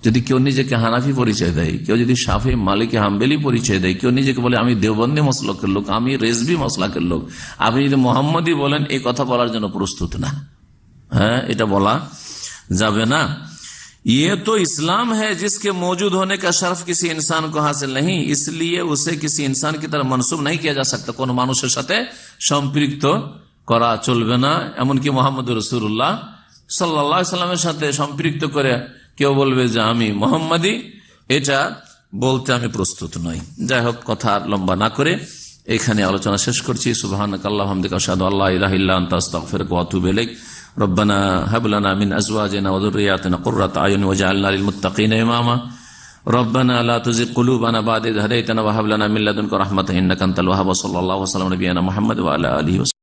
যদি কেউ নিজেকে হানাফি পরিচয় দেয়, কেউ যদি শাফি, মালিকি, হাম্বেলি পরিচয় দেয়, কেউ নিজেকে বলে আমি দেওবন্দি মসলকের লোক, আমি রেজভি মসলাকের লোক, আপনি যদি মোহাম্মদি বলেন, এই কথা বলার জন্য প্রস্তুত না। হ্যাঁ, এটা বলা যাবে না। ये तो इस्लाम है जिसके मौजूद होने का शर्फ किसी इंसान को हासिल नहीं, इसलिए उसे किसी इंसान की तरह मनसूब नहीं किया जा सकता। কোন মানুষের সাথে সম্পৃক্ত করা চলবে না। এমনকি মুহাম্মদ রাসূলুল্লাহ সাল্লাল্লাহু আলাইহি সাল্লামের সাথে সম্পৃক্ত করে কেউ বলবে যে আমি মুহাম্মাদি, এটা বলতে আমি প্রস্তুত নই। যাই হোক, কথা লম্বা না করে এখানে আলোচনা শেষ করছি। সুবহানাকাল্লাহু ওয়া বিহামদিকা আশহাদু আল্লা ইলাহা ইল্লা আনতা আস্তাগফিরুকা ওয়া আতুবু ইলাইক। ربنا هب لنا من ازواجنا وذرياتنا قرة اعين واجعلنا للمتقين اماما ربنا لا تزغ قلوبنا بعد إذ هديتنا وهب لنا من لدنك رحمة انك انت الوهاب. صلى الله وسلم على نبينا محمد وعلى اله وصحبه